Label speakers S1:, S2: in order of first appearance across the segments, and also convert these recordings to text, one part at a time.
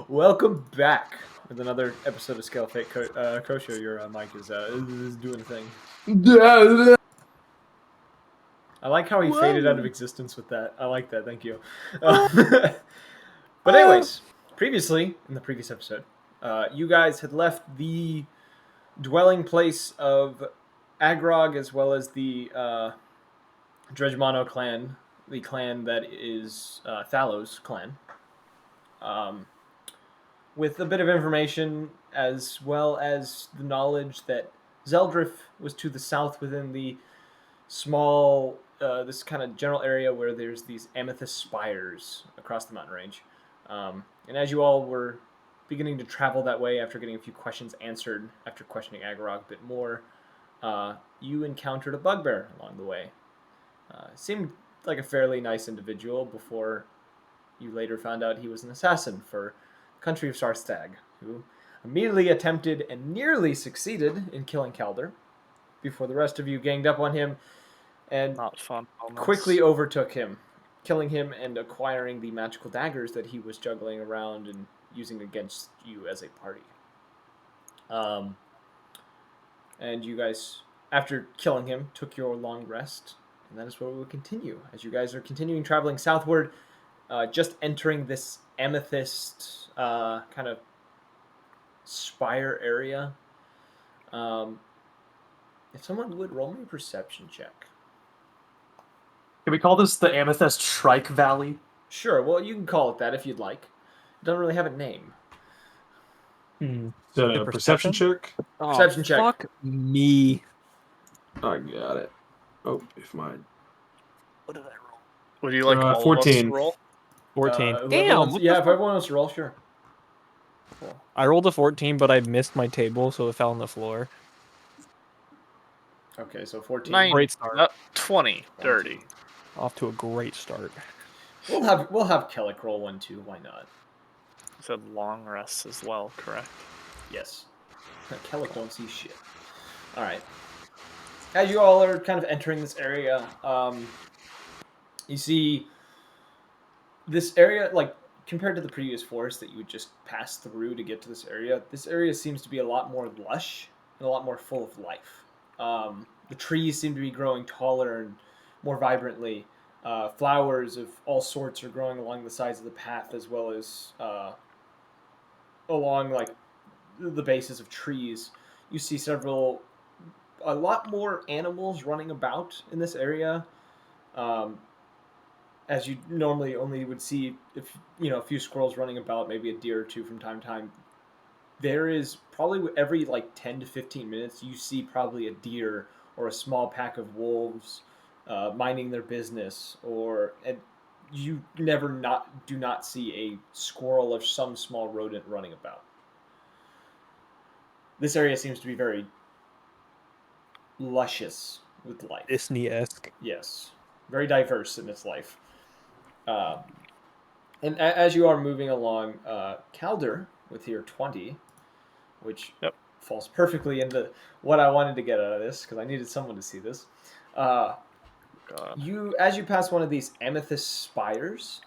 S1: Welcome back with another episode of Scale Fake Crow Show. Your mic is doing a thing. I like how he faded out of existence with that. I like that. Thank you. But anyways, previously in the previous episode, you guys had left the dwelling place of Agrog as well as the Dredgemano clan, the clan that is Thalos clan. With a bit of information as well as the knowledge that Zeldrif was to the south within the small, this kind of general area where there's these amethyst spires across the mountain range. And as you all were beginning to travel that way after getting a few questions answered, after questioning Agarok a bit more, you encountered a bugbear along the way. Seemed like a fairly nice individual before you later found out he was an assassin for country of Sarstag, who immediately attempted and nearly succeeded in killing Calder before the rest of you ganged up on him and
S2: Not fun moments.
S1: quickly overtook him, killing him and acquiring the magical daggers that he was juggling around and using against you as a party. And you guys, after killing him, took your long rest, and that is where we will continue. As you guys are continuing traveling southward, just entering this Amethyst kind of spire area. If someone would roll me a perception check.
S3: Can we call this the Amethyst Shrike Valley?
S1: Sure, well, you can call it that if you'd like. It doesn't really have a name.
S3: Is that a perception check?
S4: Oh,
S1: Perception check.
S4: Fuck me.
S3: I got it. Oh, if mine.
S4: What did I roll?
S2: Would you like all
S3: 14.
S2: of us to roll?
S4: 14.
S1: Whoever
S4: Damn!
S1: wants-
S4: what
S1: yeah,
S4: the
S1: if
S4: fuck?
S1: everyone wants to roll, sure.
S4: Cool. I rolled a 14, but I missed my table, so it fell on the floor.
S1: Okay, so 14.
S4: Great start.
S2: 20. Dirty.
S4: Off to a great start.
S1: We'll have Kellic roll one too. Why not?
S2: You said long rests as well, correct?
S1: Yes. Kellic won't see shit. All right. As you all are kind of entering this area, you see this area, like, compared to the previous forest that you would just pass through to get to this area seems to be a lot more lush and a lot more full of life. The trees seem to be growing taller and more vibrantly. Flowers of all sorts are growing along the sides of the path as well as along, like, the bases of trees. You see a lot more animals running about in this area. As you normally only would see, if a few squirrels running about, maybe a deer or two from time to time. There is probably every 10 to 15 minutes you see probably a deer or a small pack of wolves minding their business, and you do not see a squirrel or some small rodent running about. This area seems to be very luscious with life.
S4: Disney-esque.
S1: Yes, very diverse in its life. And as you are moving along, Calder with your 20, which falls perfectly into what I wanted to get out of this because I needed someone to see this. As you pass one of these amethyst spires,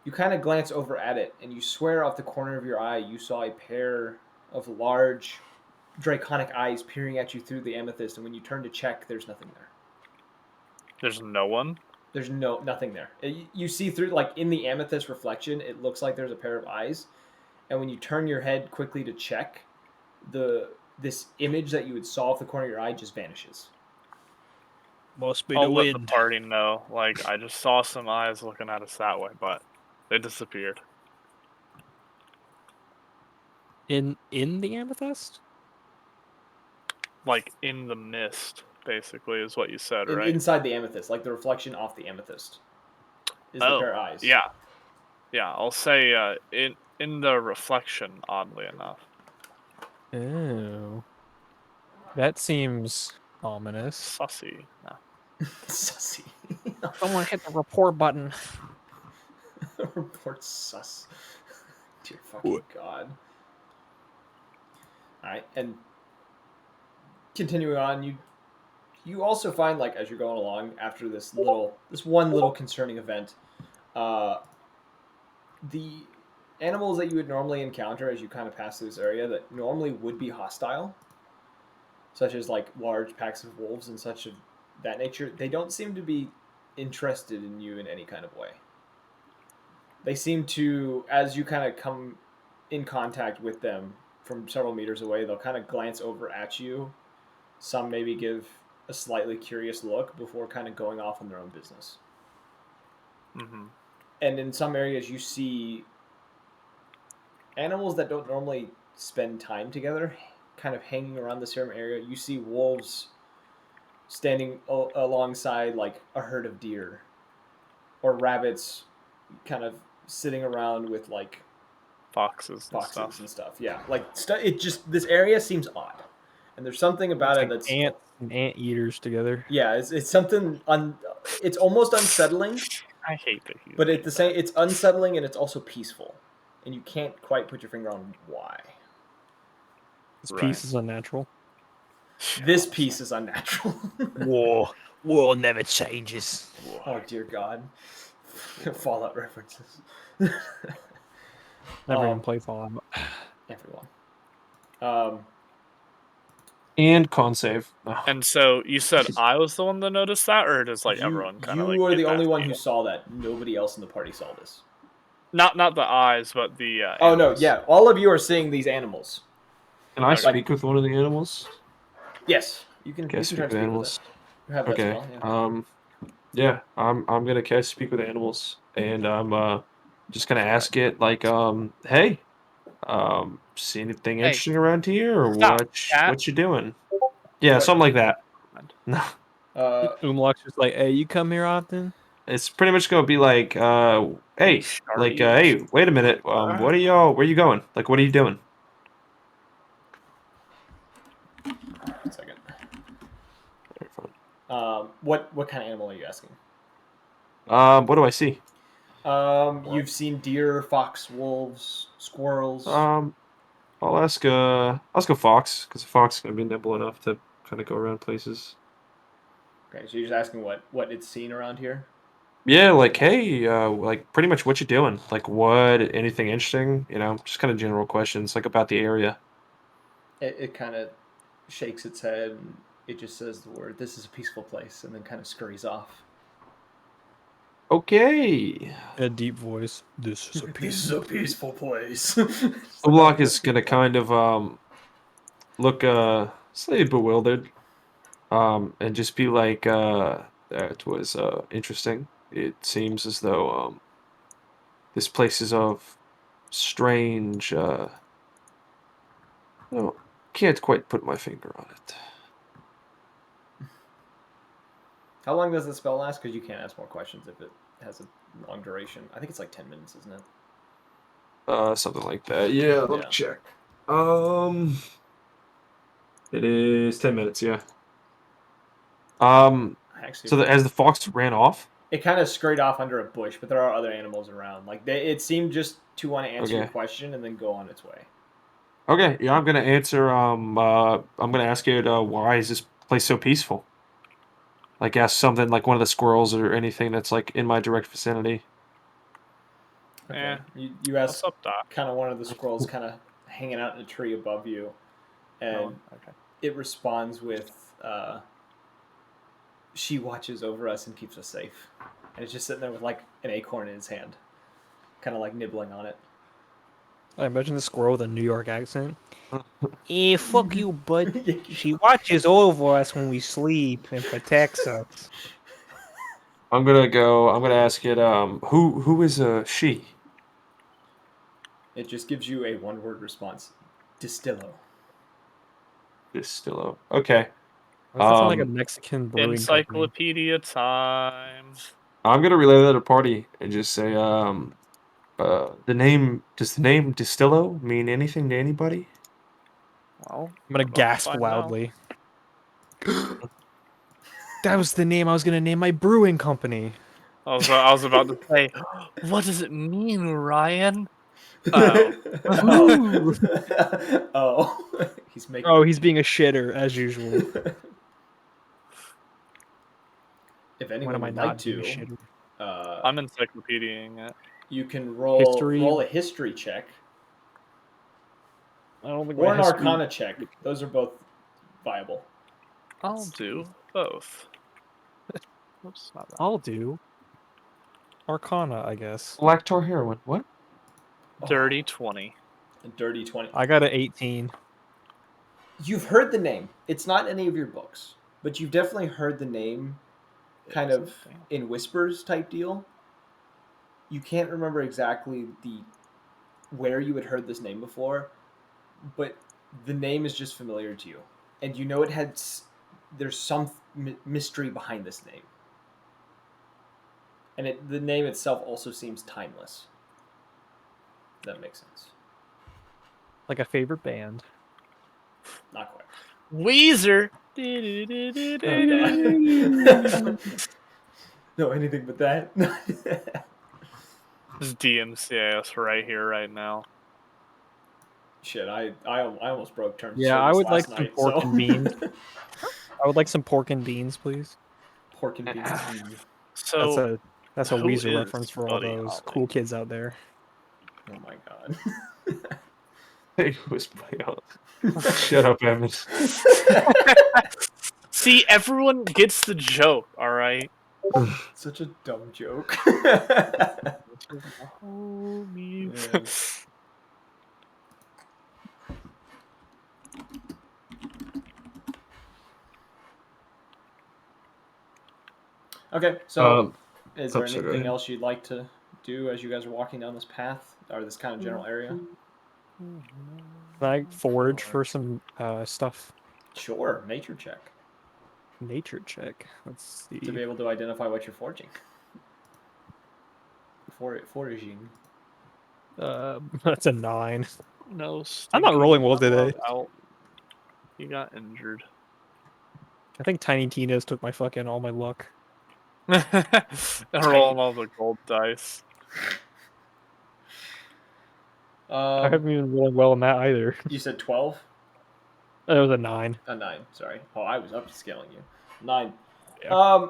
S1: you kind of glance over at it, and you swear off the corner of your eye you saw a pair of large draconic eyes peering at you through the amethyst, and when you turn to check, there's nothing there.
S2: There's no one?
S1: There's nothing there. You see through, in the amethyst reflection, it looks like there's a pair of eyes, and when you turn your head quickly to check, this image that you had saw off the corner of your eye just vanishes.
S4: Must be
S2: I'll
S4: the
S2: let the
S4: wind.
S2: party know. I just saw some eyes looking at us that way, but they disappeared.
S4: In the amethyst?
S2: In the mist, basically, is what you said, right?
S1: Inside the amethyst, the reflection off the amethyst is the pair of eyes.
S2: Yeah. Yeah, I'll say in the reflection, oddly enough.
S4: Oh. That seems ominous.
S2: Sussy. No.
S1: Sussy.
S4: Someone hit the report button.
S1: Report sus. Dear fucking God. Alright, and continuing on, you also find, as you're going along after this one little concerning event, the animals that you would normally encounter as you kind of pass through this area that normally would be hostile, such as like large packs of wolves and such of that nature, they don't seem to be interested in you in any kind of way. They seem to, as you kind of come in contact with them from several meters away, they'll kind of glance over at you. Some maybe give a slightly curious look before kind of going off on their own business.
S2: Mm-hmm.
S1: And in some areas, you see animals that don't normally spend time together kind of hanging around the same area. You see wolves standing alongside like a herd of deer, or rabbits kind of sitting around with like
S2: Foxes
S1: and stuff. Yeah, like it just, this area seems odd, and there's something about
S4: It's
S1: it
S4: like
S1: that's
S4: ants and anteaters together.
S1: yeah, it's something it's almost unsettling,
S2: I hate that he's
S1: but at
S2: named
S1: the same,
S2: that.
S1: it's unsettling and it's also peaceful, and you can't quite put your finger on why.
S4: This
S2: Right.
S4: piece is unnatural.
S1: This piece is unnatural.
S4: War never changes.
S1: Oh dear God. Fallout references.
S4: Never even played Fallout.
S1: Everyone.
S3: And con save. Ugh.
S2: And so you said I was the one that noticed that, or does like everyone kind of like
S1: you are
S2: get
S1: the
S2: that
S1: only one who
S2: feel?
S1: saw that. Nobody else in the party saw this.
S2: Not the eyes, but the
S1: Oh no,
S2: animals.
S1: yeah, all of you are seeing these animals.
S3: Can I
S2: Okay.
S3: speak with one of the animals?
S1: Yes, you can.
S3: Can I
S1: You can
S3: speak
S1: try to
S3: with
S1: speak
S3: animals?
S1: with it. You have that
S3: Okay.
S1: spell. Yeah.
S3: Yeah, I'm gonna cast speak with animals, and I'm just gonna ask it like, hey, see anything
S2: Hey,
S3: interesting around here, or
S2: stop, cat.
S3: what you doing? Yeah,
S1: What?
S3: something like that. No,
S4: Umlock's just like, hey, you come here often?
S3: it's pretty much gonna be like, hey, like,
S2: Sharpies.
S3: hey, wait a minute, what are y'all? Where you going? Like, what are you doing?
S1: 1 second.
S3: Very fun.
S1: What kind of animal are you asking?
S3: What do I see?
S1: You've seen deer, fox, wolves, squirrels.
S3: I'll ask a fox because a fox is gonna be nimble enough to kind of go around places.
S1: Okay, so you're just asking what it's seen around here.
S3: Yeah, like, hey, like, pretty much what you doing? Like, what, anything interesting? You know, just kind of general questions, like, about the area.
S1: It kind of shakes its head and it just says the word, "This is a peaceful place," and then kind of scurries off.
S3: Okay.
S4: In a deep voice. This is a
S1: This is a peaceful place.
S3: Block is gonna kind of, look, slightly bewildered, and just be like, that was, interesting. It seems as though, this place is of strange, no, can't quite put my finger on it.
S1: How long does the spell last? Because you can't ask more questions if it has a long duration. I think it's like 10 minutes, isn't it?
S3: Something like that. Yeah, let me
S1: Yeah.
S3: check. It is 10 minutes, yeah.
S1: Actually,
S3: So as the fox ran off?
S1: it kind of scurried off under a bush, but there are other animals around. Like it seemed just to want to answer your
S3: Okay.
S1: question and then go on its way.
S3: Okay, yeah, I'm gonna answer, I'm gonna ask it, why is this place so peaceful? Like, ask something like one of the squirrels or anything that's, like, in my direct vicinity.
S1: Okay. You
S2: What's
S1: ask
S2: up, Doc?
S1: kind of one of the squirrels kind of hanging out in a tree above you,
S2: No
S1: and
S2: one? Okay.
S1: it responds with, "She watches over us and keeps us safe," and it's just sitting there with like an acorn in his hand, kind of like nibbling on it.
S4: I imagine the squirrel with a New York accent. Fuck you, bud. She watches over us when we sleep and protects us.
S3: I'm gonna ask it, who is, she?
S1: It just gives you a one-word response: Distillo.
S3: Distillo. Okay.
S4: Why does that sound like a
S3: Um,
S4: Mexican brewing company?
S2: Encyclopedia time.
S3: I'm gonna relay that to the party and just say, does the name Distillo mean anything to anybody?
S2: Well,
S4: I'm gonna
S2: we're about to
S4: gasp
S2: find out.
S4: loudly. That was the name I was gonna name my brewing company.
S2: I was about to say, what does it mean, Ryan? Oh.
S4: Woo!
S1: Oh, he's making.
S4: Oh, he's being a shitter as usual.
S1: If
S4: When
S1: anyone
S4: am I
S1: would like
S4: not being a
S1: to,
S4: shitter?
S2: I'm encyclopediaing it.
S1: You can roll
S4: History.
S1: a history check
S4: I don't think
S1: or
S4: my
S1: an
S4: history.
S1: arcana check. Those are both viable.
S2: I'll do both. Oops, not that.
S4: I'll do Arcana, I guess.
S3: Lactor heroin. What?
S2: Dirty 20.
S1: A dirty 20.
S4: I got an 18.
S1: You've heard the name. It's not any of your books, but you've definitely heard the name kind of in whispers type deal. You can't remember exactly where you had heard this name before, but the name is just familiar to you, and you know there's some mystery behind this name, and the name itself also seems timeless. That makes sense.
S4: Like a favorite band.
S1: Not quite.
S2: Weezer.
S1: Oh, God. No, anything but that.
S2: This is DMCAS right here, right now.
S1: Shit, I almost broke terms of
S4: Yeah, I
S1: service
S4: would like
S1: last
S4: some
S1: night.
S4: pork
S1: So
S4: and beans. I would like some pork and beans, please.
S1: pork and beans.
S2: So,
S4: That's a
S2: who
S4: Weezer
S2: is
S4: reference for all
S2: Buddy
S4: those
S2: Holly?
S4: cool kids out there.
S1: Oh my god.
S3: It was playing out. Shut up, Emmett.
S2: See, everyone gets the joke, alright?
S1: Such a dumb joke.
S2: Homie.
S1: Yeah. Okay, so is there
S3: so go
S1: anything
S3: ahead.
S1: else you'd like to do as you guys are walking down this path or this kind of general area?
S4: Can I forage for some stuff?
S1: Sure, nature check
S4: Nature check. Let's
S1: to
S4: see.
S1: be able to identify what you're foraging. Foraging.
S4: That's a 9.
S2: No,
S4: I'm not rolling well
S2: stinking
S4: today.
S2: out. You got injured.
S4: I think Tiny Tina's took my fucking all my luck.
S2: Rolling all the gold dice.
S4: I haven't been rolling well in that either.
S1: You said 12?
S4: It was a 9.
S1: A 9, sorry. Oh, I was upscaling you. 9.
S4: Yeah.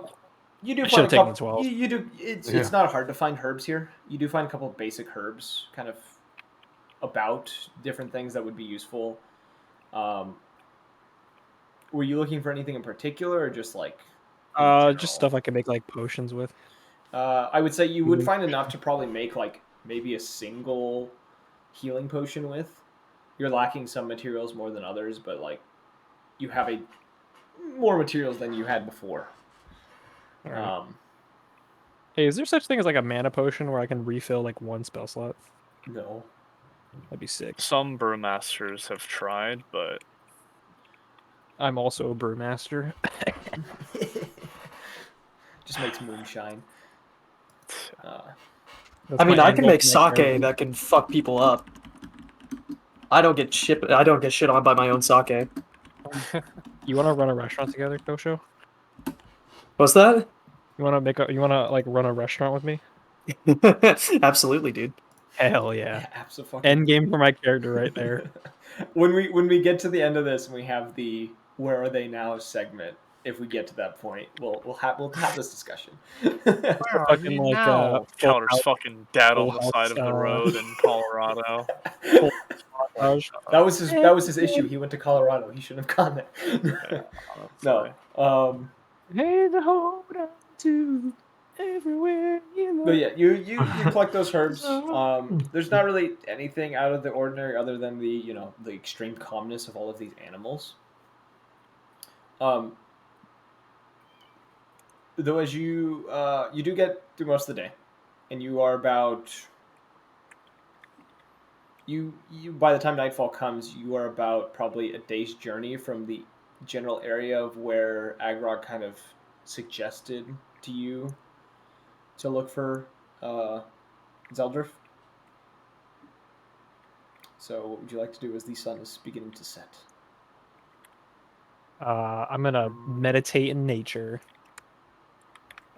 S1: You do
S4: I
S1: find
S4: should've
S1: a
S4: taken
S1: couple.
S4: 12.
S1: You do. It's
S3: Yeah.
S1: not hard to find herbs here. You do find a couple of basic herbs, kind of about different things that would be useful. Were you looking for anything in particular, or just like?
S4: Just stuff I can make like potions with.
S1: I would say you would
S4: Healing
S1: find enough to probably make like maybe a single healing potion with. You're lacking some materials more than others, but like you have more materials than you had before.
S4: All right. Hey, is there such thing as like a mana potion where I can refill like one spell slot?
S1: No.
S4: That'd be sick.
S2: Some brewmasters have tried, but
S4: I'm also a brewmaster.
S1: Just makes moonshine.
S4: That's
S5: I mean,
S4: my
S5: I
S4: end
S5: can
S4: goal
S5: make
S4: for my character.
S5: sake that can fuck people up. I don't get shit on by my own sake.
S4: You want to run a restaurant together, Kosho?
S5: What's that?
S4: You want to like run a restaurant with me?
S5: Absolutely, dude.
S4: Hell yeah.
S1: Absolutely.
S4: End game for my character right there.
S1: when we get to the end of this and we have the "Where Are They Now" segment, if we get to that point, we'll have this discussion.
S2: where are
S4: Fucking
S2: you
S4: like
S2: now?
S4: full
S2: Counter's
S4: house-
S2: fucking dead on
S4: full
S2: the side of
S4: house,
S2: the road in Colorado.
S4: montage.
S1: that was his issue. He went to Colorado. He shouldn't have gone there.
S2: Honestly.
S1: No.
S4: Hey, to hold on to everywhere you
S1: But
S4: look.
S1: yeah, you collect those herbs. There's not really anything out of the ordinary other than the extreme calmness of all of these animals. Though as you do get through most of the day, and you are about you by the time nightfall comes, you are about probably a day's journey from the general area of where Agrog kind of suggested to you to look for Zeldrif. So what would you like to do as the sun is beginning to set?
S4: I'm gonna meditate in nature.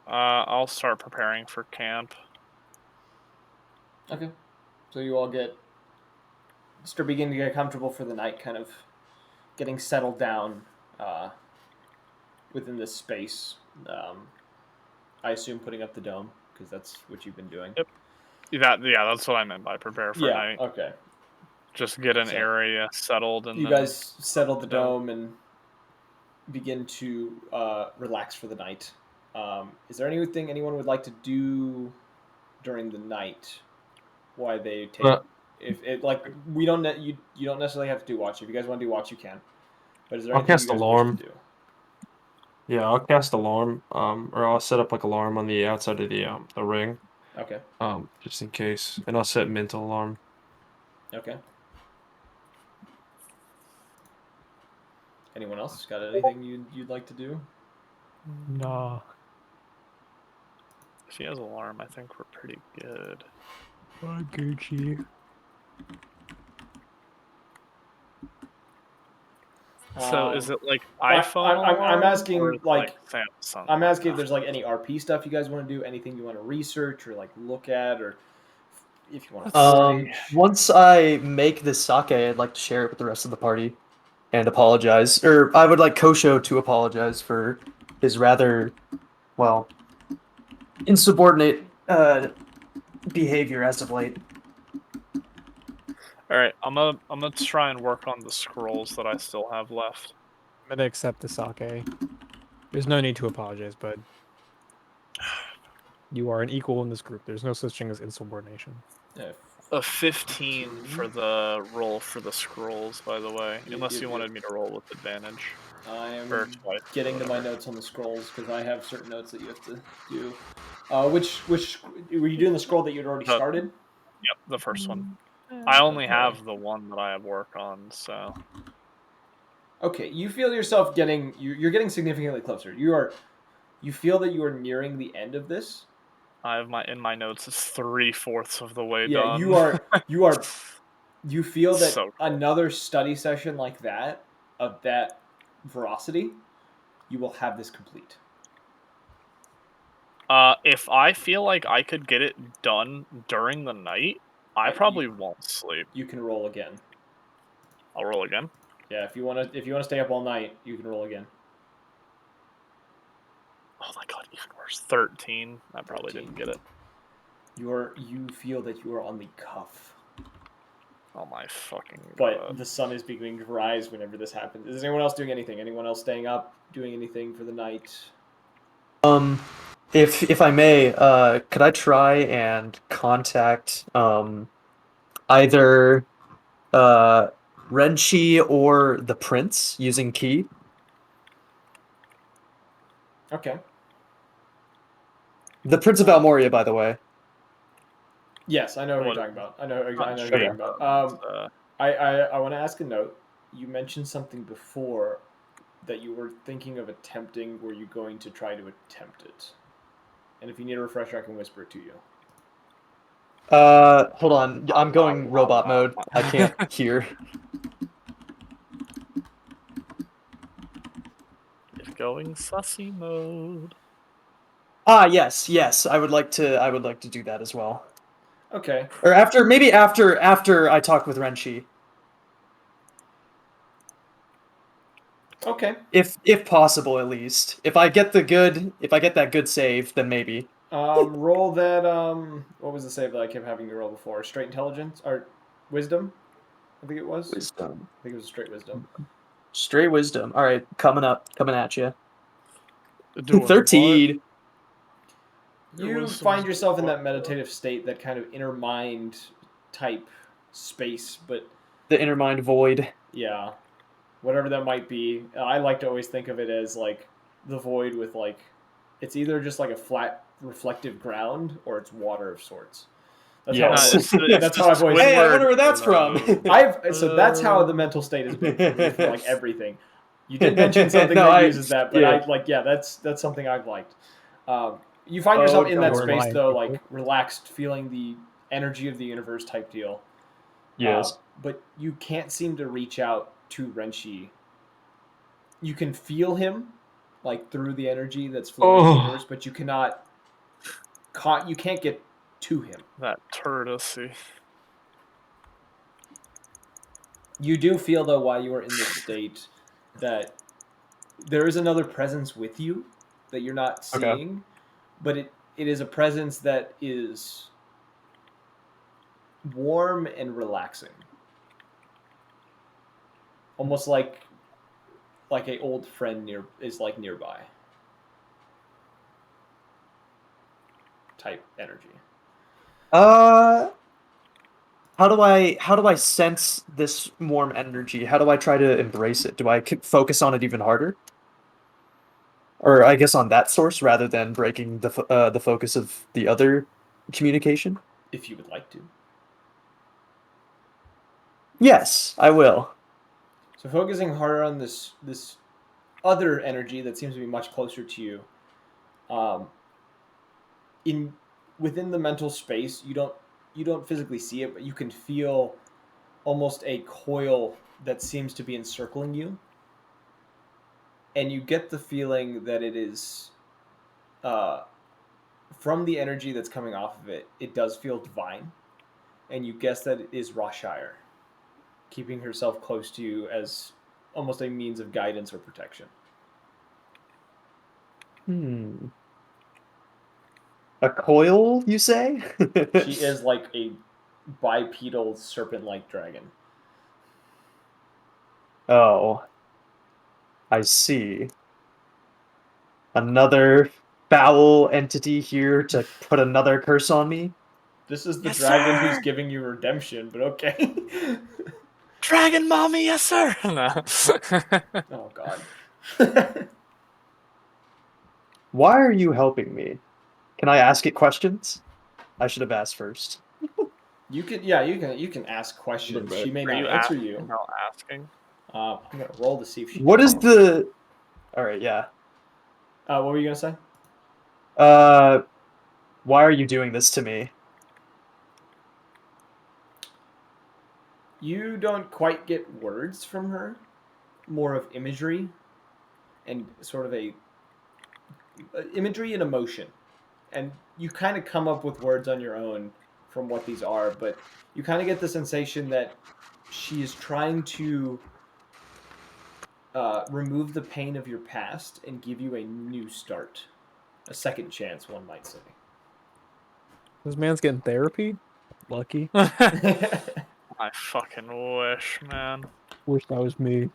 S2: I'll start preparing for camp.
S1: Okay. So you all start beginning to get comfortable for the night, kind of getting settled down within this space. I assume putting up the dome, because that's what you've been doing.
S2: Yep. That's what I meant by prepare for
S1: Yeah.
S2: night.
S1: Okay.
S2: Just get an
S1: So,
S2: area settled and
S1: you
S2: then
S1: guys settle the
S2: No.
S1: dome and begin to relax for the night. Is there anything anyone would like to do during the night? Why they take?
S3: Well,
S1: If it like we don't you don't necessarily have to do watch. If you guys want to do watch, you can. But is there
S3: I'll
S1: anything you
S3: cast
S1: guys
S3: alarm.
S1: wish to do?
S3: Yeah, I'll cast alarm. Or I'll set up like alarm on the outside of the ring.
S1: Okay.
S3: Just in case, and I'll set mental alarm.
S1: Okay. Anyone else got anything you'd like to do?
S4: No.
S2: if he has alarm, I think we're pretty good.
S4: Oh, Gucci.
S2: So is it like
S1: I-
S2: iPhone alarm?
S1: I'm asking,
S2: or is it,
S1: like,
S2: Samsung?
S1: I'm
S2: right
S1: asking
S2: now?
S1: if there's like any RP stuff you guys want to do, anything you want to research or like look at, or if you want to forage.
S5: Once I make this sake, I'd like to share it with the rest of the party and apologize. Or I would like Kosho to apologize for his rather, well, insubordinate behavior as of late.
S2: All right, I'm gonna try and work on the scrolls that I still have left.
S4: I'm gonna accept the sake. There's no need to apologize, bud. You are an equal in this group. There's no such thing as insubordination.
S1: Yeah.
S2: A 15 for the roll for the scrolls, by the way. Unless you wanted me to roll with advantage.
S1: I am
S2: Or twice,
S1: getting to my
S2: whatever.
S1: notes on the scrolls because I have certain notes that you have to do. Which were you doing the scroll that you'd already
S2: The-
S1: started?
S2: Yep, the first one. I only have the one that I have work on, so
S1: Okay, you feel yourself getting you're getting significantly closer. You feel that you are nearing the end of this.
S2: I have in my notes it's 3/4 of the way
S1: Yeah,
S2: done.
S1: you feel that
S2: So close.
S1: another study session like that of that veracity, you will have this complete.
S2: If I feel like I could get it done during the night, I probably won't sleep.
S1: You can roll again.
S2: I'll roll again.
S1: Yeah, if you want to stay up all night, you can roll again.
S2: Oh my god, even worse. 13. I probably
S1: 13.
S2: didn't get it.
S1: You feel that you are on the cuff.
S2: Oh my fucking
S1: But
S2: god.
S1: the sun is beginning to rise whenever this happens. Is anyone else doing anything? Anyone else staying up, doing anything for the night?
S5: If I may, could I try and contact either Renchi or the Prince using key?
S1: Okay.
S5: The Prince of Almoria, by the way.
S1: Yes, I know what
S2: What
S1: you're talking about. I know
S2: not
S1: who you're
S2: Jake,
S1: talking about.
S2: but,
S1: I want to ask a note. You mentioned something before that you were thinking of attempting. Were you going to try to attempt it? And if you need a refresher, I can whisper it to you.
S5: Hold on. I'm going robot mode. I can't hear.
S2: It's going sussy mode.
S5: Ah, yes. I would like to do that as well.
S1: Okay.
S5: Or after I talk with Renchi.
S1: Okay.
S5: If possible, at least. If I get that good save, then maybe.
S1: Roll that. What was the save that I kept having you roll before? Straight intelligence or wisdom? I think it was.
S5: Wisdom.
S1: I think it was straight wisdom.
S5: Straight wisdom. All right, coming at you.
S2: Doing
S5: 13.
S1: You
S2: wisdom's
S1: find yourself in
S2: what?
S1: that meditative state, that kind of inner mind type space, but
S5: The inner mind void.
S1: yeah, whatever that might be. I like to always think of it as like the void with like, it's either just like a flat reflective ground or it's water of sorts. That's
S5: Yes.
S1: that's how I've always.
S5: Hey, I wonder where that's from.
S1: So that's how the mental state has been for me for like everything. You did mention something
S5: No,
S1: that uses that, but
S5: yeah.
S1: that's something I've liked. You find yourself in that
S4: God.
S1: space
S4: Relying
S1: though,
S4: people.
S1: like relaxed, feeling the energy of the universe type deal.
S5: Yes.
S1: But you can't seem to reach out to Renshi. You can feel him, like through the energy that's flowing in the universe, but you cannot. You can't get to him.
S2: That turdacy.
S1: You do feel though, while you are in this state, that there is another presence with you that you're not
S5: Okay.
S1: seeing, but it is a presence that is warm and relaxing, almost like a old friend nearby type energy.
S5: How do I sense this warm energy? How do I try to embrace it? Do I focus on it even harder? Or I guess on that source rather than breaking the focus of the other communication?
S1: If you would like to.
S5: Yes, I will.
S1: So focusing harder on this other energy that seems to be much closer to you. In within the mental space, you don't physically see it, but you can feel almost a coil that seems to be encircling you, and you get the feeling that it is uh, from the energy that's coming off of it. It does feel divine, and you guess that it is Roshire, keeping herself close to you as almost a means of guidance or protection.
S5: A coil, you say?
S1: She is like a bipedal serpent-like dragon.
S5: Oh, I see. Another foul entity here to put another curse on me?
S1: This is the
S2: Yes,
S1: dragon
S2: sir!
S1: who's giving you redemption, but okay.
S2: Dragon mommy, yes sir. No.
S1: Oh god.
S5: Why are you helping me? Can I ask it questions? I should have asked first.
S1: You can you can ask questions. She may
S2: Are
S1: not
S2: you
S1: answer
S2: asking
S1: you.
S2: about asking?
S1: I'm gonna roll to see if she
S5: What
S1: does
S5: is
S1: answer.
S5: the... Alright, yeah.
S1: What were you gonna say?
S5: Why are you doing this to me?
S1: You don't quite get words from her. More of imagery and sort of a imagery and emotion. And you kind of come up with words on your own from what these are, but you kind of get the sensation that she is trying to remove the pain of your past and give you a new start, a second chance, one might say.
S4: This man's getting therapy. Lucky.
S2: I fucking wish, man.
S4: Wish that was me.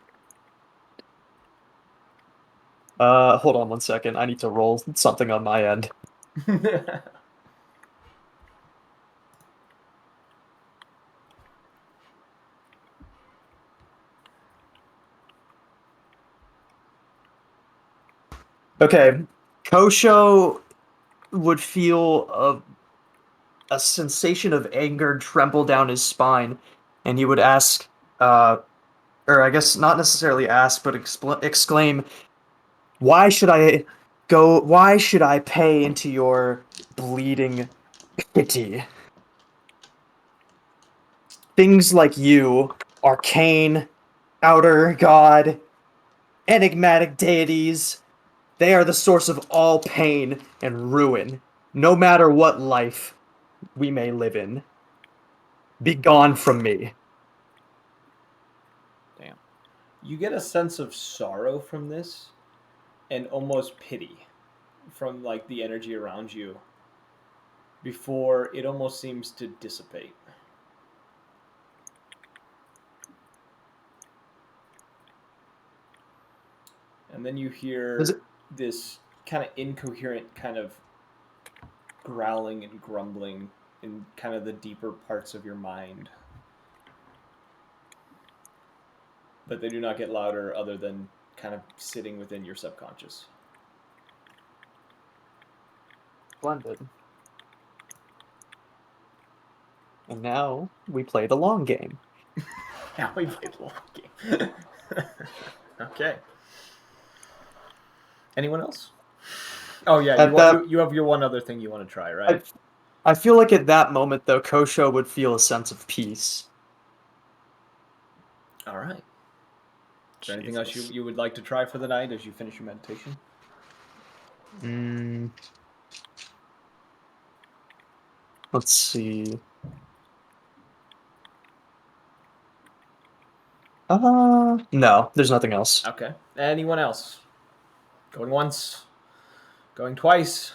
S5: Hold on one second. I need to roll something on my end. Okay. Kosho would feel a sensation of anger tremble down his spine, and he would ask, or I guess not necessarily ask, but exclaim, "Why should I go? Why should I pay into your bleeding pity? Things like you, arcane, outer god, enigmatic deities, they are the source of all pain and ruin, no matter what life we may live in. Be gone from me."
S2: Damn.
S1: You get a sense of sorrow from this and almost pity from like the energy around you before it almost seems to dissipate. And then you
S5: Does
S1: hear
S5: it,
S1: this kind of incoherent kind of growling and grumbling in kind of the deeper parts of your mind. But they do not get louder other than kind of sitting within your subconscious.
S5: Splendid. And now we play the long game.
S1: Now we play the long game. Okay. Anyone else? Oh yeah,
S5: At that,
S1: you have your one other thing you want to try, right?
S5: I feel like at that moment, though, Kosho would feel a sense of peace.
S1: All right. Is there anything else
S2: Jesus.
S1: you would like to try for the night as you finish your meditation?
S5: Let's see. No, there's nothing else.
S1: Okay. Anyone else? Going once. Going twice.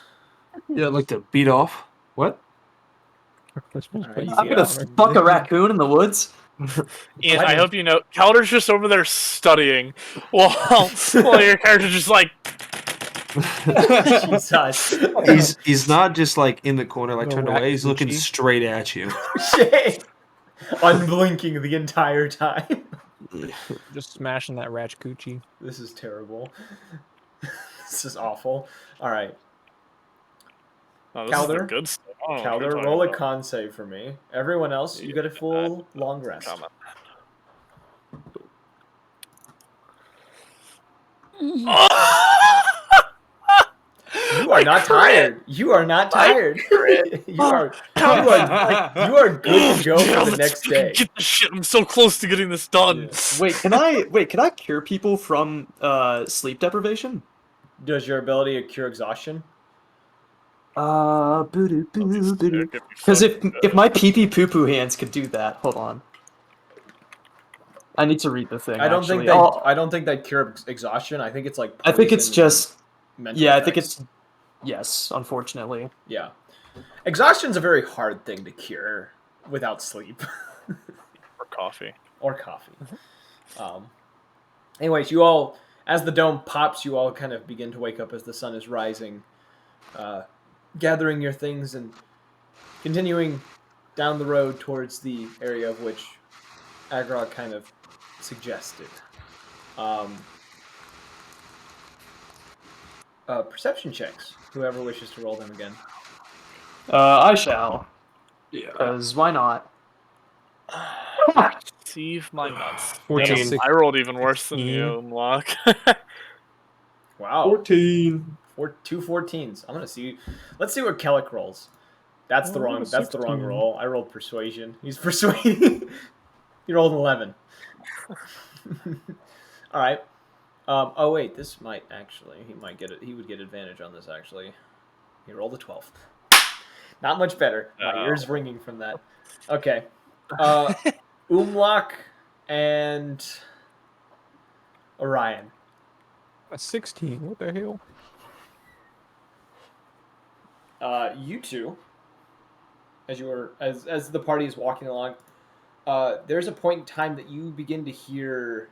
S3: Yeah, I'd like to beat off. What?
S1: Alright,
S5: I'm gonna
S1: yeah.
S5: fuck a raccoon in the woods.
S2: Ian,
S1: Why
S2: I
S1: did-
S2: hope you know, Calder's just over there studying while your character's just like.
S1: Jesus.
S3: He's not just like in the corner, like
S4: The
S3: turned away. He's looking
S4: Rakuchi.
S3: straight at you.
S1: Shit. Unblinking the entire time.
S4: Just smashing that ratch coochie.
S1: This is terrible. This is awful. All right,
S2: Oh, this is the
S1: Calder.
S2: good stuff. I don't know what you're
S1: Calder,
S2: talking
S1: roll a
S2: about.
S1: con save for me. Everyone else, you get a full long rest.
S2: Comment.
S1: You are not tired. You are not tired. you are good to go for the next day.
S2: Get the shit. I'm so close to getting this done.
S1: Yeah.
S5: Wait, can I cure people from sleep deprivation?
S1: Does your ability cure exhaustion?
S5: Because if my pee pee poo poo hands could do that, hold on. I need to read the thing.
S1: I don't
S5: actually.
S1: think that cure exhaustion. I think it's like
S5: I think it's
S1: poison
S5: just.
S1: mental
S5: Yeah, I think
S1: effects.
S5: it's. Yes, unfortunately.
S1: Yeah. Exhaustion's a very hard thing to cure without sleep.
S2: Or coffee.
S1: Or coffee. Anyways, you all, as the dome pops, you all kind of begin to wake up as the sun is rising, gathering your things and continuing down the road towards the area of which Agrog kind of suggested. Perception checks. Whoever wishes to roll them again.
S5: I shall.
S3: Yeah.
S5: Because why not?
S2: Receive my nuts.
S3: 14.
S2: I rolled even worse than
S4: 16.
S2: you, Lock.
S1: Wow.
S3: 14.
S1: Two 14s. I'm gonna see. Let's see what Kellic rolls. That's the
S4: Oh,
S1: wrong.
S4: a
S1: That's the wrong
S4: 16.
S1: roll. I rolled persuasion. He's persuading. He rolled an 11. All right. Oh wait, this might actually. He might get it. He would get advantage on this actually. He rolled a 12. Not much better. My ears ringing from that. Okay. Umlok and Orion.
S4: A 16. What the hell?
S1: You two, as the party is walking along, there's a point in time that you begin to hear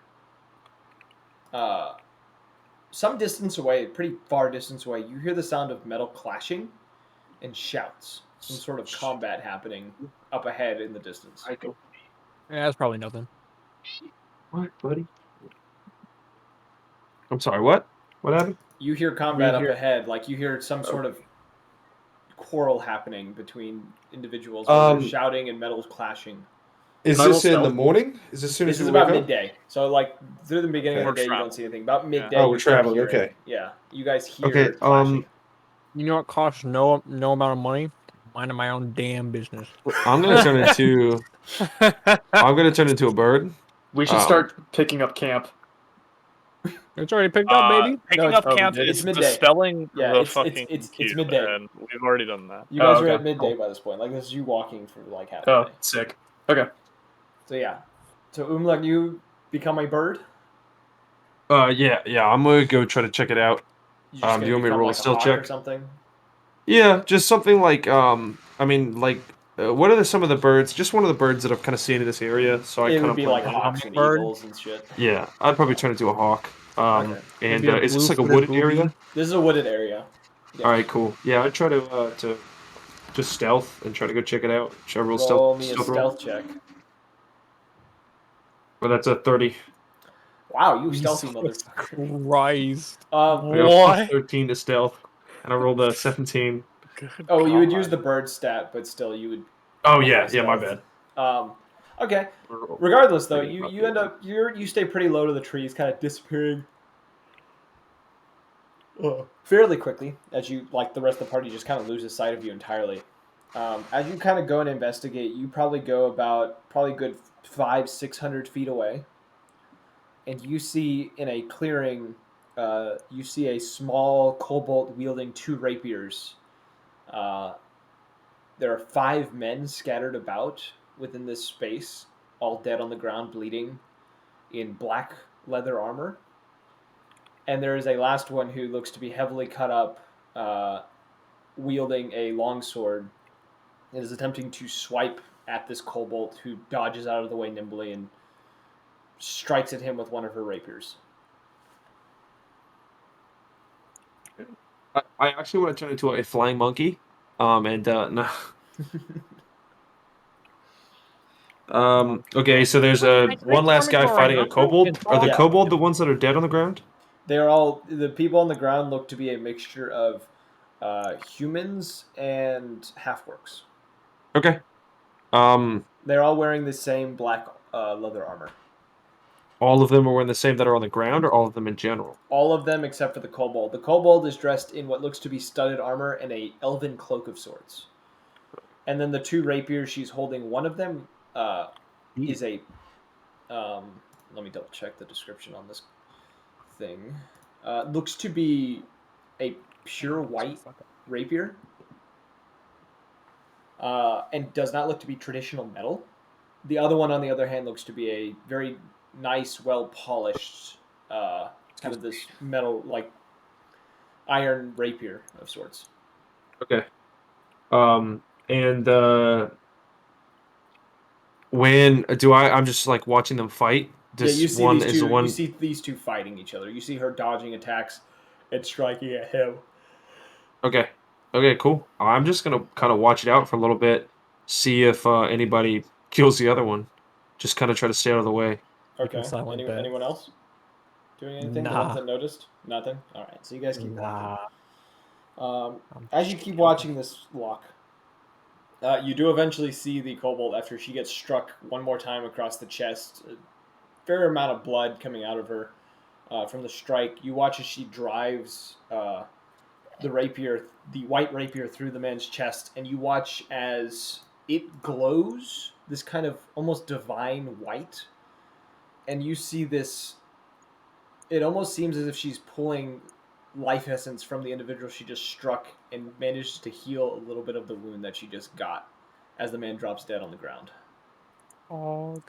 S1: some distance away, pretty far distance away, you hear the sound of metal clashing and shouts. Some sort of combat happening up ahead in the distance.
S4: Yeah, that's probably nothing.
S3: What, buddy? I'm sorry, what? What happened?
S1: You hear combat up
S4: hear-
S1: ahead, like you hear some sort of quarrel happening between individuals, where they're shouting and metals clashing.
S3: Is
S5: Can I roll
S3: this in the
S5: stealth?
S3: morning? Is this as soon
S1: This
S3: as
S1: is
S3: you
S1: about
S3: wake up?
S1: midday. So like through the beginning
S3: Okay.
S1: of the day, you
S2: We're
S1: don't see anything. About midday,
S3: Oh, we're
S1: you start
S3: traveling,
S1: hearing-
S3: okay.
S1: Yeah, you guys hear
S3: Okay,
S1: clashing.
S4: You know what costs no amount of money? Minding my own damn business.
S3: I'm gonna turn into a bird.
S5: We should start picking up camp.
S4: It's already picked up, baby.
S2: Picking
S1: No,
S2: up
S5: we
S2: camp
S5: did.
S1: It's
S2: is
S1: midday.
S2: dispelling
S1: Yeah,
S2: the
S1: it's
S2: fucking
S1: it's midday.
S2: and we've already done that.
S1: You guys are
S5: okay,
S1: at midday
S5: cool.
S1: by this point. Like this is you walking for like half
S5: Oh,
S1: a day.
S5: sick. Okay.
S1: So yeah. So Umlug, you become a bird.
S3: Yeah. I'm gonna go try to check it out.
S1: You just
S3: Do
S1: gonna
S3: you want me to
S1: become,
S3: roll a
S1: like,
S3: stealth
S1: hawk
S3: check?
S1: or something?
S3: Yeah, just something like I mean, like, what are some of the birds? Just one of the birds that I've kind of seen in this area. So I
S1: It
S3: kind
S1: would
S3: of
S1: be like hawks and
S4: hummingbird?
S1: eagles and shit.
S3: Yeah, I'd probably turn into a hawk.
S1: Okay.
S3: And
S4: Maybe a
S3: is this like a
S4: blue-footed
S3: wooded area?
S4: booby?
S1: This is a wooded area. Yeah.
S3: All right, cool. Yeah, I'd try to just stealth and try to go check it out. Should I roll
S1: Roll me a
S3: stealth roll?
S1: stealth check.
S3: Well, that's a 30.
S1: Wow, you stealthy
S4: Jesus
S1: motherfucker.
S4: Christ.
S3: I got a plus 13 to stealth, and I rolled a 17.
S2: Good
S1: Oh, you would
S2: God.
S1: use the bird stat, but still, you would.
S3: Oh yeah, my
S1: stealth.
S3: bad.
S1: Okay. Regardless, though, you end up you stay pretty low to the trees, kind of disappearing fairly quickly as you like the rest of the party just kind of loses sight of you entirely. As you kind of go and investigate, you probably go about good 500-600 feet away, and you see in a clearing, you see a small kobold wielding 2 rapiers. There are 5 men scattered about within this space, all dead on the ground, bleeding, in black leather armor. And there is a last one who looks to be heavily cut up, wielding a longsword, It is attempting to swipe at this kobold, who dodges out of the way nimbly and strikes at him with one of her rapiers.
S3: I actually want to turn into a flying monkey. No. Okay, so there's one last guy fighting a kobold. Are the
S1: Yeah.
S3: kobold the ones that are dead on the ground?
S1: They're all the people on the ground look to be a mixture of humans and half-orcs.
S3: Okay.
S1: They're all wearing the same black leather armor.
S3: All of them are wearing the same that are on the ground, or all of them in general?
S1: All of them except for the kobold. The kobold is dressed in what looks to be studded armor and a elven cloak of sorts. And then the two rapiers she's holding, one of them is a... let me double check the description on this thing. Looks to be a pure white rapier. And does not look to be traditional metal. The other one, on the other hand, looks to be a very nice, well-polished, kind of this metal, like iron rapier of sorts.
S3: Okay. And when do I'm just like watching them fight.
S1: Yeah,
S3: This
S1: you see
S3: one
S1: these
S3: is the
S1: two.
S3: one.
S1: You see these two fighting each other. You see her dodging attacks and striking at him.
S3: Okay. Okay, cool. I'm just gonna kind of watch it out for a little bit, see if anybody kills the other one. Just kind of try to stay out of the way.
S1: Okay.
S4: silent bet.
S1: Anyone else doing anything? The
S4: Nah.
S1: ones that noticed? Nothing. All right. So you guys keep
S4: Nah.
S1: walking.
S4: I'm
S1: As you
S4: just
S1: keep
S4: joking.
S1: watching this walk, you do eventually see the kobold after she gets struck one more time across the chest. A fair amount of blood coming out of her from the strike. You watch as she drives the rapier, the white rapier, through the man's chest, and you watch as it glows this kind of almost divine white. And you see this. It almost seems as if she's pulling life essence from the individual she just struck and manages to heal a little bit of the wound that she just got as the man drops dead on the ground.
S4: Og.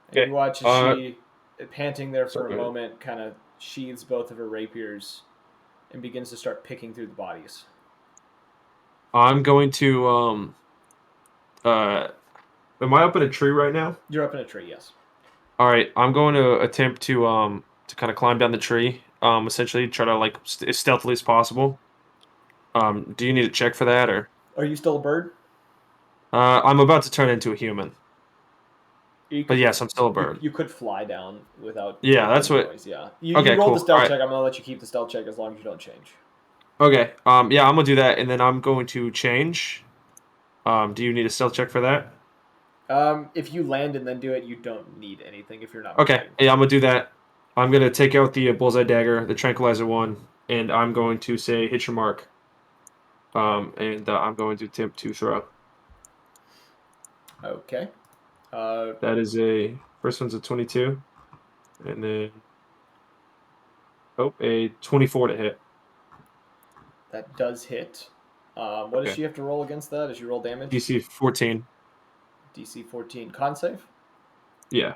S1: And
S3: Okay.
S1: you watch as she, panting there for a
S3: Sorry.
S1: moment, kind of sheathes both of her rapiers and begins to start picking through the bodies.
S3: I'm going to am I up in a tree right now?
S1: You're up in a tree, yes.
S3: All right, I'm going to attempt to kind of climb down the tree. Essentially try to like as stealthily as possible. Do you need a check for that or?
S1: Are you still a bird?
S3: I'm about to turn into a human.
S1: You
S3: But
S1: could,
S3: yes, I'm still a bird.
S1: you could fly down without
S3: Yeah,
S1: making
S3: that's
S1: any
S3: what-
S1: noise. Yeah. You
S3: Okay,
S1: rolled the
S3: cool.
S1: stealth
S3: Alright.
S1: check. I'm gonna let you keep the stealth check as long as you don't change.
S3: Okay. Yeah, I'm gonna do that, and then I'm going to change. Do you need a stealth check for that?
S1: If you land and then do it, you don't need anything if you're not
S3: Okay.
S1: moving.
S3: Yeah, I'm gonna do that. I'm gonna take out the bullseye dagger, the tranquilizer one, and I'm going to say hit your mark. And I'm going to attempt to throw.
S1: Okay.
S3: That is first one's a 22, and then a 24 to hit.
S1: That does hit. What does
S3: Okay.
S1: she have to roll against that as you roll damage?
S3: DC 14.
S1: DC 14. Con save?
S3: Yeah.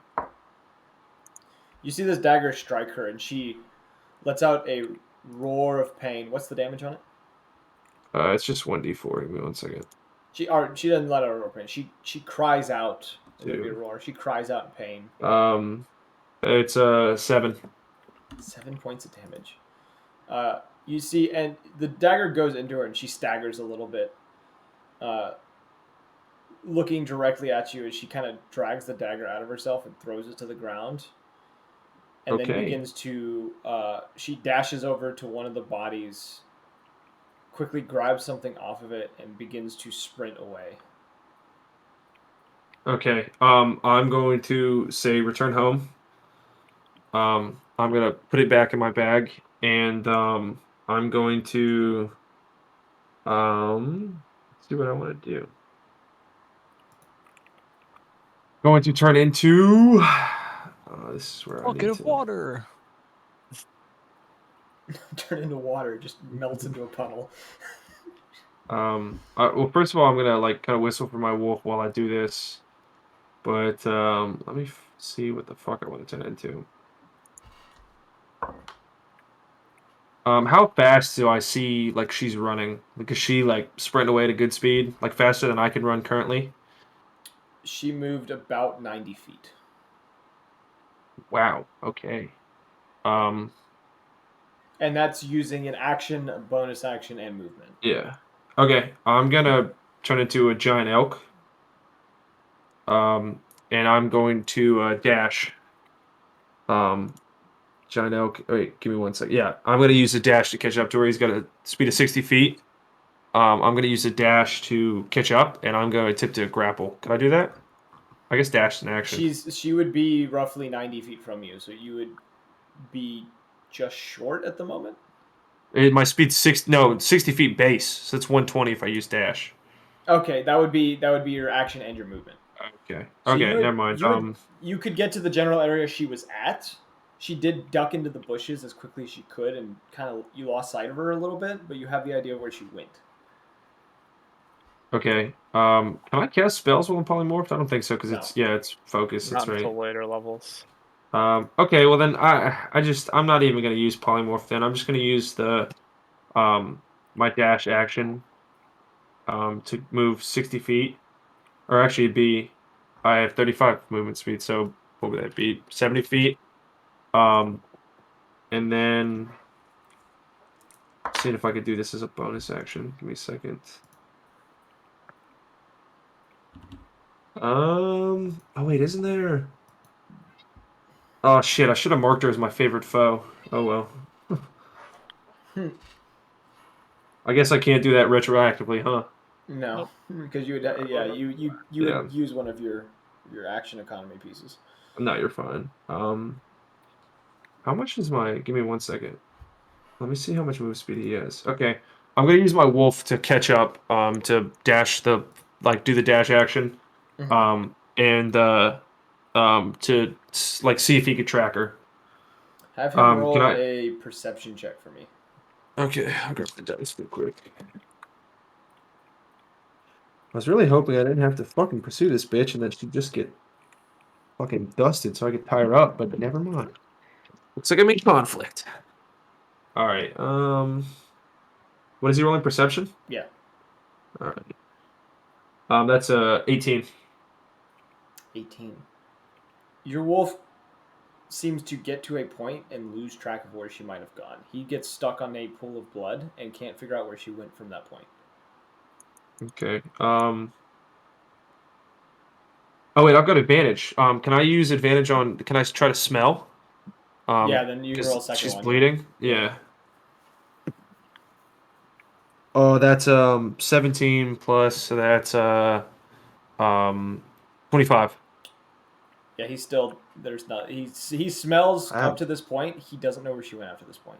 S1: You see this dagger strike her, and she lets out a roar of pain. What's the damage on it?
S3: It's just 1d4. Give me 1 second.
S1: She doesn't let out a roar of pain. She cries out. It would be a
S3: Two.
S1: roar. She cries out in pain.
S3: It's 7.
S1: 7 points of damage. You see, and the dagger goes into her, and she staggers a little bit, looking directly at you as she kind of drags the dagger out of herself and throws it to the ground. And then
S3: Okay.
S1: begins to, she dashes over to one of the bodies, quickly grabs something off of it, and begins to sprint away.
S3: Okay. I'm going to say return home. I'm gonna put it back in my bag, and I'm going to let's see what I want to do. Going to turn into. This is where I
S4: Bucket
S3: need
S4: of
S3: to.
S4: water.
S1: Turn into water, just melts into a puddle.
S3: Well, first of all, I'm gonna like kind of whistle for my wolf while I do this, but let me see what the fuck I want to turn into. How fast do I see like she's running? Like is she like sprinting away at a good speed, like faster than I can run currently?
S1: She moved about 90 feet.
S3: Wow. Okay. Um.
S1: And that's using an action, a bonus action, and movement.
S3: Yeah. Okay. I'm gonna turn into a giant elk. Um. And I'm going to dash. Um. Giant elk. Wait. Give me 1 second. Yeah. I'm gonna use a dash to catch up to where he's got a speed of 60 feet. I'm gonna use a dash to catch up, and I'm gonna attempt to grapple. Can I do that? I guess dash in action.
S1: She would be roughly 90 feet from you, so you would be just short at the moment.
S3: My speed's 60 feet base, so it's 120 if I use dash.
S1: Okay, that would be your action and your movement.
S3: Okay.
S1: So
S3: Okay, never mind.
S1: you could get to the general area she was at. She did duck into the bushes as quickly as she could, and kind of you lost sight of her a little bit, but you have the idea of where she went.
S3: Okay. Can I cast spells while I'm polymorphed? I don't think so, because
S1: No.
S3: it's focus.
S2: Not
S3: That's right.
S2: until later levels.
S3: Okay. Well then, I'm not even gonna use polymorph. Then I'm just gonna use the my dash action to move 60 feet, or actually it'd be I have 35 movement speed, so what would that be? 70 feet. Um, and then seeing if I could do this as a bonus action. Give me a second. Oh wait, isn't there? Oh shit! I should have marked her as my favorite foe. Oh well. I guess I can't do that retroactively, huh?
S1: No,
S2: Nope.
S1: because you would you
S3: Yeah.
S1: would use one of your action economy pieces.
S3: No, you're fine. How much is my? Give me 1 second. Let me see how much move speed he has. Okay, I'm gonna use my wolf to catch up. To dash do the dash action.
S1: Mhm.
S3: And to like see if he could track her.
S1: Have him
S3: Can
S1: roll
S3: I?
S1: a perception check for me.
S3: Okay, I'll grab the dice real quick. I was really hoping I didn't have to fucking pursue this bitch and that she'd just get fucking dusted so I could tie her up, but never mind. Looks like I made conflict. All right. What is he rolling? Perception?
S1: Yeah,
S3: All right. That's 18.
S1: 18. Your wolf seems to get to a point and lose track of where she might have gone. He gets stuck on a pool of blood and can't figure out where she went from that point.
S3: Okay. Oh wait, I've got advantage. Can I use advantage on? Can I try to smell?
S1: Yeah, then you can roll a
S3: Because
S1: second
S3: she's
S1: one.
S3: bleeding. Yeah. Oh, that's 17 plus, so that's um 25.
S1: Yeah, he's still there's not he smells up
S3: Wow.
S1: to this point. He doesn't know where she went after this point.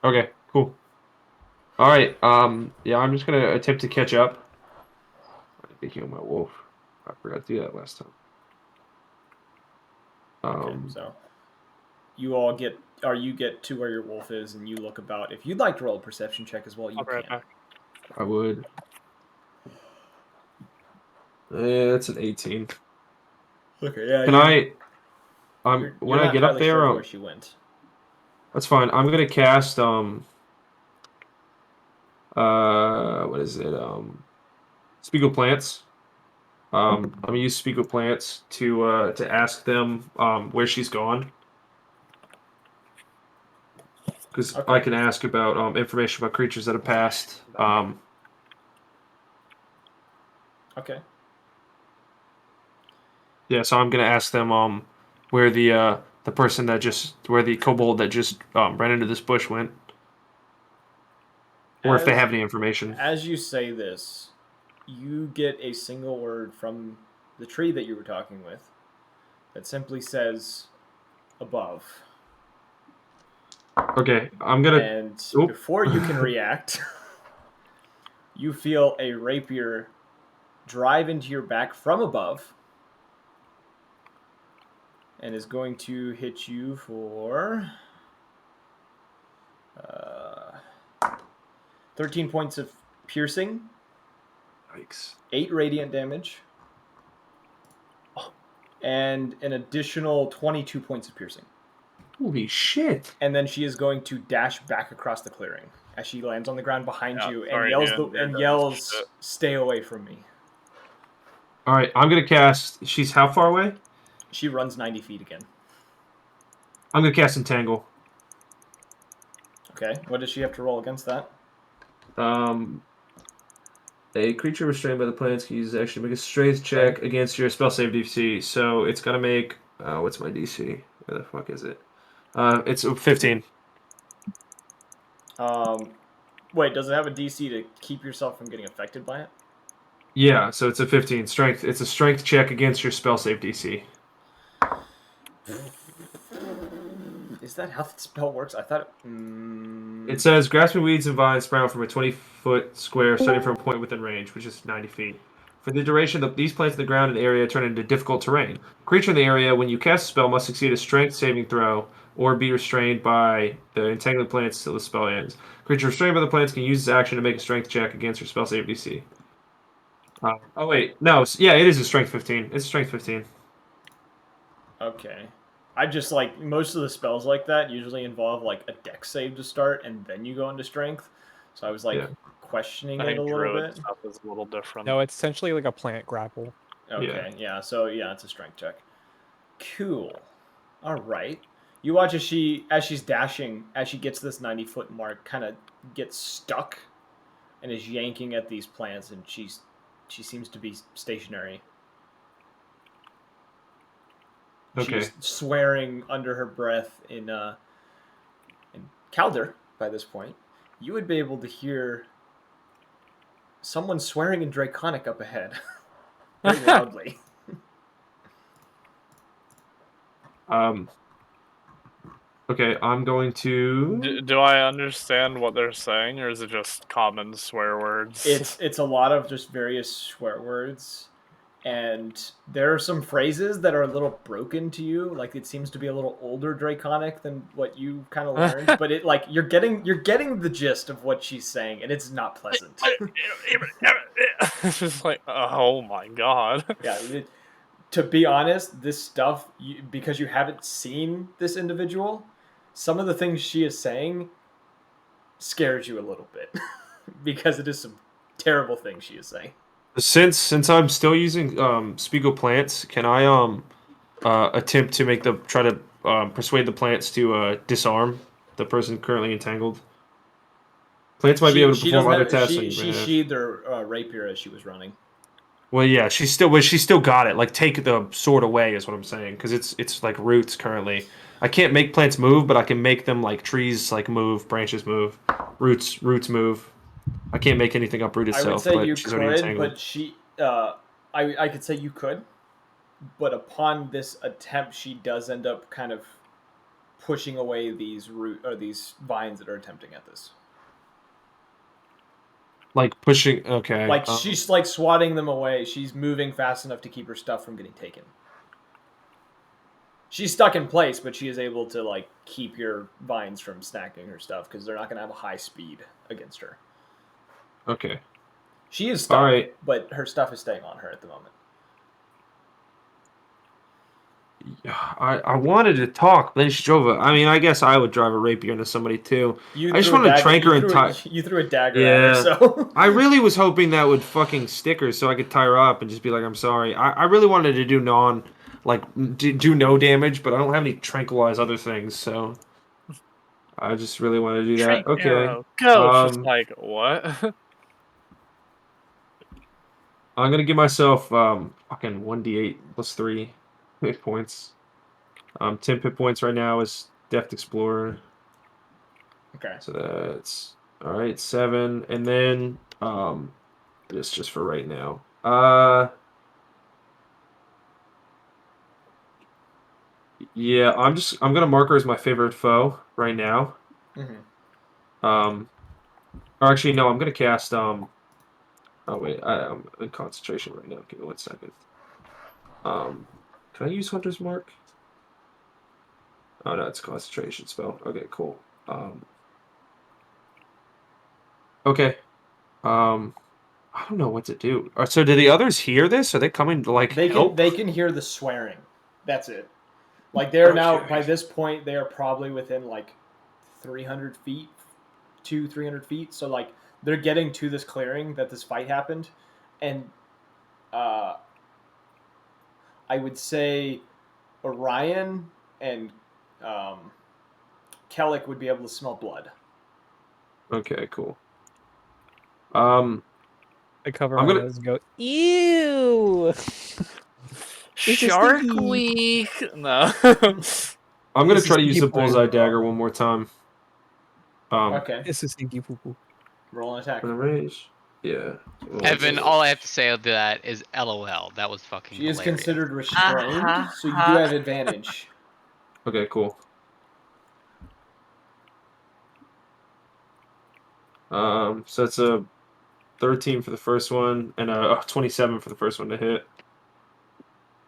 S3: Okay, cool. All right. Yeah, I'm just gonna attempt to catch up. I need to heal my wolf. I forgot to do that last time.
S1: Okay, so you get to where your wolf is and you look about. If you'd like to roll a perception check as well, you
S2: I'll be right
S1: can.
S2: back.
S3: I would. Yeah, it's an 18.
S1: Okay, yeah,
S3: Can I?
S1: you're
S3: When I
S1: not
S3: get up
S1: entirely sure
S3: there,
S1: of where she went.
S3: that's fine. I'm gonna cast what is it? Spiegel plants. I'm gonna use Spiegel plants to ask them where she's gone. Because I
S1: Okay,
S3: can ask about information about creatures that have passed.
S1: okay.
S3: Yeah, so I'm gonna ask them where the person that just where the kobold that just ran into this bush went, or if they
S1: As
S3: have any information.
S1: as you say this, you get a single word from the tree that you were talking with that simply says above.
S3: Okay, I'm gonna.
S1: And
S3: Oop.
S1: before you can react, you feel a rapier drive into your back from above and is going to hit you for uh, 13 points of piercing,
S3: Yikes.
S1: 8 radiant damage, and an additional 22 points of piercing.
S3: Holy shit!
S1: And then she is going to dash back across the clearing as she lands on the ground behind
S2: Yeah,
S1: you and
S2: sorry,
S1: yells
S2: man, you're dumb as
S1: yells,
S2: shit.
S1: "Stay away from me."
S3: All right, I'm gonna cast. She's how far away?
S1: She runs 90 feet again.
S3: I'm gonna cast Entangle.
S1: Okay, what does she have to roll against that?
S3: A creature restrained by the plants can use his action to make a strength check against your spell save DC. So it's gonna make. What's my DC? Where the fuck is it? It's 15.
S1: Wait, does it have a DC to keep yourself from getting affected by it?
S3: Yeah, so it's a 15 strength. It's a strength check against your spell save DC.
S1: Is that how the spell works? I thought.
S3: It says grasping weeds and vines sprout from a 20-foot square starting from a point within range, which is 90 feet. For the duration, these plants in the ground and area turn into difficult terrain. The creature in the area, when you cast a spell, must succeed a strength saving throw or be restrained by the entangling plants till the spell ends. Creature restrained by the plants can use its action to make a strength check against your spell save DC. Oh wait, no, yeah, it is a strength 15. It's a strength 15.
S1: Okay. I just like most of the spells like that usually involve like a dex save to start and then you go into strength. So I was like
S3: Yeah.
S1: questioning
S2: I
S1: it a
S2: think
S1: little
S2: druid
S1: bit.
S2: stuff is a little different.
S4: No, it's essentially like a plant grapple.
S1: Okay, yeah. So yeah, it's a strength check. Cool. All right. You watch as she's dashing, as she gets this 90-foot mark, kind of gets stuck and is yanking at these plants, and she seems to be stationary.
S3: Okay.
S1: She's swearing under her breath in Calder. By this point, you would be able to hear someone swearing in Draconic up ahead, very loudly.
S3: Okay, I'm going to.
S2: Do I understand what they're saying, or is it just common swear words?
S1: It's a lot of just various swear words, and there are some phrases that are a little broken to you. Like it seems to be a little older Draconic than what you kind of learned, but it like you're getting the gist of what she's saying, and it's not pleasant.
S2: It's just like, oh my god.
S1: Yeah. To be honest, this stuff, because you haven't seen this individual, some of the things she is saying scares you a little bit because it is some terrible things she is saying.
S3: Since I'm still using Spiegel plants, can I attempt to try to persuade the plants to disarm the person currently entangled? Plants might be able to
S1: She
S3: perform
S1: doesn't
S3: other
S1: have
S3: tasks.
S1: she sheathed her rapier as she was running.
S3: Well, yeah, she still got it. Like, take the sword away is what I'm saying, because it's like roots currently. I can't make plants move, but I can make them like trees like move, branches move, roots move. I can't make anything uproot
S1: I would
S3: itself,
S1: say
S3: but
S1: you
S3: she's already
S1: could,
S3: entangled.
S1: but I could say you could, but upon this attempt, she does end up kind of pushing away these these vines that are attempting at this.
S3: Like pushing. Okay.
S1: Like she's like swatting them away. She's moving fast enough to keep her stuff from getting taken. She's stuck in place, but she is able to like keep your vines from snacking her stuff because they're not going to have a high speed against her.
S3: Okay.
S1: She is stuck,
S3: All right.
S1: but her stuff is staying on her at the moment.
S3: I wanted to talk, but then she drove I mean, I guess I would drive a rapier into somebody too. I just wanted to trank her and tie.
S1: You threw a dagger at her, so.
S3: I really was hoping that would fucking stick her so I could tie her up and just be like, I'm sorry. I really wanted to do do no damage, but I don't have any tranquilize other things, so I just really wanted to do
S2: Trank
S3: that. Okay.
S2: arrow, go! Just like, what?
S3: I'm gonna give myself fucking 1d8 plus 3 hit points. 10 hit points right now is Deft Explorer.
S1: Okay.
S3: So that's all right, 7, and then this just for right now. Yeah, I'm gonna mark her as my favorite foe right now.
S1: Mm-hmm.
S3: Or actually no, I'm gonna cast Oh wait, I'm in concentration right now. Give me 1 second. Can I use Hunter's Mark? Oh no, it's a concentration spell. Okay, cool. Okay. I don't know what to do. So do the others hear this? Are they coming to like help?
S1: They can hear the swearing. That's it. Like they're now
S3: Okay.
S1: by this point they are probably within like 300 feet, 300 feet. So like they're getting to this clearing that this fight happened, and uh, I would say Orion and um, Kellic would be able to smell blood.
S3: Okay, cool.
S4: I cover
S3: I'm
S4: my
S3: gonna.
S4: nose and go, ew.
S2: Shark
S4: stinky.
S2: Week. No.
S3: I'm gonna
S4: It's a
S3: try to use
S4: stinky
S3: the
S4: poo.
S3: bullseye dagger one more time.
S1: Okay,
S4: It's a stinky poo poo.
S1: roll an attack.
S3: For the range. Yeah.
S6: Evan, all I have to say to that is LOL. That was fucking
S1: She is
S6: hilarious.
S1: considered restrained, so you do have advantage.
S3: Okay, cool. So it's a 13 for the first one and a 27 for the first one to hit.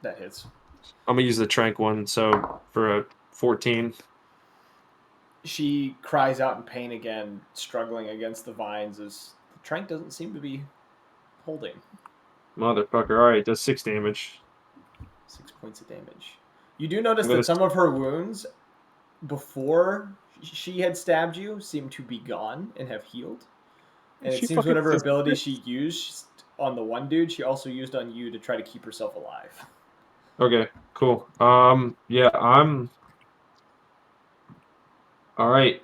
S1: That hits.
S3: I'm gonna use the trank one, so for a 14.
S1: She cries out in pain again, struggling against the vines as the trank doesn't seem to be holding.
S3: Motherfucker. Alright, does 6 damage.
S1: 6 points of damage. You do notice
S3: I'm gonna-
S1: that some of her wounds before she had stabbed you seem to be gone and have healed. And it
S4: She
S1: seems
S4: fucking
S1: whatever
S4: pissed
S1: ability
S4: her.
S1: she used on the one dude, she also used on you to try to keep herself alive.
S3: Okay, cool. Yeah, I'm. Alright.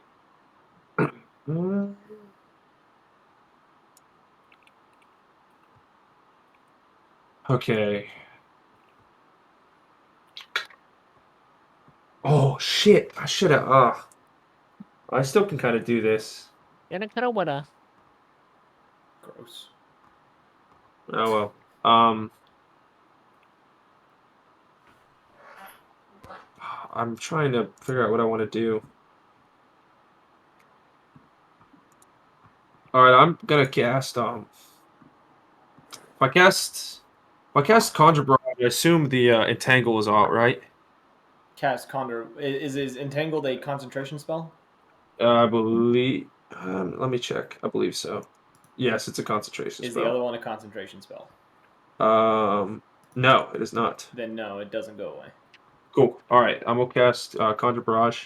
S3: Okay. Oh, shit. I should have. I still can kind of do this.
S1: Gross.
S3: Oh, well. I'm trying to figure out what I want to do. Alright, I'm gonna cast, if I cast Conjure Barrage, I assume the, Entangle is out, right?
S1: Cast Condor. Is Entangled a concentration spell?
S3: I believe. Let me check. I believe so. Yes, it's a concentration
S1: Is the
S3: spell.
S1: other one a concentration spell?
S3: No, it is not.
S1: Then no, it doesn't go away.
S3: Cool. All right, I'm gonna cast Conjure Barrage.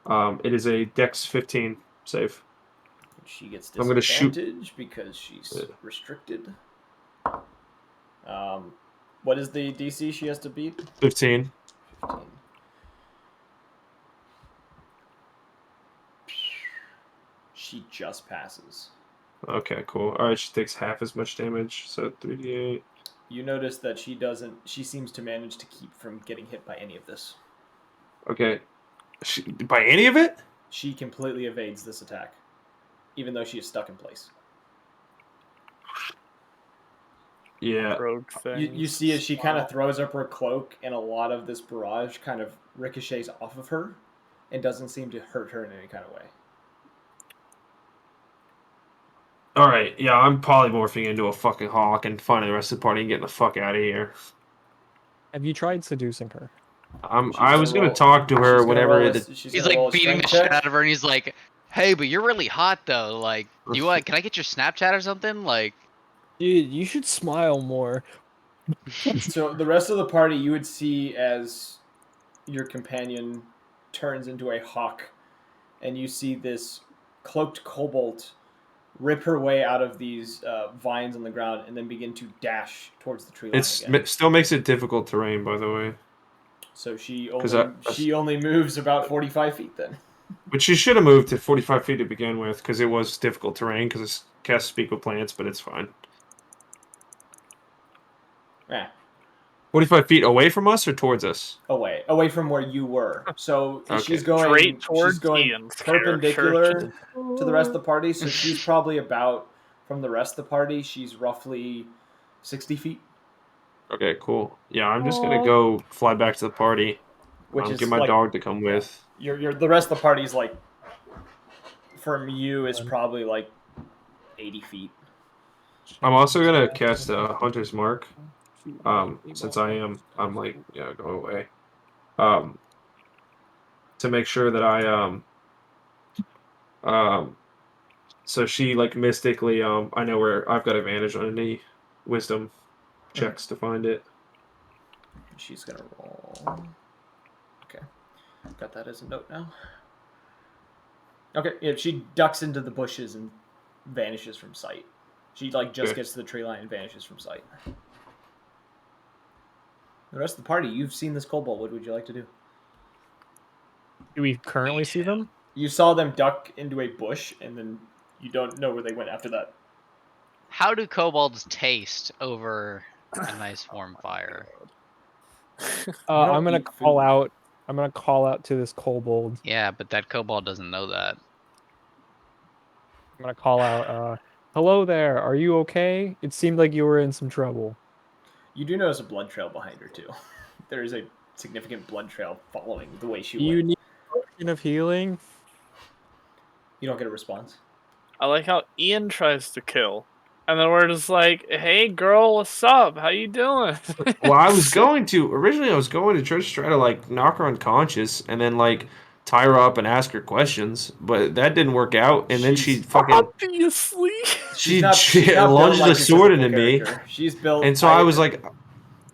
S3: It is a Dex 15 save.
S1: She gets
S3: I'm gonna shoot.
S1: disadvantage because she's restricted. What is the DC she has to beat?
S3: 15.
S1: 15. She just passes.
S3: Okay, cool. All right, she takes half as much damage, so 3d8.
S1: You notice that she doesn't. She seems to manage to keep from getting hit by any of this.
S3: Okay. By any of it?
S1: She completely evades this attack, even though she is stuck in place.
S3: Yeah.
S2: Rogue
S1: You
S2: things.
S1: see as she kind of throws up her cloak, and a lot of this barrage kind of ricochets off of her, and doesn't seem to hurt her in any kind of way.
S3: All right. Yeah, I'm polymorphing into a fucking hawk and finding the rest of the party and getting the fuck out of here.
S4: Have you tried seducing her?
S3: I was gonna talk to her whenever it.
S1: She's
S6: He's
S1: gonna roll
S6: like
S1: a
S6: beating the
S1: strength
S6: shit
S1: check.
S6: out of her, and he's like, "Hey, but you're really hot though. Like, do you want? Can I get your Snapchat or something? Like,
S4: Dude, you should smile more.
S1: So the rest of the party, you would see as your companion turns into a hawk, and you see this cloaked kobold rip her way out of these vines on the ground, and then begin to dash towards the tree line again.
S3: It still makes it difficult terrain, by the way.
S1: So she
S3: 'Cause
S1: only moves about 45 feet then.
S3: But she should have moved to 45 feet to begin with, because it was difficult terrain, because it's cast Speak with Plants, but it's fine.
S1: Yeah,
S3: 45 feet away from us or towards us?
S1: away from where you were. So
S3: Okay.
S1: she's
S2: Straight towards
S1: going
S2: Ian's
S1: perpendicular
S2: character.
S1: to the rest of the party. So she's probably about from the rest of the party. She's roughly 60 feet,
S3: Okay, cool. Yeah, I'm just gonna go fly back to the party.
S1: which is
S3: Get my
S1: like
S3: dog to come with.
S1: your the rest of the party's like from you is probably like 80 feet.
S3: I'm also gonna cast Hunter's Mark. Since I'm like, yeah, go away. To make sure that so she like mystically, I know where I've got advantage on any wisdom checks to find it.
S1: She's gonna roll. Got that as a note now. Okay, yeah, she ducks into the bushes and vanishes from sight. She like just
S3: Okay.
S1: gets to the tree line and vanishes from sight. The rest of the party, you've seen this kobold. What would you like to do?
S4: Do we currently see them?
S1: You saw them duck into a bush, and then you don't know where they went after that.
S6: How do kobolds taste over a nice warm fire?
S1: You don't
S4: I'm gonna
S1: eat
S4: call
S1: food.
S4: out. I'm gonna call out to this kobold.
S6: Yeah, but that kobold doesn't know that.
S4: I'm gonna call out. Hello there. Are you okay? It seemed like you were in some trouble.
S1: You do notice a blood trail behind her too. There is a significant blood trail following the way she
S4: Do
S1: went.
S4: you need a potion of healing?
S1: You don't get a response.
S2: I like how Ian tries to kill, and then we're just like, "Hey, girl, what's up? How you doing?"
S3: Well, I was originally I was going to try to like knock her unconscious and then like tie her up and ask her questions, but that didn't work out. And then she
S1: She's
S3: fucking
S2: Obviously.
S1: she's
S3: she
S1: not built
S3: lunged
S1: like
S3: a
S1: your
S3: sword
S1: typical
S3: into me,
S1: character. She's built.
S3: and so I was like,
S1: This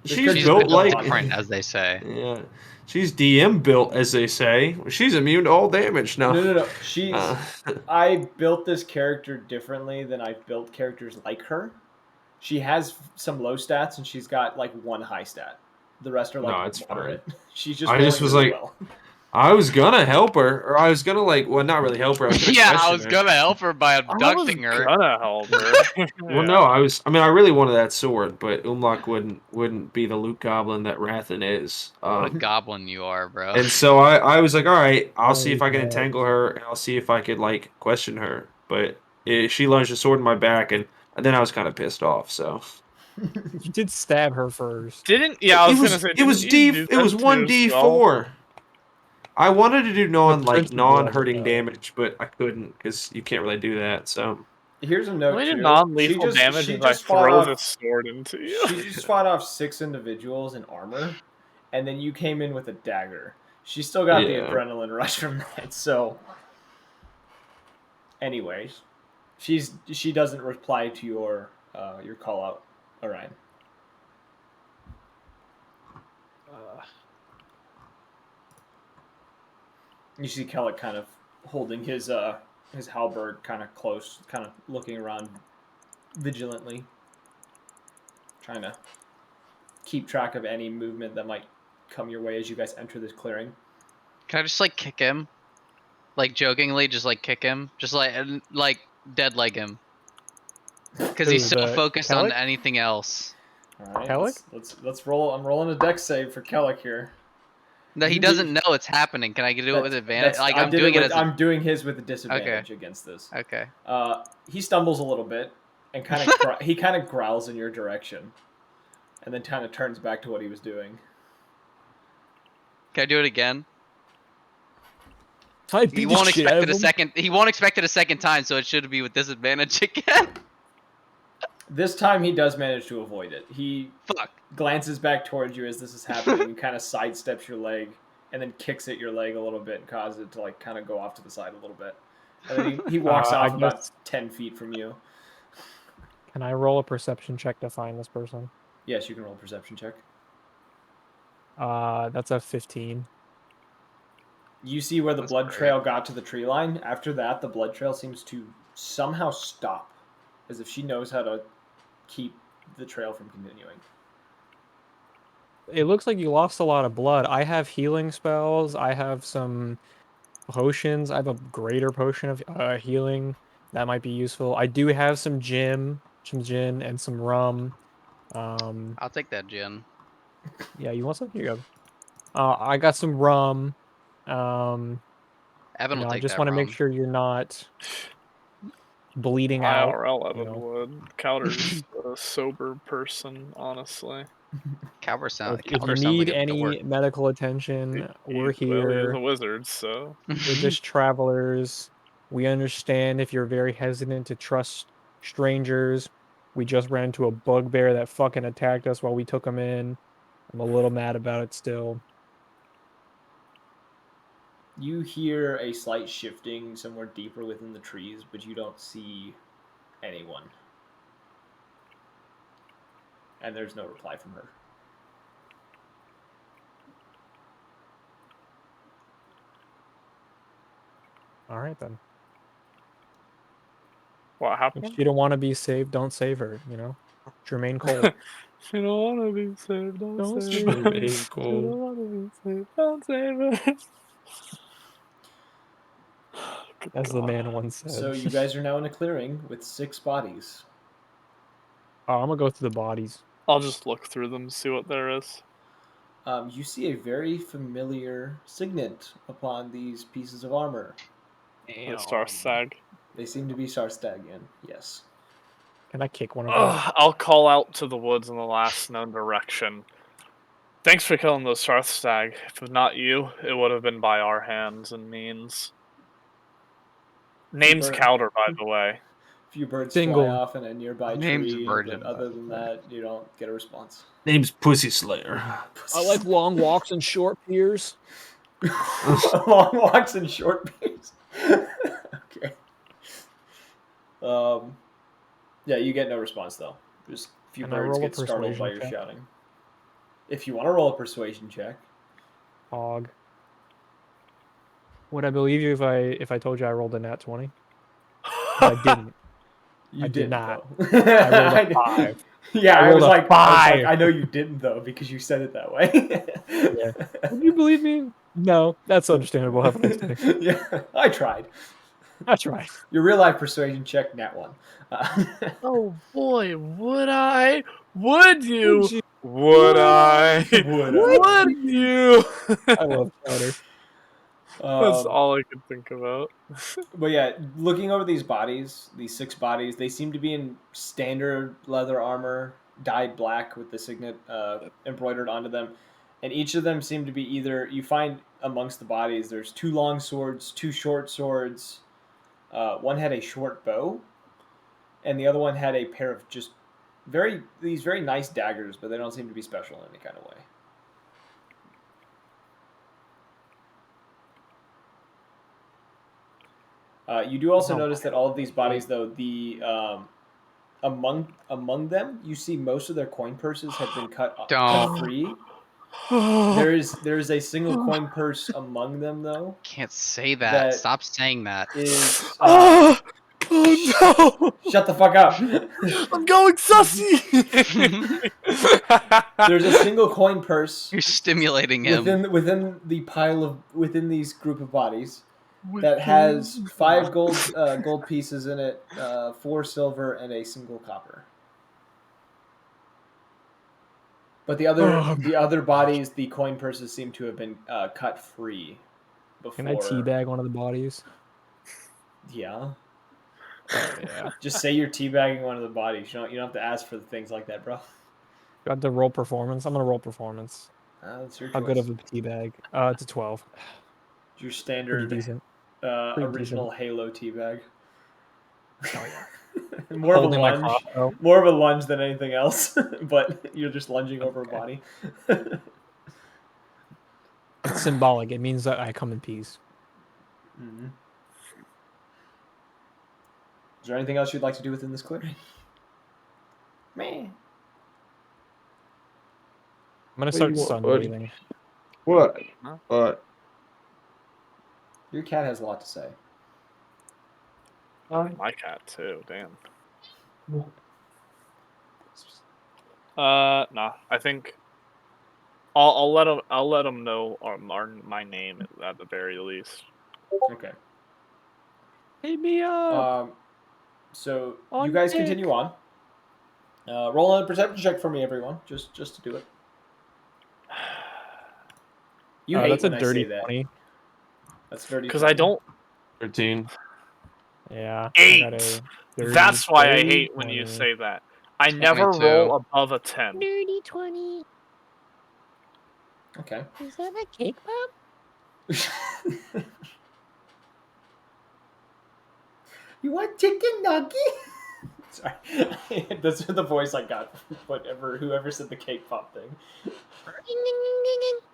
S3: she's
S1: character's
S6: She's
S3: built
S1: built a
S6: built
S3: like
S1: lot.
S6: different, as they say.
S3: yeah, she's DM built as they say. She's immune to all damage now.
S1: No. She's.
S3: Uh,
S1: I built this character differently than I've built characters like her. She has some low stats and she's got like one high stat. The rest are like
S3: no, it's fine.
S1: moderate. She's just
S3: I just
S1: rolling
S3: was
S1: really
S3: like,
S1: well.
S3: I was gonna help her, or I was gonna like, well, not really help her. I was gonna
S6: Yeah, I
S3: question
S6: was
S3: her.
S6: gonna help her by
S2: I was
S6: abducting her.
S2: gonna help her.
S3: Well, no, I was. I mean, I really wanted that sword, but Umlok wouldn't be the loot goblin that Rathan is.
S6: What a goblin you are, bro.
S3: And so I was like, all right, I'll see if I can
S4: Okay.
S3: entangle her, and I'll see if I could like question her. But she lunged a sword in my back, and then I was kind of pissed off. So
S4: You did stab her first.
S2: I was gonna say, didn't you do
S3: it
S2: that
S3: was
S2: to
S3: one
S2: yourself?
S3: D4. I wanted to do
S4: principle of it,
S3: non-hurting
S4: though.
S3: damage, but I couldn't because you can't really do that. So
S1: Here's a
S2: The
S1: note
S2: way to
S1: too.
S2: non-lethal damage
S1: She
S2: is I
S1: just fought
S2: throw
S1: off.
S2: the sword into you.
S1: She just fought off 6 individuals in armor, and then you came in with a dagger. She still got the
S3: yeah.
S1: adrenaline rush from that. So, anyways, she doesn't reply to your call out, Orion. You see Kellic kind of holding his halberd kind of close, kind of looking around vigilantly, trying to keep track of any movement that might come your way as you guys enter this clearing.
S6: Can I just like kick him? Like jokingly, just like kick him? Just like dead leg him. Because
S4: Who,
S6: he's so
S4: the
S6: focused on
S4: Kellic?
S6: anything else.
S1: All right,
S4: Kellic?
S1: let's roll. I'm rolling a dex save for Kellic here.
S6: No, he
S1: You
S6: doesn't
S1: need-
S6: know it's happening. Can I do it with advantage? Like
S1: I
S6: I'm
S1: did
S6: doing
S1: it
S6: it
S1: with,
S6: as a...
S1: I'm doing his with a disadvantage against this.
S6: Okay.
S1: He stumbles a little bit and he kind of growls in your direction, and then kind of turns back to what he was doing.
S6: Can I do it again?
S4: I beat
S6: He
S4: the
S6: won't
S4: shit
S6: expect
S4: out
S6: it
S4: of
S6: a
S4: him.
S6: second. He won't expect it a second time, so it should be with disadvantage again.
S1: This time he does manage to avoid it. He
S6: Fuck.
S1: glances back towards you as this is happening and kind of sidesteps your leg and then kicks at your leg a little bit and causes it to like kind of go off to the side a little bit. And then he walks
S4: I
S1: off about
S4: guess-
S1: 10 feet from you.
S4: Can I roll a perception check to find this person?
S1: Yes, you can roll a perception check.
S4: That's a 15.
S1: You see where the
S6: That's
S1: blood
S6: great.
S1: trail got to the tree line. After that, the blood trail seems to somehow stop, as if she knows how to keep the trail from continuing.
S4: It looks like you lost a lot of blood. I have healing spells. I have some potions. I have a greater potion of healing that might be useful. I do have some gin, and some rum.
S6: I'll take that, Jen.
S4: Yeah, you want some? Here you go. I got some rum. Um,
S6: Evan will
S4: I
S6: take
S4: just
S6: that
S4: want to make
S6: rum.
S4: sure you're not bleeding out.
S2: IRL
S4: you
S2: Evan
S4: know.
S2: would. Cowder's a sober person, honestly.
S6: Cowper
S4: If you
S6: sounds like
S4: need
S6: a dork.
S4: any medical attention, we're
S2: Well, he is
S4: here.
S2: a wizard, so.
S4: We're just travelers. We understand if you're very hesitant to trust strangers. We just ran into a bugbear that fucking attacked us while we took him in. I'm a little mad about it still.
S1: You hear a slight shifting somewhere deeper within the trees, but you don't see anyone. And there's no reply from her.
S4: All right then.
S2: What
S4: If
S2: happened?
S4: she don't want to be saved, don't save her. You know, Jermaine Cole.
S2: She don't wanna be saved, don't
S4: Don't
S2: save
S4: save
S2: her.
S4: her.
S3: Jermaine
S2: She
S3: Cole.
S2: don't wanna be saved, don't save her. Good
S4: As the
S2: God.
S4: man once said.
S1: So you guys are now in a clearing with 6 bodies.
S4: Oh, I'm gonna go through the bodies.
S2: I'll just look through them, see what there is.
S1: You see a very familiar signet upon these pieces of armor.
S2: The Star Sag.
S1: They seem to be Sarstagian, yes.
S4: Can I kick one of them?
S2: Ugh, I'll call out to the woods in the last known direction. Thanks for killing those Sarthstag. If not you, it would have been by our hands and means. Name's
S1: bird-
S2: Cowder, by the way.
S1: A few birds
S4: Single.
S1: fly off in a nearby
S6: Name's
S1: tree,
S6: Virgin,
S1: but
S6: by
S1: other
S6: the
S1: than
S6: way.
S1: that, you don't get a response.
S3: Name's Pussy Slayer.
S4: I like long walks and short piers.
S1: Long walks and short beers. Okay. Yeah, you get no response though. Just a few
S4: Can I
S1: birds
S4: roll a
S1: get startled by
S4: persuasion
S1: your
S4: check?
S1: shouting. If you want to roll a persuasion check,
S4: Hog. Would I believe you if I told you I rolled a nat 20? I didn't.
S1: you
S4: I did
S1: didn't
S4: not.
S1: though.
S4: I rolled
S1: I
S4: a
S1: did-
S4: 5.
S1: Yeah,
S4: I
S1: I
S4: rolled
S1: was
S4: a
S1: like,
S4: 5.
S1: I know you didn't though because you said it that way.
S4: Yeah. Would you believe me? No, that's understandable. Have a nice day.
S1: Yeah, I tried.
S4: That's right.
S1: Your real life persuasion check, nat 1.
S2: Oh boy, would I? Would you?
S4: Would you?
S2: Would I?
S1: Would
S2: Would you?
S4: I love Chowder.
S2: That's all I could think about.
S1: But yeah, looking over these bodies, these 6 bodies, they seem to be in standard leather armor, dyed black with the signet embroidered onto them. And each of them seem to be either, you find amongst the bodies, there's 2 long swords, 2 short swords. One had a short bow, and the other one had a pair of just these very nice daggers, but they don't seem to be special in any kind of way. You do also notice that all of these bodies, though, the among them, you see most of their coin purses have been cut
S6: Don't.
S1: free. There is a single coin purse among them, though,
S6: Can't say that.
S1: That
S6: Stop saying that.
S1: is
S2: Oh no!
S1: shut the fuck up.
S2: I'm going sussy.
S1: There's a single coin purse
S6: You're stimulating him.
S1: within these group of bodies that has 5 gold pieces in it, 4 silver, and a single copper. But the other bodies, the coin purses seem to have been cut free before.
S4: Can I teabag one of the bodies?
S1: Yeah.
S4: Oh, yeah.
S1: Just say you're teabagging one of the bodies. You don't have to ask for the things like that, bro.
S4: Got to roll performance. I'm gonna roll performance.
S1: That's your choice.
S4: How good of a teabag? It's a 12.
S1: Your
S4: Pretty
S1: standard
S4: decent.
S1: original Halo teabag.
S4: Oh yeah.
S1: More of a
S4: Holding my
S1: lunge.
S4: crossbow.
S1: More of a lunge than anything else, but you're just lunging over a body.
S4: It's symbolic. It means that I come in peace.
S1: Mm-hmm. Is there anything else you'd like to do within this clearing?
S4: I'm gonna start sunbathing.
S3: What? What?
S1: Your cat has a lot to say.
S2: My cat too. Damn. Nah. I think I'll let him know my name at the very least.
S1: Okay.
S4: Hit me up.
S1: So
S4: On
S1: you guys
S4: dick.
S1: continue on. Roll a perception check for me, everyone, just to do it. You hate
S4: that's a
S1: when I
S4: dirty
S1: say that.
S4: 20.
S1: That's dirty.
S2: Because I don't.
S3: 13.
S4: Yeah.
S2: 8.
S4: I got a dirty,
S2: That's why I
S4: dirty
S2: hate when you
S4: 20.
S2: say that. I never
S6: 22.
S2: roll above a 10.
S7: Dirty 20.
S1: Okay.
S7: Is that a cake pop?
S1: You want chicken nugget? Sorry, that's the voice I got. Whoever said the cake pop thing.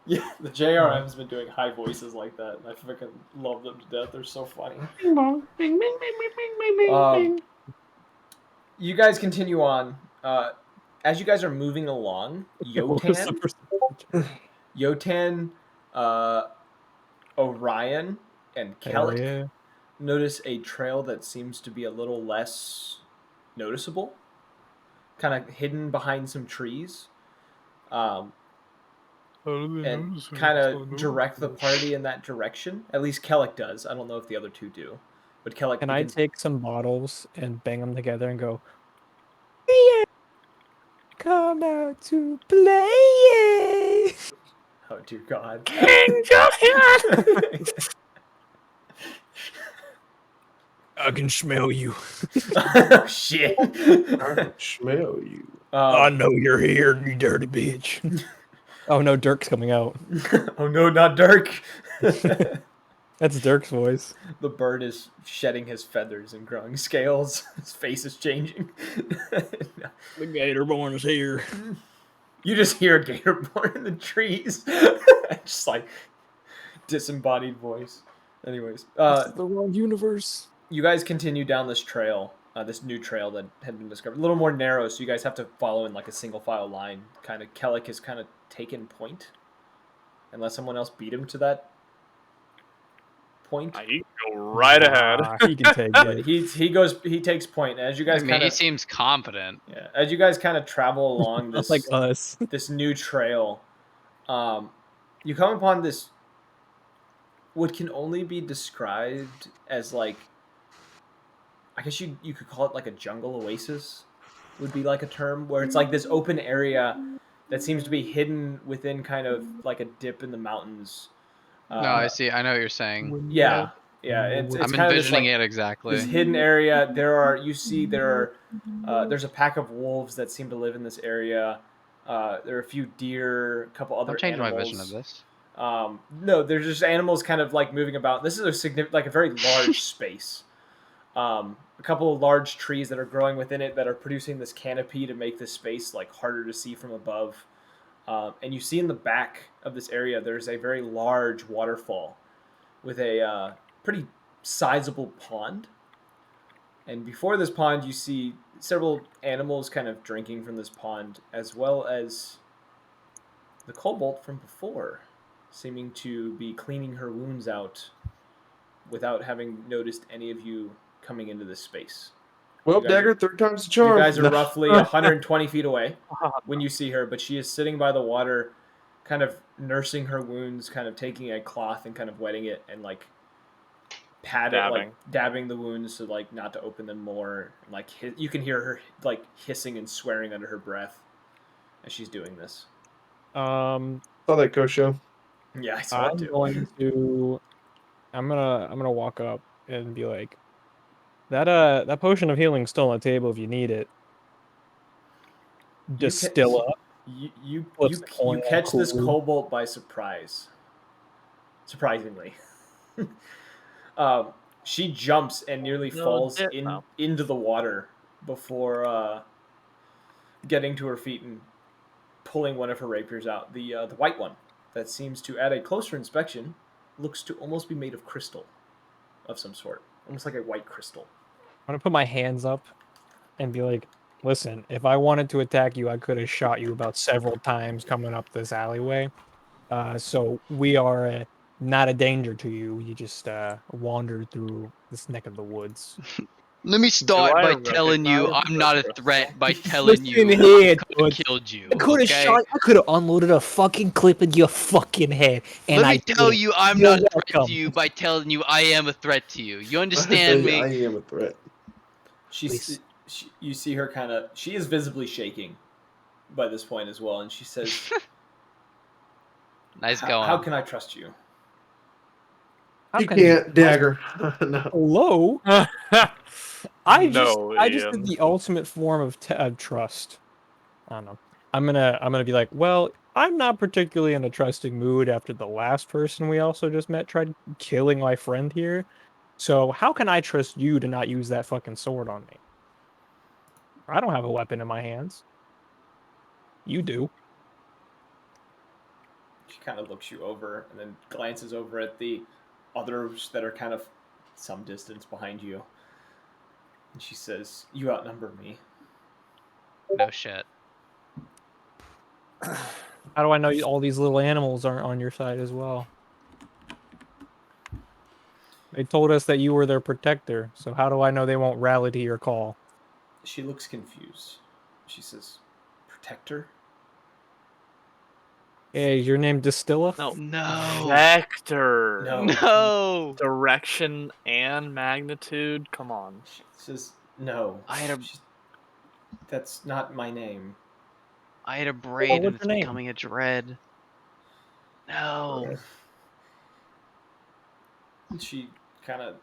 S1: Yeah, the JRM's been doing high voices like that, and I freaking love them to death. They're so funny. You guys continue on. As you guys are moving along, Yotan, Orion, and
S4: Hell
S1: Kellic
S4: yeah.
S1: notice a trail that seems to be a little less noticeable, kind of hidden behind some trees, um, and kind of direct the party in that direction. At least Kellic does. I don't know if the other two do, but Kellic
S4: Can I
S1: begins.
S4: take some bottles and bang them together and go, "Yeah, come out to play"?
S1: Oh dear God!
S4: I can smell you.
S1: Shit!
S3: I can smell you.
S4: I know you're here, you dirty bitch. Oh no, Dirk's coming out.
S1: Oh no, not Dirk!
S4: That's Dirk's voice.
S1: The bird is shedding his feathers and growing scales. His face is changing.
S4: The Gatorborn is here.
S1: You just hear a gator born in the trees. Just like disembodied voice. Anyways,
S4: This is the wrong universe.
S1: you guys continue down this trail, this new trail that had been discovered. A little more narrow, so you guys have to follow in like a single file line. Kind of Kellic has kind of taken point, unless someone else beat him to that point.
S2: You can go right ahead.
S4: He can take
S1: But
S4: it.
S1: he takes point. And as you
S6: I
S1: guys
S6: mean,
S1: kind
S6: he
S1: of
S6: seems confident.
S1: as you guys kind of travel along
S4: Not
S1: this
S4: like us.
S1: this new trail, you come upon this what can only be described as like, I guess you could call it like a jungle oasis would be like a term, where it's like this open area that seems to be hidden within kind of like a dip in the mountains.
S6: No, I see. I know what you're saying.
S1: Yeah, it's
S6: I'm
S1: kind of this
S6: envisioning
S1: like
S6: it exactly.
S1: this hidden area. There's a pack of wolves that seem to live in this area. There are a few deer, a couple other
S6: Don't change
S1: animals.
S6: my vision of this.
S1: No, there's just animals kind of like moving about. This is a very large space. A couple of large trees that are growing within it that are producing this canopy to make this space like harder to see from above. And you see in the back of this area, there's a very large waterfall with a pretty sizable pond. And before this pond, you see several animals kind of drinking from this pond, as well as the kobold from before, seeming to be cleaning her wounds out without having noticed any of you coming into this space.
S3: Well,
S1: You guys
S3: Dagger,
S1: are-
S3: third time's the charm.
S1: You guys are
S3: No.
S1: roughly 120 feet away when you see her, but she is sitting by the water, kind of nursing her wounds, kind of taking a cloth and kind of wetting it and like dabbing the wounds so like not to open them more. And, like you can hear her like hissing and swearing under her breath as she's doing this.
S3: Saw that Kosho.
S1: Yeah, I saw it too.
S4: I'm gonna walk up and be like, that potion of healing's still on the table if you need it. Distilla.
S1: You
S4: Flips the coin,
S1: catch this
S4: cool.
S1: kobold by surprise. Surprisingly. She jumps and nearly falls into the water before getting to her feet and pulling one of her rapiers out. The white one that seems to, at a closer inspection, looks to almost be made of crystal of some sort. Almost like a white crystal.
S4: I'm gonna put my hands up and be like, listen, if I wanted to attack you, I could have shot you about several times coming up this alleyway. So we are not a danger to you. You just wandered through this neck of the woods.
S6: Let me start
S2: I
S6: by telling you
S2: recognize
S6: I'm
S2: the
S6: not a
S2: crystal?
S6: threat by telling you
S7: Listen
S6: I
S7: here,
S6: could have
S7: dude.
S6: killed you.
S7: I could have
S6: Okay?
S7: shot. I could have unloaded a fucking clip in your fucking head, and
S6: Let me tell
S7: didn't.
S6: you I'm
S7: You're
S6: not a threat
S7: welcome.
S6: to you by telling you I am a threat to you. You understand me?
S3: I am a threat.
S1: You see her kind of. She is visibly shaking by this point as well, and she says,
S6: Nice going.
S1: How can I trust you?
S4: How
S3: You
S4: can
S3: can't, Dagger. No.
S4: Hello? I just
S2: Ian.
S4: did the ultimate form of trust. I don't know. I'm gonna be like, well, I'm not particularly in a trusting mood after the last person we also just met tried killing my friend here. So how can I trust you to not use that fucking sword on me? I don't have a weapon in my hands. You do.
S1: She kind of looks you over and then glances over at the others that are kind of some distance behind you. And she says, You outnumber me.
S6: No shit.
S4: How do I know all these little animals aren't on your side as well? They told us that you were their protector, so how do I know they won't rally to your call?
S1: She looks confused. She says, "Protector?"
S4: Hey, is your name Distilla?
S2: No.
S6: No.
S2: Vector.
S1: No.
S6: No.
S2: Direction and magnitude. Come on.
S1: She says, "No.
S6: I had a
S1: That's not my name."
S6: braid and
S4: what's
S6: it's
S4: your name?
S6: becoming a dread. No.
S1: She kind of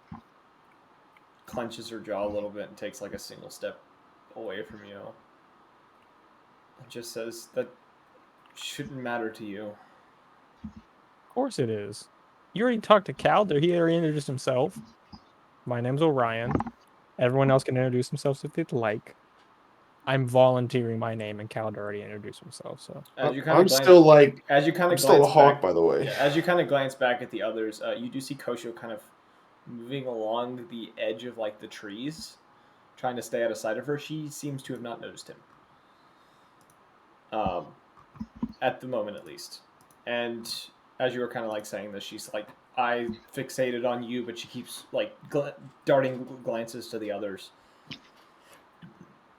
S1: clenches her jaw a little bit and takes like a single step away from you. And just says, "That shouldn't matter to you."
S4: Of course it is. You already talked to Calder. He already introduced himself. My name's Orion. Everyone else can introduce themselves if they'd like. I'm volunteering my name, and Calder already introduced himself. So
S1: As you kind
S8: I'm
S1: of glance,
S8: still like
S1: as you kind
S8: I'm
S1: of
S8: still a
S1: glance
S8: hawk,
S1: back,
S8: by the way.
S1: yeah, as you kind of glance back at the others, you do see Kosho kind of moving along the edge of like the trees, trying to stay out of sight of her. She seems to have not noticed him. At the moment at least. And as you were kind of like saying this, she's like eye fixated on you, but she keeps like darting glances to the others.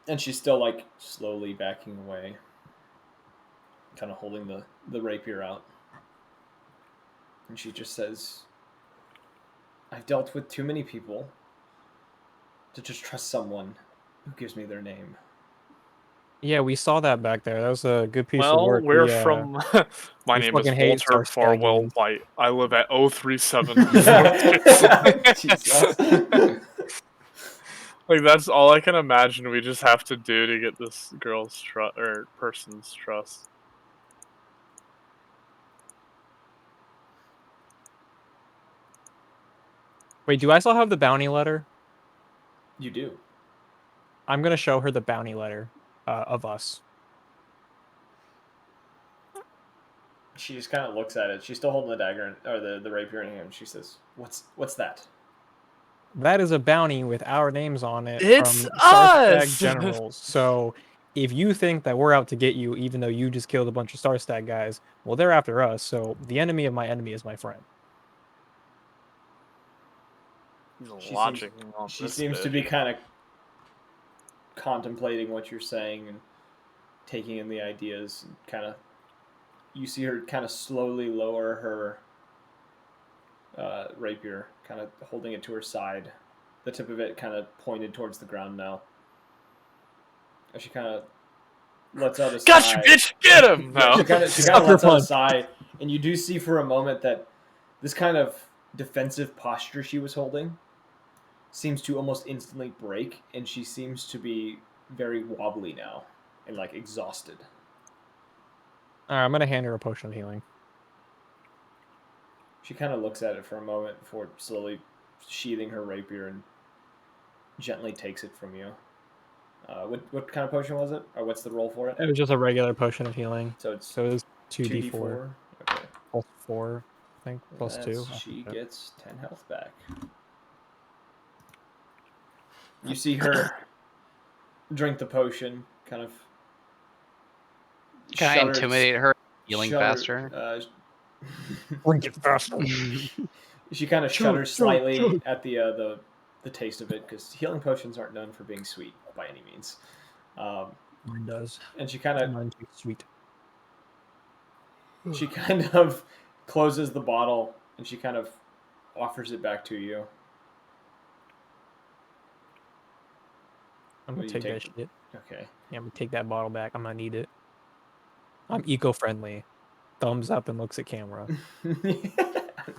S1: And she's still like slowly backing away, kind of holding the rapier out. And she just says, "I've dealt with too many people to just trust someone who gives me their name."
S4: yeah, we saw that back there. That was a good piece of
S2: Well,
S4: work.
S2: we're
S4: We,
S2: from. My
S4: we
S2: name is
S4: fucking hate
S2: Walter
S4: Star
S2: Farwell
S4: Stag
S2: White. I live at 037.
S1: Jesus.
S2: Like that's all I can imagine. We just have to do to get this girl's trust or person's trust.
S4: Wait, do I still have the bounty letter?
S1: You do.
S4: I'm gonna show her the bounty letter of us.
S1: She just kind of looks at it. She's still holding the dagger or the rapier in her hand. She says, "What's that?"
S4: That is a bounty with our names on it
S2: It's
S4: from Starstag
S2: us!
S4: generals. So if you think that we're out to get you, even though you just killed a bunch of Starstag guys, well, they're after us. So the enemy of my enemy is my friend.
S2: Logic on
S1: She
S2: this
S1: seems to
S2: bitch.
S1: be kind of contemplating what you're saying and taking in the ideas. And kind of, you see her kind of slowly lower her rapier, kind of holding it to her side. The tip of it kind of pointed towards the ground now. And she kind of lets out a sigh.
S2: Gotcha, bitch! Get him!
S1: Yeah,
S2: No.
S1: she kind of
S4: Sucker
S1: lets out a
S4: punch.
S1: sigh, and you do see for a moment that this kind of defensive posture she was holding seems to almost instantly break, and she seems to be very wobbly now and like exhausted.
S4: All right, I'm gonna hand her a potion of healing.
S1: She kind of looks at it for a moment before slowly sheathing her rapier and gently takes it from you. What kind of potion was it, or what's the roll for it?
S4: It was just a regular potion of healing.
S1: So it's
S4: So it was 2d4
S1: 2d4. Okay.
S4: plus 4, I think, plus 2.
S1: She gets 10 health back. You see her drink the potion, kind of.
S6: Can I
S1: shudders-
S6: intimidate her? Healing
S1: shudder-
S6: faster.
S4: Drink it faster.
S1: She kind of shudders slightly at the taste of it, because healing potions aren't known for being sweet by any means.
S4: Mine does.
S1: And she kind of
S4: Mine tastes sweet.
S1: closes the bottle, and she kind of offers it back to you.
S4: I'm
S1: Will
S4: gonna
S1: you
S4: take that
S1: take
S4: shit.
S1: Okay.
S4: Yeah, I'm gonna take that bottle back. I'm gonna need it. I'm eco-friendly. Thumbs up and looks at camera.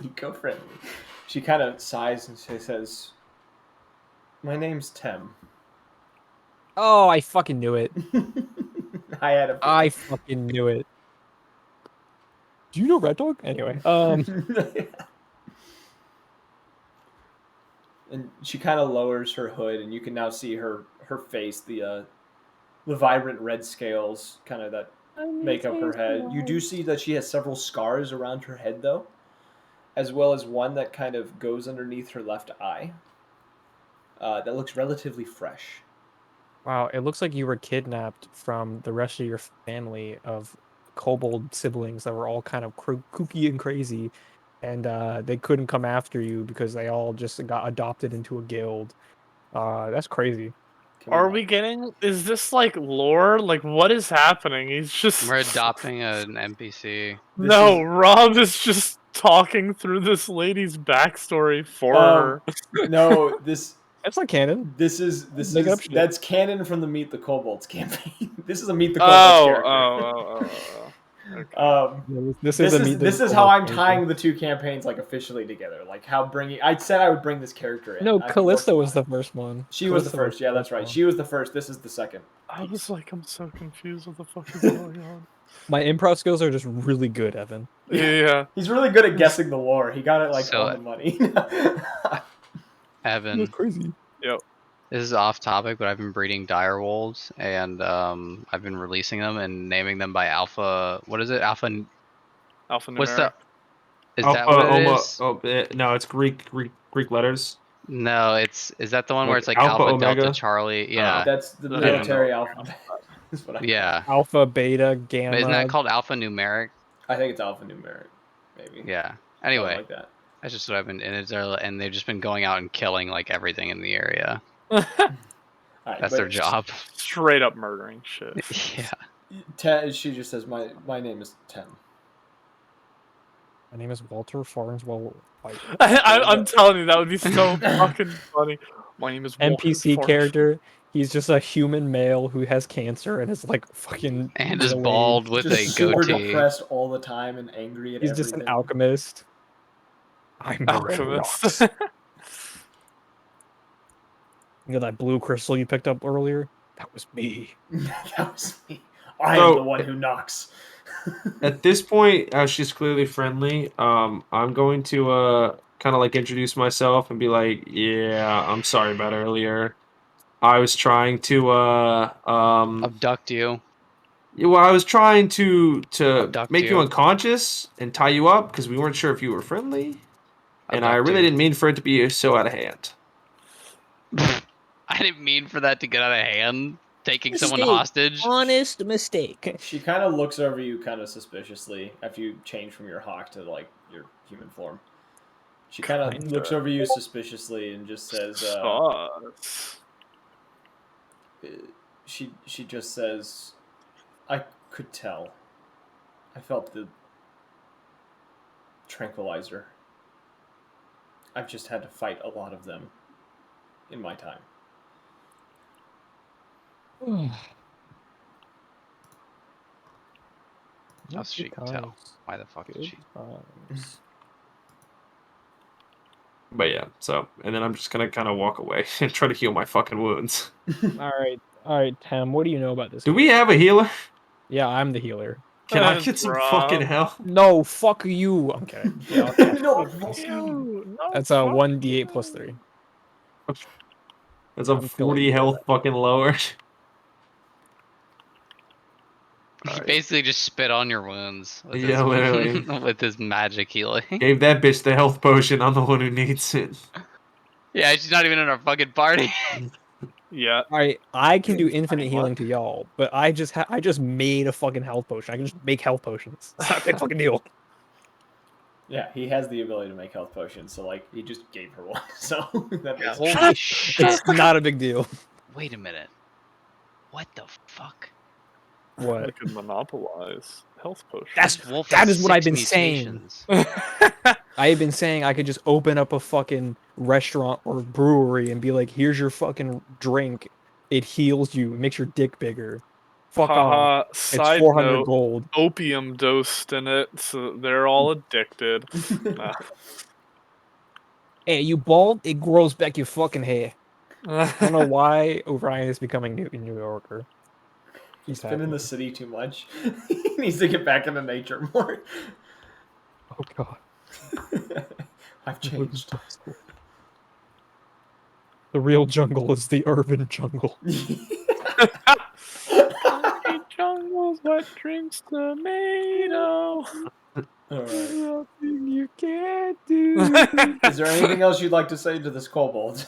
S1: Eco-friendly. She kind of sighs and she says, "My name's Tem."
S4: Oh, I fucking knew it.
S1: I had a
S4: I fucking knew it. Do you know Red Dog? Anyway,
S1: and she kind of lowers her hood, and you can now see her face, the vibrant red scales, kind of that make up her head. You do see that she has several scars around her head, though, as well as one that kind of goes underneath her left eye. That looks relatively fresh.
S4: Wow, it looks like you were kidnapped from the rest of your family of kobold siblings that were all kind of kooky and crazy, and they couldn't come after you because they all just got adopted into a guild. That's crazy.
S2: Are we getting? Is this like lore? Like, what is happening? He's just.
S6: We're adopting an NPC.
S2: No, Rob is just talking through this lady's backstory for her.
S1: No, this
S4: That's not canon. Make up shit.
S1: that's canon from the Meet the Kobolds campaign. This is a Meet the Kobolds character.
S2: Okay.
S4: This
S1: This
S4: is a
S1: is
S4: Meet the
S1: this is how
S4: Kobolds
S1: I'm
S4: character.
S1: tying the two campaigns like officially together. Like how bringing. I said I would bring this character in.
S4: No,
S1: I've been
S4: Callista
S1: working
S4: was
S1: on
S4: the first one.
S1: She was the
S4: Callista
S1: first. Yeah, that's right.
S4: one.
S1: She was the first. This is the second.
S2: I was like, I'm so confused. What the fuck is going on?
S4: My improv skills are just really good, Evan.
S2: Yeah.
S1: He's really good at guessing the lore. He got it like
S6: So-
S1: on the money.
S6: Evan,
S4: That's crazy.
S2: Yep.
S6: this is off topic, but I've been breeding dire wolves, and I've been releasing them and naming them by alpha. What is it? Alpha. What's
S2: Alphanumeric.
S6: the? Is that what it is?
S3: No, it's Greek letters.
S6: No, is that the one where
S3: Like
S6: it's like
S3: Alpha,
S6: Alpha,
S3: Omega?
S6: Delta, Charlie? Yeah,
S1: That's the
S2: I don't
S1: military
S2: know.
S1: alphabet. Is what I
S6: yeah.
S4: Alpha, beta, gamma.
S6: But isn't that called alphanumeric?
S1: I think it's alphanumeric, maybe.
S6: Yeah.
S1: Something
S6: Anyway,
S1: like that.
S6: that's just what I've been. And they've just been going out and killing like everything in the area.
S1: All right,
S6: That's
S1: but
S6: their job.
S2: Straight up murdering shit.
S6: Yeah.
S1: She just says my name is Tem.
S4: My name is Walter Farnswell White.
S2: I'm telling you, that would be so fucking funny. My name is Walter
S4: NPC
S2: Forrest.
S4: character. He's just a human male who has cancer and is like fucking
S6: And is
S4: middle-aged.
S6: bald with
S1: Just
S6: a
S1: super
S6: goatee.
S1: depressed all the time and angry at
S4: He's
S1: everything.
S4: just an alchemist. I'm the red
S2: Alchemist.
S4: rocks. You know that blue crystal you picked up earlier? That was me.
S1: That was me. I
S3: So-
S1: am the one who knocks.
S3: At this point, she's clearly friendly. I'm going to kind of like introduce myself and be like, "Yeah, I'm sorry about earlier. I was trying to
S6: Abduct you.
S3: yeah, well, I was trying to
S6: Abduct
S3: make you
S6: you.
S3: unconscious and tie you up because we weren't sure if you were friendly, and I
S6: Abduct
S3: really
S6: you.
S3: didn't mean for it to be so out of hand."
S6: I didn't mean for that to get out of hand. Taking someone
S7: Mistake.
S6: hostage.
S7: Honest mistake.
S1: She kind of looks over you kind of suspiciously after you change from your hawk to like your human form. She kind of
S2: Kinda.
S1: looks over you suspiciously and just says,
S2: Sucks.
S1: she just says, I could tell. I felt the tranquilizer. I've just had to fight a lot of them in my time.
S6: How she can tell. Why the fuck did she?
S3: But yeah, so and then I'm just gonna kind of walk away and try to heal my fucking wounds.
S4: All right, Tam. What do you know about this?
S3: Do
S4: game?
S3: we have a healer?
S4: Yeah, I'm the healer.
S3: Can I get some
S2: Rob.
S3: fucking help?
S4: No, fuck you. I'm kidding. Yeah, okay.
S1: No,
S2: No,
S4: That's a 1d8 plus 3.
S3: That's a
S4: I'm feeling
S3: 40
S4: good.
S3: health fucking lower.
S6: He basically just spit on your wounds. With
S3: Yeah,
S6: his,
S3: literally.
S6: with his magic healing.
S3: Gave that bitch the health potion. I'm the one who needs it.
S6: Yeah, she's not even in our fucking party.
S2: Yeah.
S4: Alright, I can do infinite healing to y'all, but I just made a fucking health potion. I can just make health potions. It's not a big fucking deal.
S1: Yeah, he has the ability to make health potions, so like he just gave her one. So that makes sense.
S6: Holy shit.
S4: It's not a big deal.
S6: Wait a minute. What the fuck?
S2: I
S4: What?
S2: could monopolize health potions.
S4: That's
S6: Wolf
S4: that
S6: has
S4: is what I've
S6: 6
S4: been saying.
S6: mutations.
S4: I have been saying I could just open up a fucking restaurant or brewery and be like, here's your fucking drink. It heals you. It makes your dick bigger. Fuck off. It's
S2: Side
S4: 400
S2: note,
S4: gold.
S2: opium dosed in it, so they're all addicted. Nah.
S7: Hey, you bald? It grows back your fucking hair.
S4: I don't know why O'Brien is becoming New Yorker.
S1: He's been in the city too much. He needs to get back into nature more.
S4: Oh god.
S1: I've changed.
S4: The real jungle is the urban jungle.
S2: Concrete jungles, wet dreams, tomato.
S1: Alright.
S4: Nothing you can't do.
S1: Is there anything else you'd like to say to this kobold?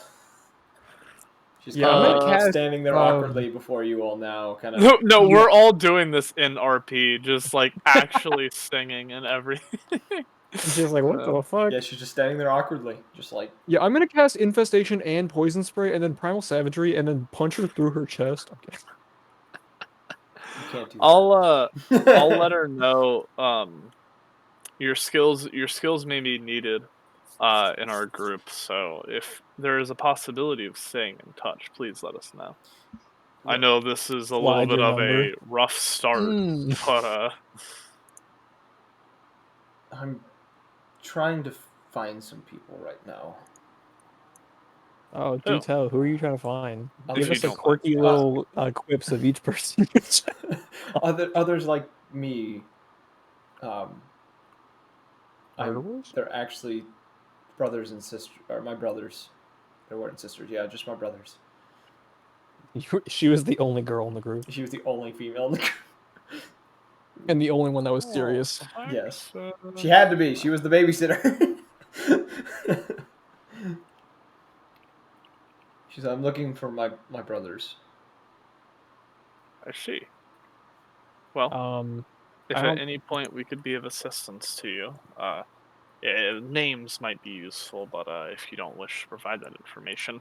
S1: She's
S4: Yeah,
S1: kind
S2: I'm
S1: of
S2: gonna
S1: like
S4: cast,
S1: standing there awkwardly before you all now, kind of.
S2: No, we're all doing this in RP, just like actually singing and everything.
S4: And she's like, what the fuck?
S1: Yeah, she's just standing there awkwardly, just like.
S4: Yeah, I'm gonna cast Infestation and Poison Spray, and then Primal Savagery, and then punch her through her chest. Okay.
S1: You can't do
S2: I'll
S1: that.
S2: let her know. Your skills may be needed in our group. So if there is a possibility of staying in touch, please let us know. I know this is a little
S4: Slide
S2: bit
S4: your
S2: of
S4: number.
S2: a rough start, but
S1: I'm trying to find some people right now.
S4: Oh, do
S2: Oh.
S4: tell. Who are you trying to find?
S1: If
S4: Give
S1: you
S4: us a
S2: don't mind.
S4: quirky little quips of each person.
S1: Others like me.
S4: Murderers?
S1: They're actually brothers and sisters, or my brothers. They weren't sisters. Yeah, just my brothers.
S4: She was the only girl in the group,
S1: She was the only female in the group.
S4: and the only one that was
S2: Oh,
S4: serious.
S1: Yes. She had to be. She was the babysitter. She's. I'm looking for my brothers.
S2: I see. Well, if
S4: I
S2: at
S4: don't.
S2: any point we could be of assistance to you, names might be useful, but if you don't wish to provide that information,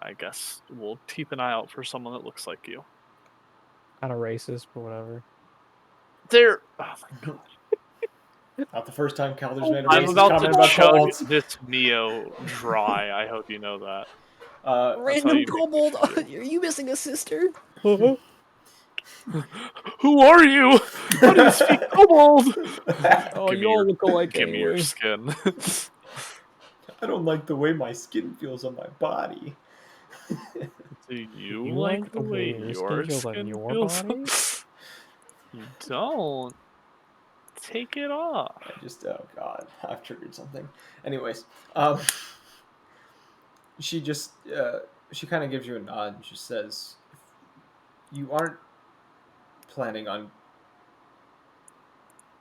S2: I guess we'll keep an eye out for someone that looks like you.
S4: Kind of racist, but whatever.
S2: There. Oh my god.
S1: Not the first time Calder's made a
S2: I'm
S1: racist
S2: about
S1: comment
S2: to
S1: about
S2: chug
S1: kobolds.
S2: this Neo dry. I hope you know that. That's how
S7: Random
S2: you make me
S7: kobold. Are
S2: feel.
S7: you missing a sister?
S2: Who are you? How do you speak kobold?
S4: Oh,
S2: Give me
S4: you all
S2: your,
S4: look alike
S2: give me your
S4: anyway.
S2: skin.
S1: I don't like the way my skin feels on my body.
S2: Do you
S4: You
S2: like the way
S4: your
S2: your
S4: feels on
S2: skin
S4: your
S2: feels?
S4: body?
S2: You don't. Take it off.
S1: I just, oh god, I've triggered something. Anyways, she just, she kind of gives you a nod and she says, if you aren't planning on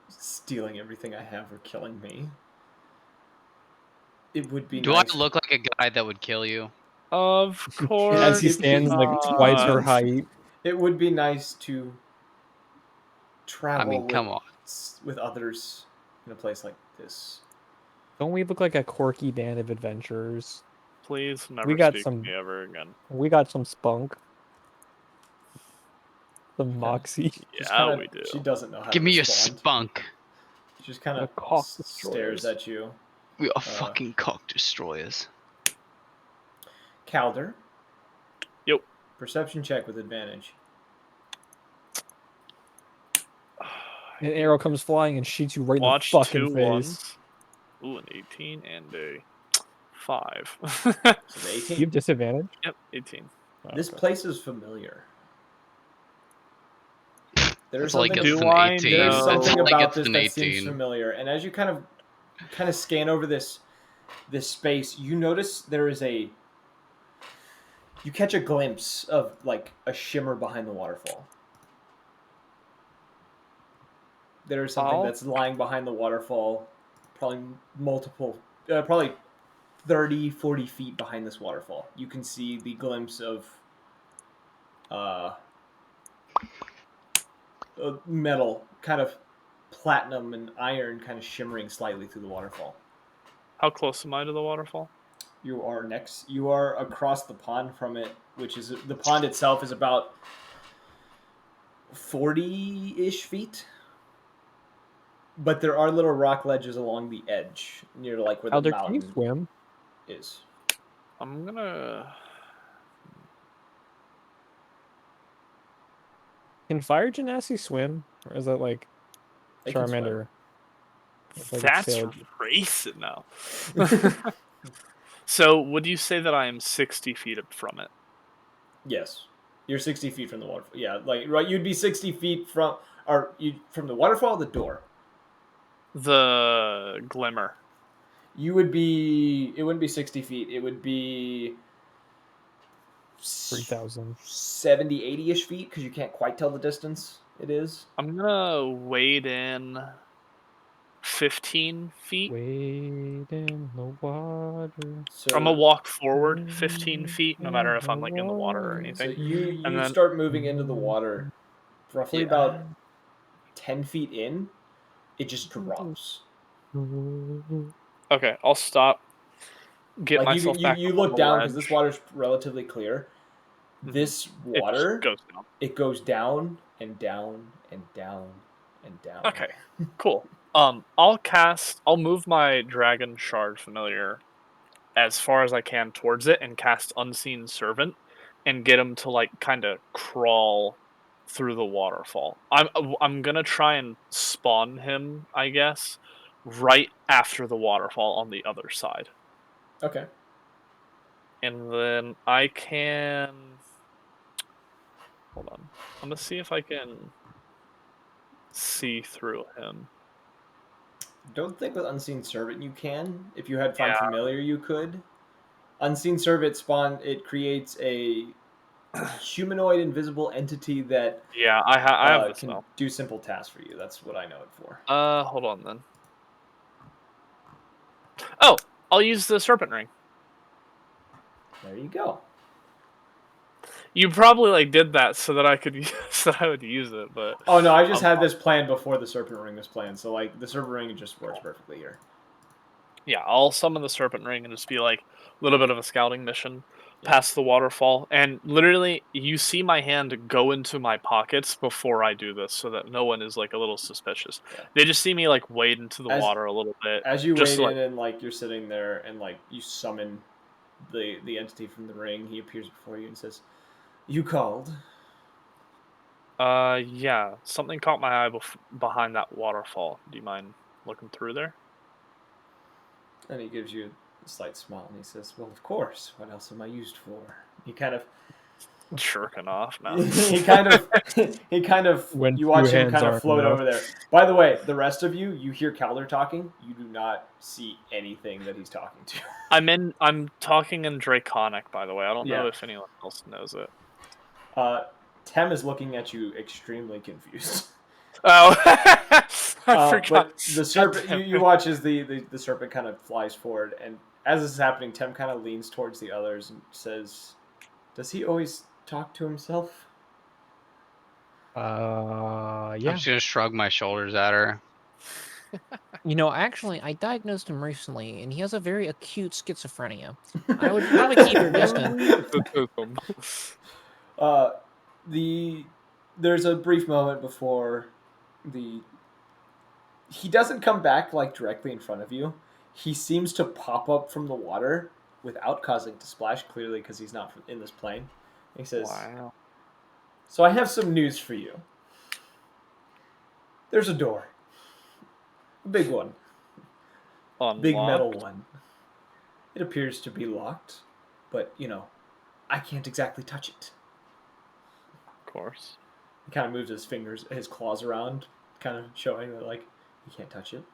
S1: stealing everything I have or killing me, it would be
S6: Do I
S1: nice.
S6: look like a guy that would kill you?
S2: Of course.
S4: As he stands like twice her
S2: not.
S4: height.
S1: It would be nice to travel
S6: I mean, come on.
S1: with others in a place like this.
S4: Don't we look like a quirky band of adventurers?
S2: Please never
S4: We got
S2: speak
S4: some.
S2: to me ever again.
S4: We got some spunk. Some moxie.
S2: Yeah, we do.
S1: She doesn't know how
S6: Give
S1: to
S6: me your
S1: respond.
S6: spunk.
S1: She just kind
S4: The
S1: of
S4: cock
S1: stares
S4: destroyers.
S1: at you.
S6: We are fucking cock destroyers.
S1: Calder.
S2: Yep.
S1: Perception check with advantage.
S4: An arrow comes flying and shoots you right in the
S2: Watch
S4: fucking
S2: 2
S4: face.
S2: ones. Ooh, an 18 and a 5.
S1: So the 18.
S4: You have disadvantage?
S2: Yep, 18.
S4: Oh,
S1: This
S4: okay.
S1: place is familiar. There's
S6: Until he
S1: something.
S6: gets
S2: Do
S6: an
S2: I
S6: 18.
S1: There's
S2: know-
S1: something
S6: Until he
S1: about
S6: gets
S1: this
S6: an
S1: that seems
S6: 18.
S1: familiar, and as you kind of scan over this space, you notice there is a. You catch a glimpse of like a shimmer behind the waterfall. There is something
S2: Oh.
S1: that's lying behind the waterfall, probably probably 30, 40 feet behind this waterfall. You can see the glimpse of metal, kind of platinum and iron, kind of shimmering slightly through the waterfall.
S2: How close am I to the waterfall?
S1: You are across the pond from it, which is the pond itself is about 40-ish feet. But there are little rock ledges along the edge, near like where the
S4: Alder, can you
S1: mountain
S4: swim?
S1: is.
S2: I'm gonna.
S4: Can Fire Genasi swim? Or is that like
S1: They can swim.
S4: Charmander? It's like a
S2: That's
S4: sailor-
S2: racing now. So, would you say that I am 60 feet from it?
S1: Yes, you're 60 feet from the waterfall. Yeah, like right, you'd be 60 feet from, from the waterfall, or the door.
S2: The glimmer.
S1: You would be. It wouldn't be 60 feet. It would be
S4: 3,000.
S1: 70, 80-ish feet because you can't quite tell the distance it is.
S2: I'm gonna wade in 15 feet.
S4: Wade in the water.
S1: So
S2: I'm gonna walk forward 15 feet, no matter if I'm like in the water or
S1: So
S2: anything.
S1: you
S2: And then-
S1: start moving into the water. Roughly
S2: Yeah.
S1: about 10 feet in, it just drops.
S2: Okay, I'll stop. Get
S1: Like
S2: myself back
S1: you
S2: up on
S1: look
S2: the
S1: down because
S2: ledge.
S1: this water's relatively clear.
S2: Mhm.
S1: This
S2: It just
S1: water,
S2: goes down.
S1: it goes down and down and down and down.
S2: Okay, cool. I'll move my Dragon Shard Familiar as far as I can towards it and cast Unseen Servant and get him to like kind of crawl through the waterfall. I'm gonna try and spawn him, I guess, right after the waterfall on the other side,
S1: Okay.
S2: and then I can hold on. I'm gonna see if I can see through him.
S1: Don't think with Unseen Servant you can. If you had Find
S2: Yeah.
S1: Familiar, you could. Unseen Servant it creates a humanoid invisible entity that
S2: Yeah, I have the
S1: can
S2: spell.
S1: do simple tasks for you. That's what I know it for.
S2: Hold on then. Oh, I'll use the Serpent Ring.
S1: There you go.
S2: You probably like did that so that I could so that I would use it, but
S1: Oh no, I just
S2: I'm
S1: had this planned before the Serpent Ring was planned, so like the Serpent Ring just works perfectly here.
S2: yeah, I'll summon the Serpent Ring and just be like a little bit of a scouting mission
S1: Yeah.
S2: past the waterfall, and literally you see my hand go into my pockets before I do this, so that no one is like a little suspicious.
S1: Yeah.
S2: They just see me like wade into the
S1: As-
S2: water a little bit,
S1: As you
S2: just
S1: wade
S2: like
S1: in and like you're sitting there and like you summon the entity from the ring, he appears before you and says, "You called."
S2: yeah, something caught my eye behind that waterfall. Do you mind looking through there?
S1: And he gives you a slight smile and he says, "Well, of course. What else am I used for?" He kind of
S2: Jerking off now.
S1: he kind of
S4: When
S1: you
S4: two
S1: watch him
S4: hands
S1: kind of
S4: aren't
S1: float
S4: enough.
S1: over there. By the way, the rest of you hear Calder talking. You do not see anything that he's talking to.
S2: I'm talking in Draconic, by the way. I don't know
S1: Yeah.
S2: if anyone else knows it.
S1: Tem is looking at you extremely confused.
S2: Oh, I forgot.
S1: But the serpent,
S2: damn
S1: you
S2: it.
S1: watch as the serpent kind of flies forward, and as this is happening, Tem kind of leans towards the others and says, "Does he always talk to himself?"
S6: I'm
S4: Yeah.
S6: just gonna shrug my shoulders at her.
S7: You know, actually, I diagnosed him recently, and he has a very acute schizophrenia. I would probably keep your distance.
S1: Uh, there's a brief moment before the he doesn't come back like directly in front of you. He seems to pop up from the water without causing to splash, clearly because he's not in this plane. He says,
S2: Wow.
S1: "So I have some news for you. There's a door, a big one, big metal
S2: Unlocked,
S1: one. It appears to be locked, but I can't exactly touch it."
S2: of course.
S1: He kind of moves his claws around, kind of showing that like he can't touch it.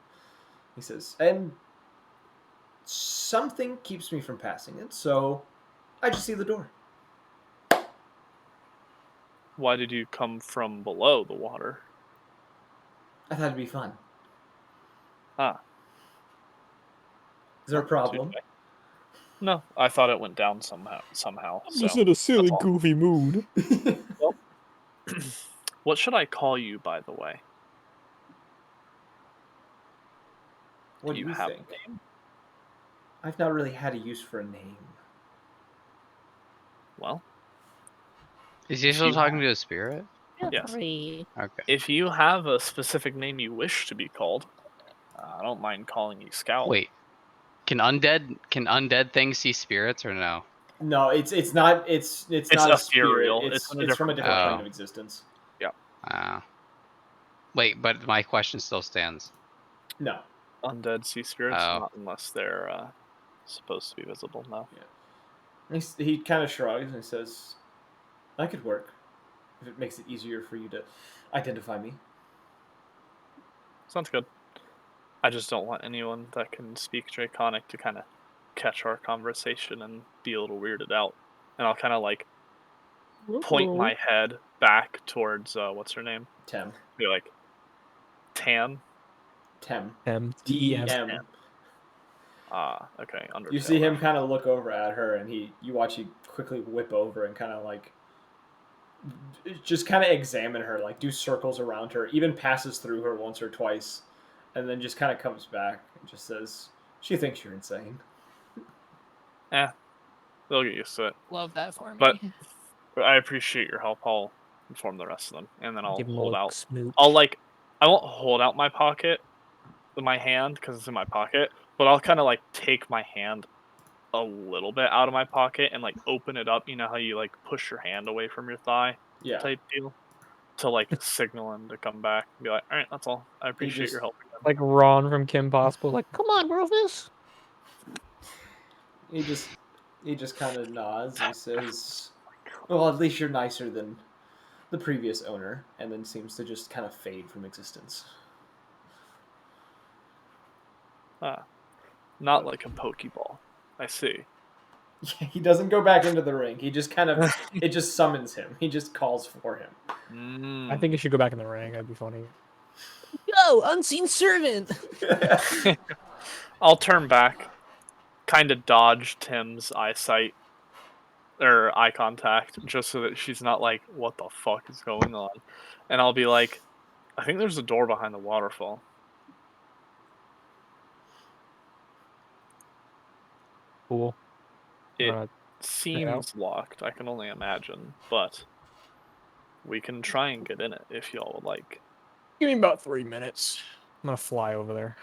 S1: He says, "And something keeps me from passing it, so I just see the door."
S2: Why did you come from below the water?
S1: I thought it'd be fun.
S2: Ah,
S1: Is there a
S2: well,
S1: problem?
S2: touche. No, I thought it went down somehow.
S4: I'm just
S2: So
S4: in a silly,
S2: that's all.
S4: goofy mood.
S2: Well, what should I call you, by the way?
S1: What do you
S2: have
S1: think?
S2: a name?
S1: I've not really had a use for a name.
S2: Well,
S6: Is he
S2: if
S6: still
S2: you
S6: talking to a spirit?
S2: yes,
S7: Free.
S6: Okay.
S2: if you have a specific name you wish to be called, I don't mind calling you Scout.
S6: Wait. Can undead things see spirits or no?
S1: No, it's not. It's
S2: It's
S1: not a spirit.
S2: ethereal. It's in a
S1: It's from a
S2: different
S1: different
S6: plane.
S1: plane
S6: Oh.
S1: of existence.
S6: Uh, wait, but my question still stands.
S1: No.
S2: Undead sea spirits,
S6: Oh.
S2: not unless they're supposed to be visible. No.
S1: He kind of shrugs and says, "That could work if it makes it easier for you to identify me."
S2: Sounds good. I just don't want anyone that can speak Draconic to kind of catch our conversation and be a little weirded out. And I'll kind of like point my head back towards what's her name?
S1: Tem.
S2: Be like, Tam.
S1: Tem.
S4: Tem.
S1: Tem.
S2: Okay. Undertale
S1: You see him
S2: reference.
S1: kind of look over at her, and you watch he quickly whip over and kind of like just kind of examine her, like do circles around her, even passes through her once or twice, and then just kind of comes back and just says, "She thinks you're insane."
S2: They'll get used to it.
S7: Love that for me.
S2: But I appreciate your help. I'll inform the rest of them, and then I'll
S7: Give him a
S2: hold
S7: little
S2: out.
S7: smooch.
S2: I'll I won't hold out my pocket, my hand, because it's in my pocket. But I'll kind of like take my hand a little bit out of my pocket and like open it up. You know how you like push your hand away from your thigh,
S1: Yeah.
S2: type deal, to like signal him to come back and be like, all right, that's all. I appreciate
S1: just-
S2: your help again.
S4: Like Ron from Kim Possible. Like, come on, Rufus.
S1: He just kind of nods and says, "Well, at least you're nicer than the previous owner," and then seems to just kind of fade from existence.
S2: Not like a Pokeball. I see.
S1: He doesn't go back into the ring. He just kind of it just summons him. He just calls for him.
S4: I think you should go back in the ring. That'd be funny.
S7: Yo, unseen servant.
S2: I'll turn back, kind of dodge Tim's eyesight or eye contact, just so that she's not like, "What the fuck is going on?" And I'll be like, "I think there's a door behind the waterfall."
S4: Cool.
S2: It
S4: out.
S2: seems locked. I can only imagine, but we can try and get in it if y'all would like.
S4: Give me about 3 minutes. I'm gonna fly over there.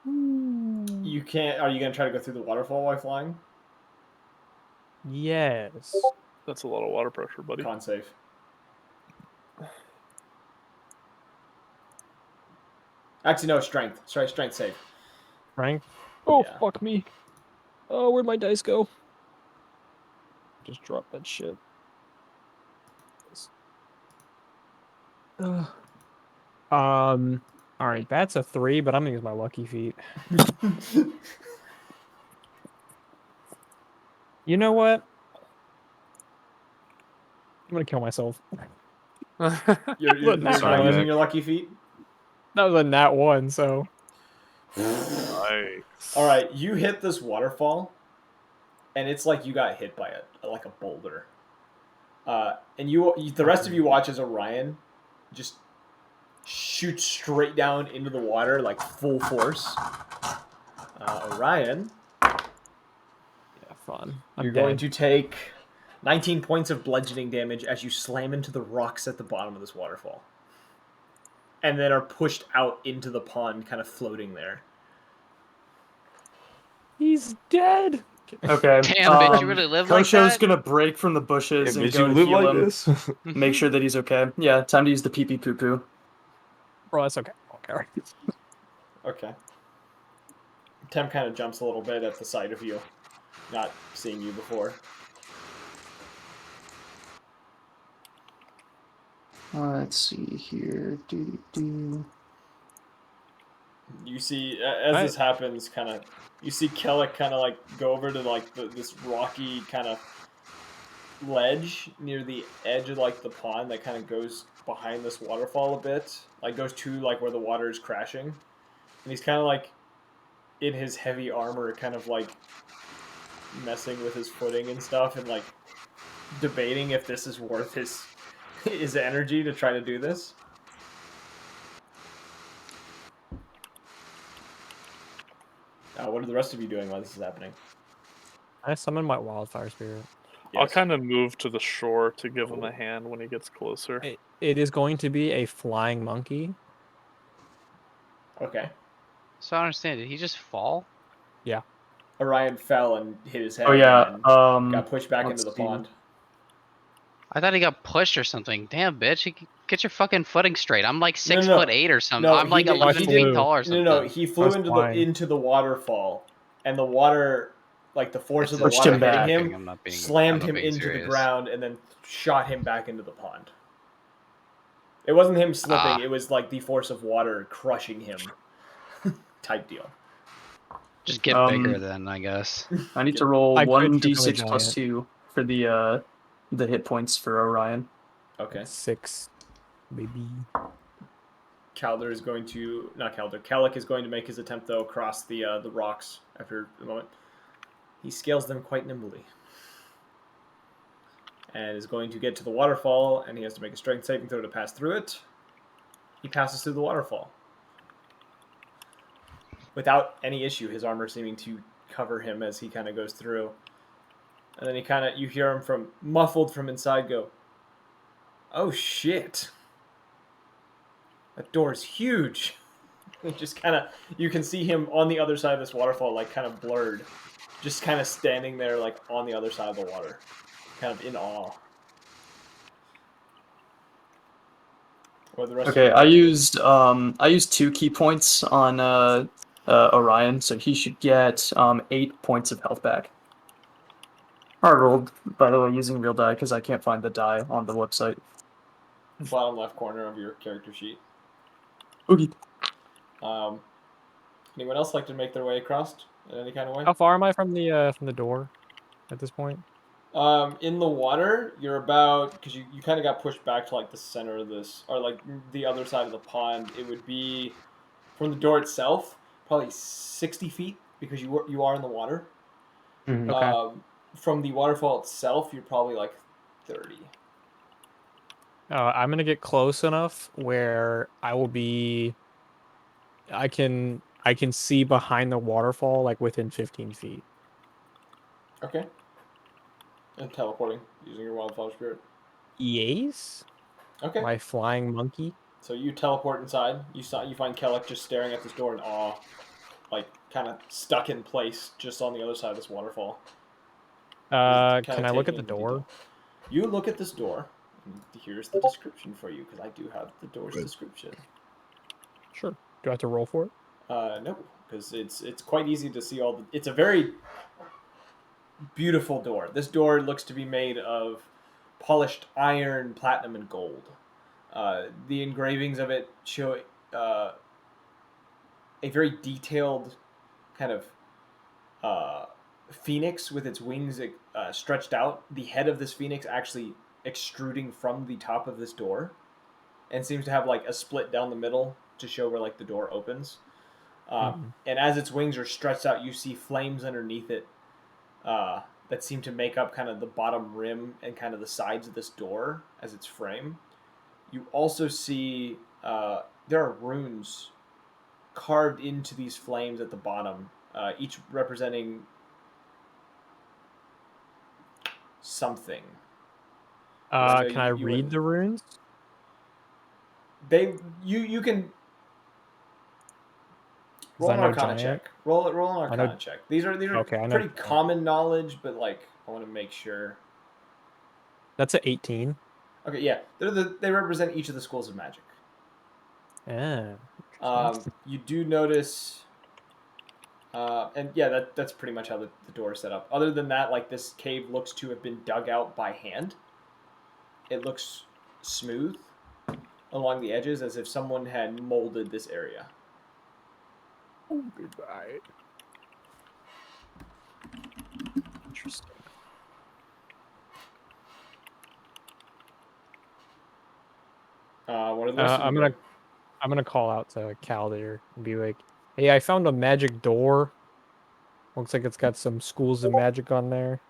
S1: You can't. Are you gonna try to go through the waterfall while flying?
S4: Yes.
S2: That's a lot of water pressure, buddy.
S1: Con save. Actually, no, strength. Sorry, strength save.
S4: Strength. Oh,
S1: Yeah.
S4: fuck me. Oh, where'd my dice go? Just drop that shit. All right, that's a 3, but I'm gonna use my lucky feet. You know what? I'm gonna kill myself.
S1: You're
S4: That's
S3: Sorry,
S1: not using
S3: Nick.
S1: your lucky feet.
S4: That was a nat 1, so.
S2: Nice.
S1: All right, you hit this waterfall, and it's like you got hit by a boulder. And the rest of you watch as Orion just shoots straight down into the water like full force. Orion,
S4: Yeah, fun.
S1: you're
S4: I'm
S1: going
S4: dead.
S1: to take 19 points of bludgeoning damage as you slam into the rocks at the bottom of this waterfall, and then are pushed out into the pond, kind of floating there.
S4: He's dead.
S5: Okay.
S6: Damn, bitch, you really live like
S5: Kosho's
S6: that?
S5: gonna break from the
S3: Yeah,
S5: bushes and
S3: bitch,
S5: go
S3: you
S5: to
S3: live
S5: heal
S3: like
S5: him.
S3: this?
S5: Make sure that he's okay. Yeah, time to use the pee pee poo poo.
S4: Bro, that's okay. Okay.
S1: Okay. Tem kind of jumps a little bit at the sight of you, not seeing you before.
S5: Let's see here.
S1: You see, as this happens, you see Kellic kind of like go over to like this rocky kind of ledge near the edge of like the pond that kind of goes behind this waterfall a bit, like goes to like where the water is crashing, and he's kind of like in his heavy armor, kind of like messing with his footing and stuff, and like debating if this is worth his energy to try to do this. What are the rest of you doing while this is happening?
S4: I summoned my wildfire spirit.
S2: I'll
S1: Yes.
S2: kind of move to the shore to give him a hand when he gets closer.
S4: It is going to be a flying monkey.
S1: Okay.
S6: So I don't understand. Did he just fall?
S1: Orion fell and hit his head.
S5: Oh yeah.
S1: And then got pushed back into
S5: let's
S1: the
S5: see.
S1: pond.
S6: I thought he got pushed or something. Damn, bitch. Get your fucking footing straight. I'm like
S1: No,
S6: 6'8" or something.
S1: No,
S6: I'm
S1: he
S6: like
S1: did-
S6: 11
S1: he
S6: feet
S1: did-
S6: tall or something.
S1: No, he flew
S4: was
S1: into
S4: flying.
S1: the waterfall, and the water, like the force of the
S5: Pushed
S1: water
S5: him
S1: hitting
S5: back.
S1: him,
S6: I'm not being,
S1: slammed
S6: I'm not
S1: him
S6: being
S1: into the
S6: serious.
S1: ground, and then shot him back into the pond. It wasn't him slipping; it was like the force of water crushing him, type deal.
S6: Just get bigger then, I guess.
S5: I need to roll
S4: I could become a
S5: 1d6 plus
S4: giant.
S5: 2 for the hit points for Orion.
S1: Okay.
S4: 6, baby.
S1: Calder is going to not Calder. Kellic is going to make his attempt though across the rocks after a moment. He scales them quite nimbly, and is going to get to the waterfall, and he has to make a strength saving throw to pass through it. He passes through the waterfall. without any issue, his armor seeming to cover him as he kind of goes through. And then you hear him from muffled from inside go, "Oh shit. That door's huge." It just kind of, you can see him on the other side of this waterfall, like kind of blurred, just kind of standing there, like on the other side of the water, kind of in awe. What the rest
S5: Okay,
S1: of you
S5: I used 2 key points on Orion, so he should get 8 points of health back. I rolled, by the way, using real die because I can't find the die on the website.
S1: bottom left corner of your character sheet.
S5: Okay.
S1: Anyone else like to make their way across in any kind of way?
S4: How far am I from the door at this point?
S1: In the water, you're about, because you kind of got pushed back to like the center of this, or like the other side of the pond. It would be from the door itself, probably 60 feet because you are in the water.
S5: Mhm.
S4: Okay.
S1: From the waterfall itself, you're probably like 30.
S4: I'm gonna get close enough where I can see behind the waterfall, like within 15 feet.
S1: Okay. And teleporting using your wildflower spirit.
S4: Yes?
S1: Okay.
S4: My flying monkey?
S1: So you teleport inside. You find Kellic just staring at this door in awe, like kind of stuck in place just on the other side of this waterfall. Kind
S4: Can
S1: of
S4: I look
S1: taking
S4: at the
S1: in the
S4: door?
S1: detail. You look at this door. And here's the description for you because I do have the door's description.
S4: Sure. Do I have to roll for it?
S1: No, because it's quite easy to see all the. It's a very beautiful door. This door looks to be made of polished iron, platinum, and gold. The engravings of it show a very detailed kind of phoenix with its wings stretched out. The head of this phoenix actually extruding from the top of this door, and seems to have like a split down the middle to show where like the door opens. And as its wings are stretched out, you see flames underneath it that seem to make up kind of the bottom rim and kind of the sides of this door as its frame. You also see there are runes carved into these flames at the bottom, each representing something.
S4: Can I read the runes?
S1: You can
S4: Because
S1: roll
S4: I
S1: an
S4: know
S1: Arcana
S4: giant.
S1: check. Roll an
S4: I know.
S1: Arcana check. These are
S4: Okay, I know
S1: pretty
S4: giant.
S1: common knowledge, but like I want to make sure.
S4: That's a 18.
S1: Okay, yeah, they represent each of the schools of magic.
S4: Yeah.
S1: You do notice, and yeah, that's pretty much how the door is set up. Other than that, like this cave looks to have been dug out by hand. It looks smooth along the edges as if someone had molded this area.
S4: Oh, goodbye. Interesting.
S1: What are the rest of you doing?
S4: I'm gonna call out to Calder and be like, "Hey, I found a magic door. Looks like it's got some schools of magic on there."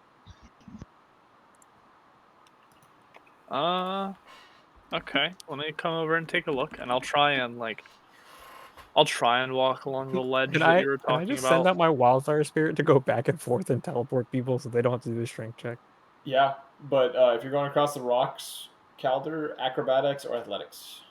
S2: Okay. Let me come over and take a look, and I'll try and walk along the ledge that you were
S4: Can I
S2: talking
S4: just send
S2: about.
S4: out my wildfire spirit to go back and forth and teleport people so they don't have to do the strength check?
S1: Yeah, but if you're going across the rocks, Calder, acrobatics or athletics?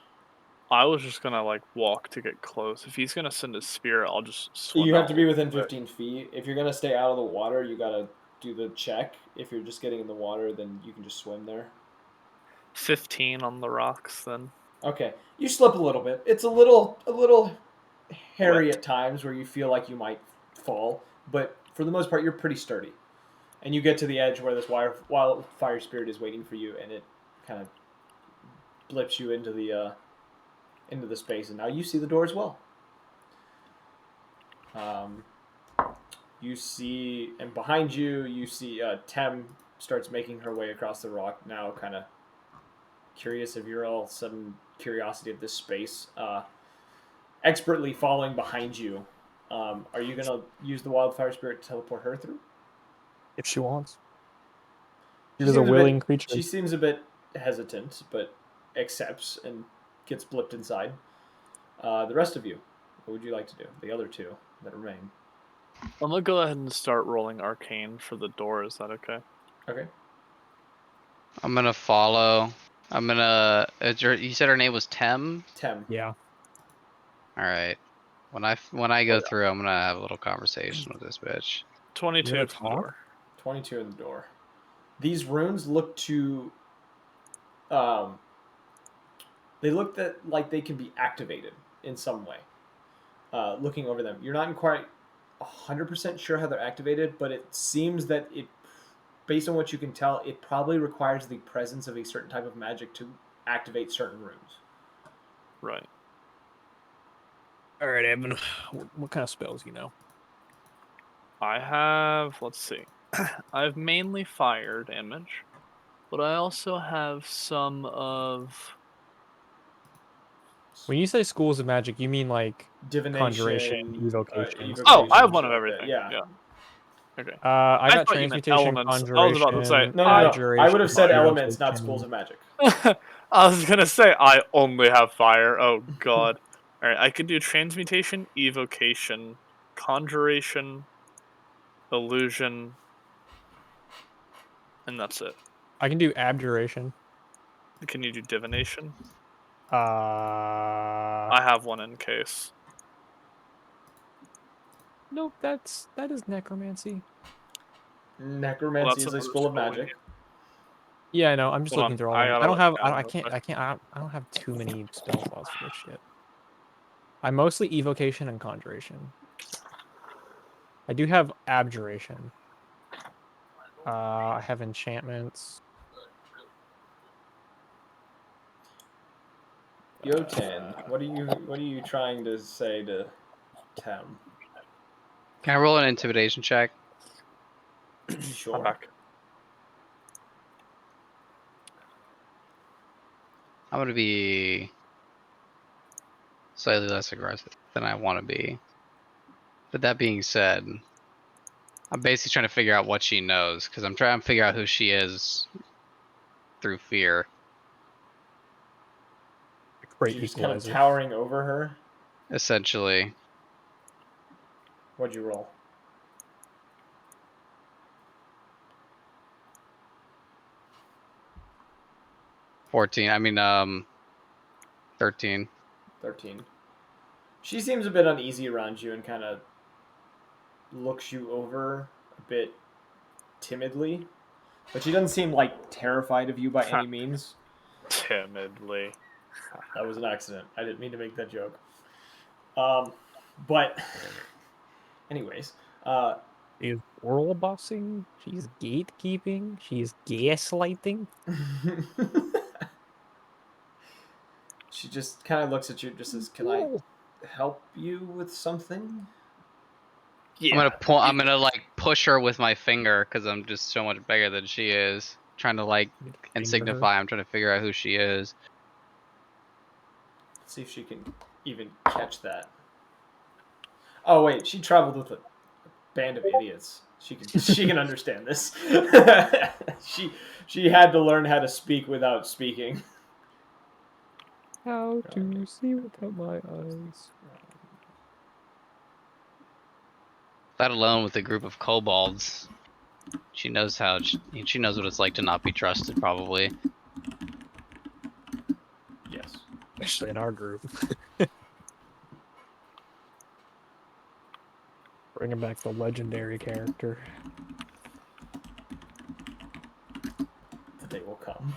S2: I was just gonna like walk to get close. If he's gonna send his spirit, I'll just swim
S1: You have
S2: out
S1: to
S2: a
S1: be
S2: little
S1: within
S2: bit.
S1: 15 feet. If you're gonna stay out of the water, you gotta do the check. If you're just getting in the water, then you can just swim there.
S2: 15 on the rocks, then.
S1: Okay, you slip a little bit. It's a little hairy
S2: Wet.
S1: at times where you feel like you might fall, but for the most part, you're pretty sturdy. And you get to the edge where this wildfire spirit is waiting for you, and it kind of blips you into the space, and now you see the door as well. You see, and behind you, you see Tem starts making her way across the rock now, kind of curious of your all sudden curiosity of this space. Expertly following behind you. Are you going to use the wildfire spirit to teleport her through?
S4: If she wants. She was a willing creature.
S1: She seems a bit hesitant, but accepts and gets blipped inside. The rest of you, what would you like to do? The other two. that remain.
S2: I'm gonna go ahead and start rolling arcane for the door. Is that okay?
S1: Okay.
S6: I'm gonna follow. I'm gonna. You said her name was Tem.
S1: Tem.
S4: Yeah.
S6: All right. When I go
S2: yeah.
S6: through, I'm gonna have a little conversation with this bitch.
S2: 22
S4: You wanna
S2: to the
S4: talk?
S2: door.
S1: 22 in the door. These runes look to they look like they can be activated in some way. Looking over them, you're not quite 100% sure how they're activated, but it seems that based on what you can tell, it probably requires the presence of a certain type of magic to activate certain runes.
S2: Right.
S4: All right, Evan. What kind of spells you know?
S2: I have. Let's see. I've mainly fire damage, but I also have some of.
S4: When you say schools of magic, you mean like conjuration,
S1: Divination,
S4: evocation, stuff
S2: Oh,
S4: like
S2: I
S4: that.
S2: have one
S1: shit
S2: of
S1: like that.
S2: everything.
S1: Yeah.
S2: Yeah. Okay.
S4: I
S2: I
S4: got
S2: thought you meant
S4: transmutation,
S2: elements. I was about to say.
S4: conjuration,
S1: No. I would have said
S4: fire
S1: elements, not
S4: evocation.
S1: schools of magic.
S2: I was gonna say I only have fire. Oh god. All right, I could do transmutation, evocation, conjuration, illusion, and that's it.
S4: I can do abjuration.
S2: Can you do divination?
S4: Uh,
S2: I have one in case.
S4: nope. That is necromancy.
S2: Well,
S1: Necromancy
S2: that's
S1: is a
S2: another
S1: school of
S2: spell we
S1: magic.
S2: need.
S4: Yeah, I know. I'm just
S2: Hold
S4: looking
S2: on,
S4: through all
S2: I
S4: of them.
S2: gotta
S4: I don't
S2: let
S4: have.
S2: Calvin
S4: I
S2: real
S4: can't.
S2: quick.
S4: I can't. I don't have too many spell slots for this shit. I mostly evocation and conjuration. I do have abjuration. I have enchantments.
S1: Yoten, what are you trying to say to Tem?
S6: Can I roll an intimidation check?
S2: I'm
S1: Sure.
S2: back.
S6: I'm gonna be slightly less aggressive than I want to be. But that being said, I'm basically trying to figure out what she knows because I'm trying to figure out who she is through fear.
S4: Great
S1: You're just kind of
S4: equalizer.
S1: towering over her.
S6: Essentially,
S1: What'd you roll?
S6: I mean, 13.
S1: 13. She seems a bit uneasy around you and kind of looks you over a bit timidly. But she doesn't seem like terrified of you by any means.
S2: Timidly.
S1: That was an accident. I didn't mean to make that joke. But anyways,
S4: She's world bossing. She's gatekeeping. She's gaslighting.
S1: she just kind of looks at you, just says, "Can I help you with something?"
S2: Yeah.
S6: I'm gonna like push her with my finger because I'm just so much bigger than she is. Trying to like
S4: Finger
S6: and
S4: her.
S6: signify I'm trying to figure out who she is.
S1: Let's see if she can even catch that. Oh wait, she traveled with a band of idiots. She can understand this. she had to learn how to speak without speaking.
S4: How to see without my eyes.
S6: Let alone with a group of kobolds. She knows she knows what it's like to not be trusted. Probably.
S1: Yes.
S4: Especially in our group. Bringing back the legendary character.
S1: The day will come.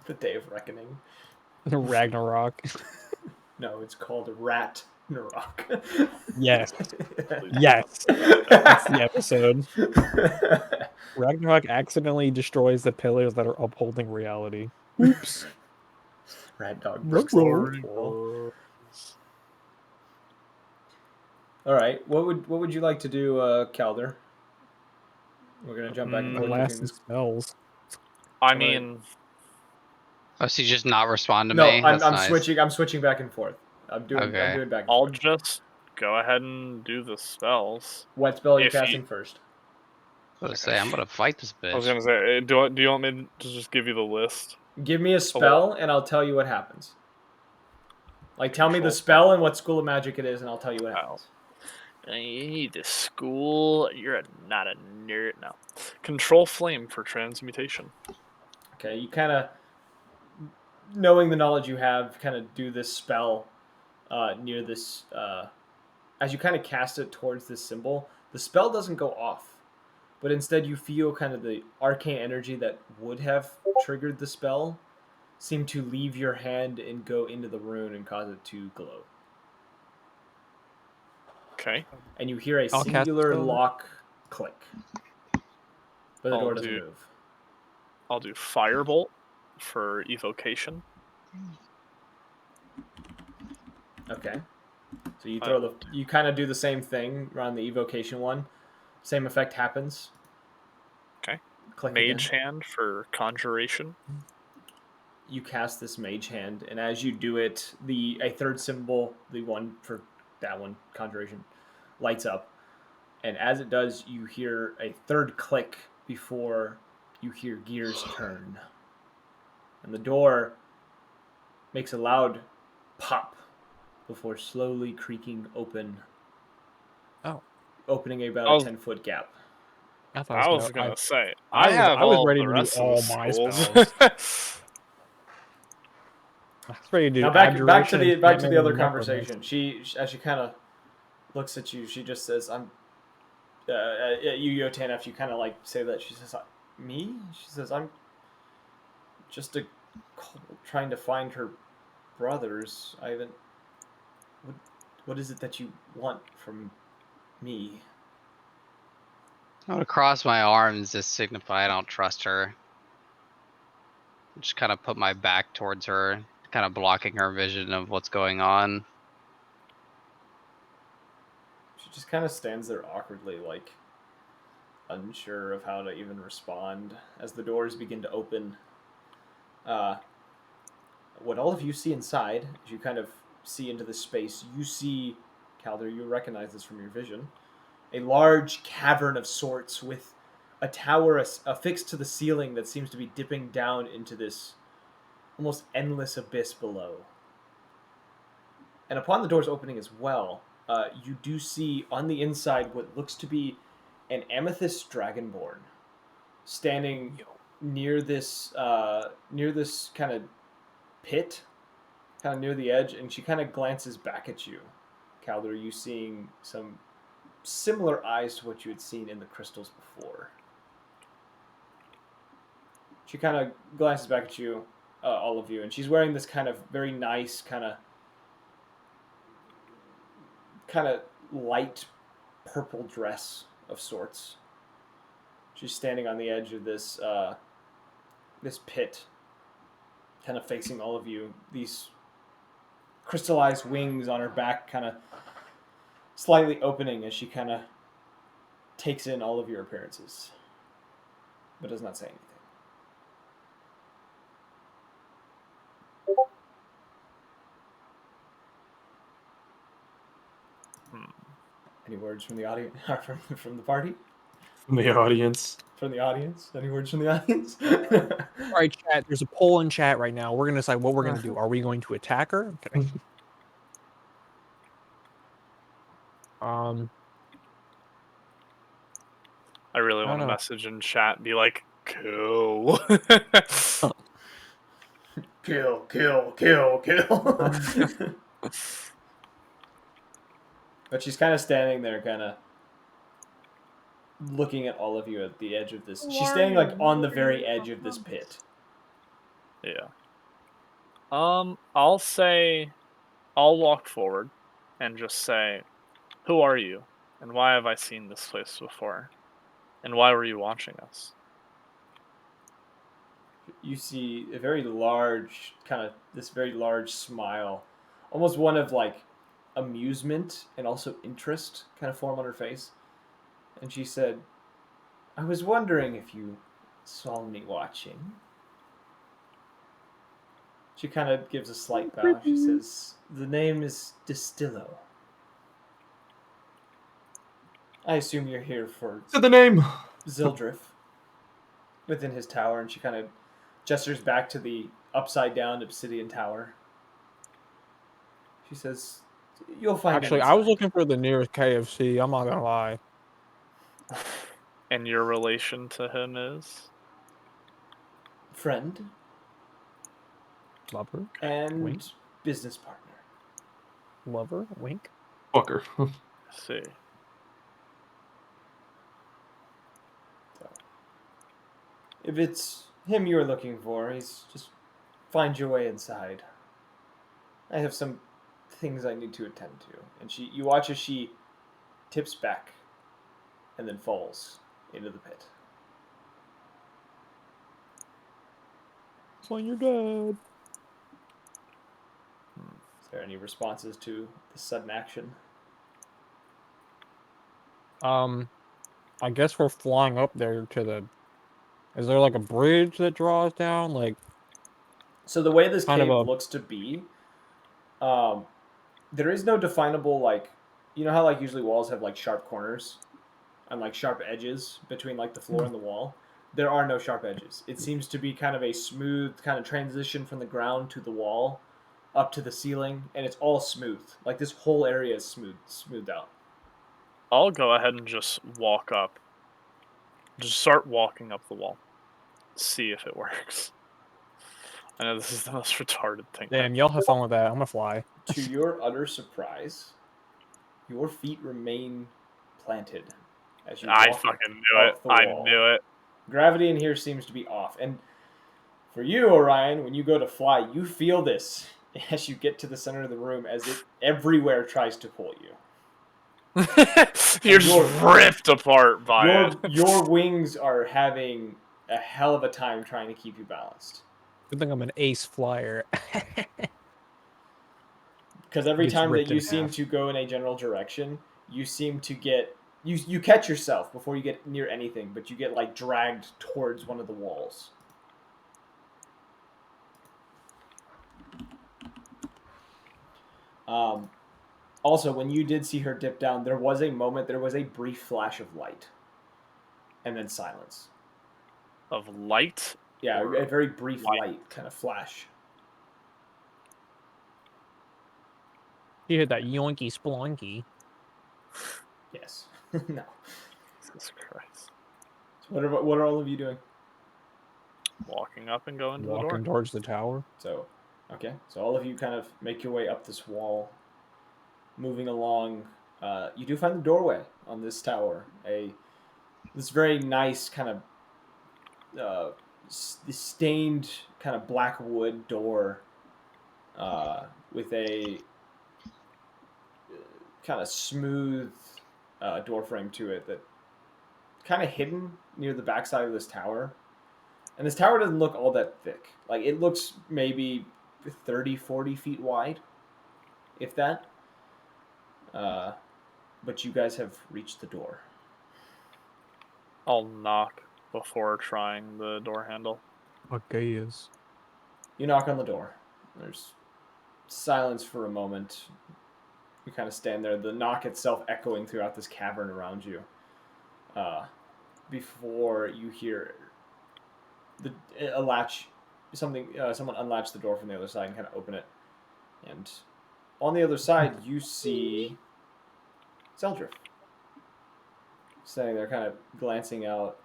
S1: The day of reckoning.
S4: Ragnarok.
S1: No, it's called Rat Narok.
S4: Yes. Yes. That's the episode. Ragnarok accidentally destroys the pillars that are upholding reality. Oops.
S1: Rat Dog breaks the rule. All right, what would you like to do, Calder? We're gonna jump back and forth between
S4: Blasting
S1: this.
S4: spells.
S2: I
S1: I'm gonna-
S2: mean,
S6: Oh, she just not respond to
S1: No,
S6: me. That's
S1: I'm
S6: nice.
S1: switching. I'm switching back and forth. I'm doing
S6: Okay.
S1: back and
S2: I'll
S1: forth.
S2: just go ahead and do the spells.
S1: What spell are you
S2: if you-
S1: casting first?
S6: I was gonna say I'm gonna fight this
S2: I was
S6: bitch.
S2: gonna say, do you want me to just give you the list?
S1: Give me a spell, and I'll tell you what happens. Like, tell me the
S2: Control.
S1: spell and what school of magic it is, and I'll tell you what happens.
S2: You need to school. You're not a nerd. No. Control flame for transmutation.
S1: Okay, you kind of, knowing the knowledge you have, kind of do this spell near this. As you kind of cast it towards this symbol, the spell doesn't go off, but instead you feel kind of the arcane energy that would have triggered the spell seem to leave your hand and go into the rune and cause it to glow.
S2: Okay.
S1: And you hear a
S4: I'll cast the
S1: singular
S4: spell.
S1: lock click, but the
S2: I'll
S1: door doesn't
S2: do-
S1: move.
S2: I'll do firebolt for evocation.
S1: Okay. So you
S2: I
S1: throw
S2: will
S1: you kind of do the same thing around the evocation one. Same effect happens.
S2: Okay.
S1: Click
S2: Mage
S1: again.
S2: hand for conjuration.
S1: You cast this mage hand, and as you do it, a third symbol, the one for that one, conjuration, lights up. And as it does, you hear a third click before you hear gears turn. And the door makes a loud pop before slowly creaking open.
S4: Oh.
S1: Opening about
S2: I
S1: a
S2: was,
S1: 10-foot gap.
S2: I was gonna say
S4: I
S2: I have
S4: was
S2: all
S4: ready
S2: the
S4: to do
S2: rest
S4: all
S2: of the
S4: my
S2: schools.
S4: spells. I was ready to do
S1: Now back to
S4: abjuration,
S1: the
S4: enchantment,
S1: other
S4: and necromancy.
S1: conversation. She as she kind of looks at you, she just says, "I'm." You Yotan, after you kind of like say that, she says, "Me?" She says, "I'm just trying to find her brothers. I haven't. What is it that you want from me?"
S6: I would cross my arms to signify I don't trust her. Just kind of put my back towards her, kind of blocking her vision of what's going on.
S1: She just kind of stands there awkwardly, like unsure of how to even respond as the doors begin to open. What all of you see inside, as you kind of see into this space, you see, Calder, you recognize this from your vision, a large cavern of sorts with a tower affixed to the ceiling that seems to be dipping down into this almost endless abyss below. And upon the doors opening as well, you do see on the inside what looks to be an amethyst dragonborn standing near this kind of pit, kind of near the edge, and she kind of glances back at you. Calder, you seeing some similar eyes to what you had seen in the crystals before. She kind of glances back at you, all of you, and she's wearing this kind of very nice, kind of light purple dress of sorts. She's standing on the edge of this pit, kind of facing all of you. These crystallized wings on her back, kind of slightly opening as she kind of takes in all of your appearances, but does not say anything. Any words from the audience? From the party?
S3: From the audience.
S1: From the audience? Any words from the audience?
S4: All right, chat. There's a poll in chat right now. We're gonna decide what we're gonna do. Are we going to attack her? I'm kidding. Um,
S2: I really
S4: I
S2: want
S4: don't
S2: to
S4: know.
S2: message in chat, be like, "Cool."
S1: Kill, kill, kill, kill. But she's kind of standing there, kind of looking at all of you at the edge of this. She's standing like on the very edge of this pit.
S2: Yeah. I'll say, I'll walk forward and just say, "Who are you? And why have I seen this place before? And why were you watching us?"
S1: You see a very large, this very large smile, almost one of like amusement and also interest kind of form on her face. And she said, "I was wondering if you saw me watching." She kind of gives a slight bow. She says, "The name is Distillo. I assume you're here for
S3: To the name.
S1: Zildrif within his tower." And she kind of gestures back to the upside down obsidian tower. She says, You'll find them
S4: Actually, I was
S1: inside.
S4: looking for the nearest KFC. I'm not gonna lie.
S2: And your relation to him is?
S1: Friend
S4: Lover,
S1: and
S4: wink,
S1: business partner.
S4: lover, wink.
S3: Fucker.
S2: I see.
S1: So, if it's him you were looking for, he's just find your way inside. I have some things I need to attend to. And you watch as she tips back and then falls into the pit.
S4: So you're dead.
S1: Is there any responses to the sudden action?
S4: I guess we're flying up there to the. Is there like a bridge that draws down? Like
S1: So the way this
S4: kind of
S1: cave
S4: a.
S1: looks to be, um, there is no definable like, you know how like usually walls have like sharp corners and like sharp edges between like the floor and the wall. There are no sharp edges. It seems to be kind of a smooth kind of transition from the ground to the wall, up to the ceiling, and it's all smooth. Like this whole area is smoothed out.
S2: I'll go ahead and just walk up. Just start walking up the wall. See if it works. I know this is the most retarded thing
S4: Damn,
S2: ever.
S4: y'all have fun with that. I'm gonna fly.
S1: To your utter surprise, your feet remain planted as you
S2: I
S1: walk
S2: fucking knew it.
S1: up the
S2: I
S1: wall.
S2: knew it.
S1: Gravity in here seems to be off, and for you, Orion, when you go to fly, you feel this as you get to the center of the room, as it everywhere tries to pull you.
S2: You're just ripped apart by it.
S1: Your wings are having a hell of a time trying to keep you balanced.
S4: Good thing I'm an ace flyer.
S1: Because every
S4: Gets
S1: time that
S4: ripped
S1: you
S4: in
S1: seem
S4: half.
S1: to go in a general direction, you seem to get you catch yourself before you get near anything, but you get like dragged towards one of the walls. Also, when you did see her dip down, there was a moment, there was a brief flash of light, and then silence.
S2: Of light?
S1: Yeah,
S2: Or
S1: a very brief
S2: light.
S1: light kind of flash.
S4: You hit that yoinky splonky.
S1: Yes. No.
S2: Jesus Christ.
S1: So what are all of you doing?
S2: Walking up and going to the door.
S4: Walking towards the tower.
S1: So, okay. So all of you kind of make your way up this wall, moving along. You do find the doorway on this tower. This very nice kind of stained kind of black wood door with a kind of smooth door frame to it that kind of hidden near the backside of this tower. And this tower doesn't look all that thick. Like, it looks maybe 30, 40 feet wide, if that. But you guys have reached the door.
S2: I'll knock before trying the door handle.
S4: Okay, is.
S1: You knock on the door. There's silence for a moment. You kind of stand there, the knock itself echoing throughout this cavern around you. Before you hear a latch, someone unlatch the door from the other side and kind of open it. And on the other side, you see Zeldrif standing there, kind of glancing out.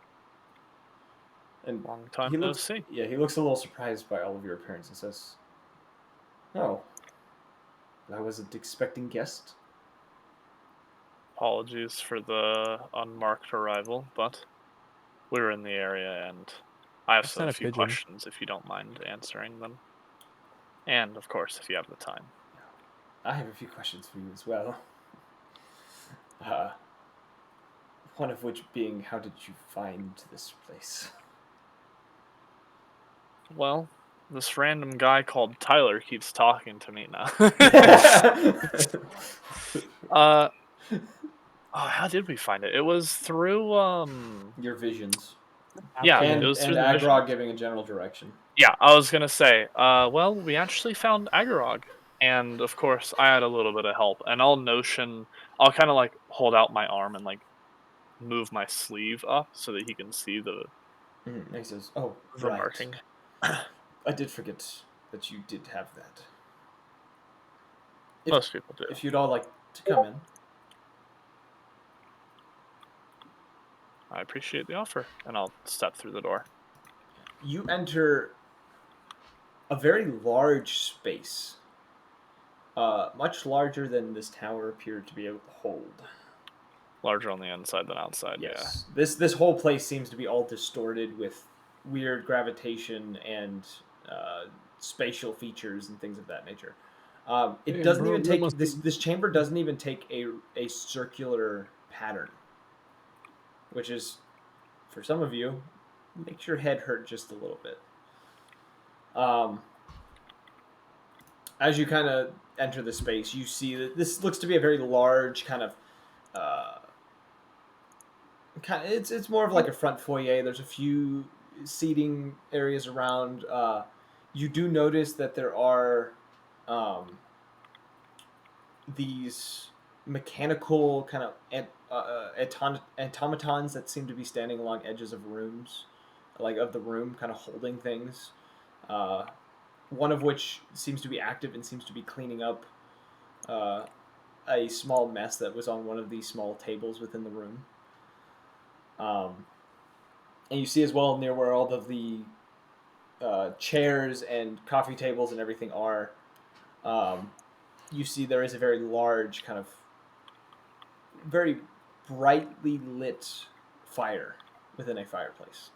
S1: And
S2: Long time
S1: he
S2: no
S1: looks,
S2: see.
S1: yeah, he looks a little surprised by all of your appearance and says, "Oh, I wasn't expecting guest."
S2: Apologies for the unmarked arrival, but we were in the area and I have
S4: That's not
S2: a
S4: a
S2: few
S4: pigeon.
S2: questions if you don't mind answering them. And, of course, if you have the time.
S1: I have a few questions for you as well. One of which being, how did you find this place?
S2: Well, this random guy called Tyler keeps talking to me now. Oh, how did we find it? It was through,
S1: Your visions.
S2: yeah,
S1: And
S2: it was through the
S1: Agrog
S2: vision.
S1: giving a general direction.
S2: Yeah, I was gonna say, well, we actually found Agarog, and of course, I had a little bit of help, and I'll kind of like hold out my arm and like move my sleeve up so that he can see the
S1: And he says, "Oh,
S2: the
S1: right.
S2: marking.
S1: I did forget that you did have that." If,
S2: Most people do.
S1: if you'd all like to come in.
S2: I appreciate the offer, and I'll step through the door.
S1: You enter a very large space, much larger than this tower appeared to be able to hold.
S2: Larger on the inside than outside.
S1: Yes, this whole place seems to be all distorted with weird gravitation and spatial features and things of that nature. It
S4: Hey,
S1: doesn't
S4: bro,
S1: even
S4: that
S1: take
S4: must
S1: this.
S4: be-
S1: This chamber doesn't even take a circular pattern, which is, for some of you, makes your head hurt just a little bit. As you kind of enter the space, you see that this looks to be a very large kind of. It's more of like a front foyer. There's a few seating areas around. You do notice that there are these mechanical kind of automatons that seem to be standing along edges of rooms, like of the room, kind of holding things. One of which seems to be active and seems to be cleaning up a small mess that was on one of these small tables within the room. And you see as well near where all of the chairs and coffee tables and everything are, you see there is a very large kind of very brightly lit fire within a fireplace.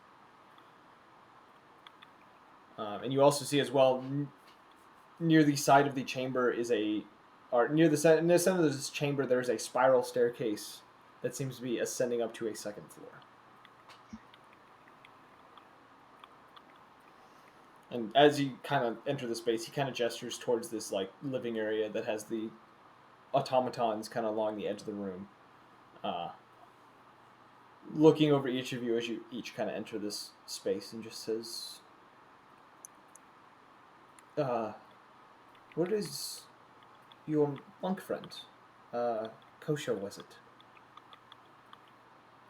S1: And you also see as well near the side of the chamber is near the center of this chamber there is a spiral staircase that seems to be ascending up to a second floor. And as you kind of enter the space, he kind of gestures towards this like living area that has the automatons kind of along the edge of the room, looking over each of you as you each kind of enter this space, and just says, "What is your monk friend? Kosho, was it?"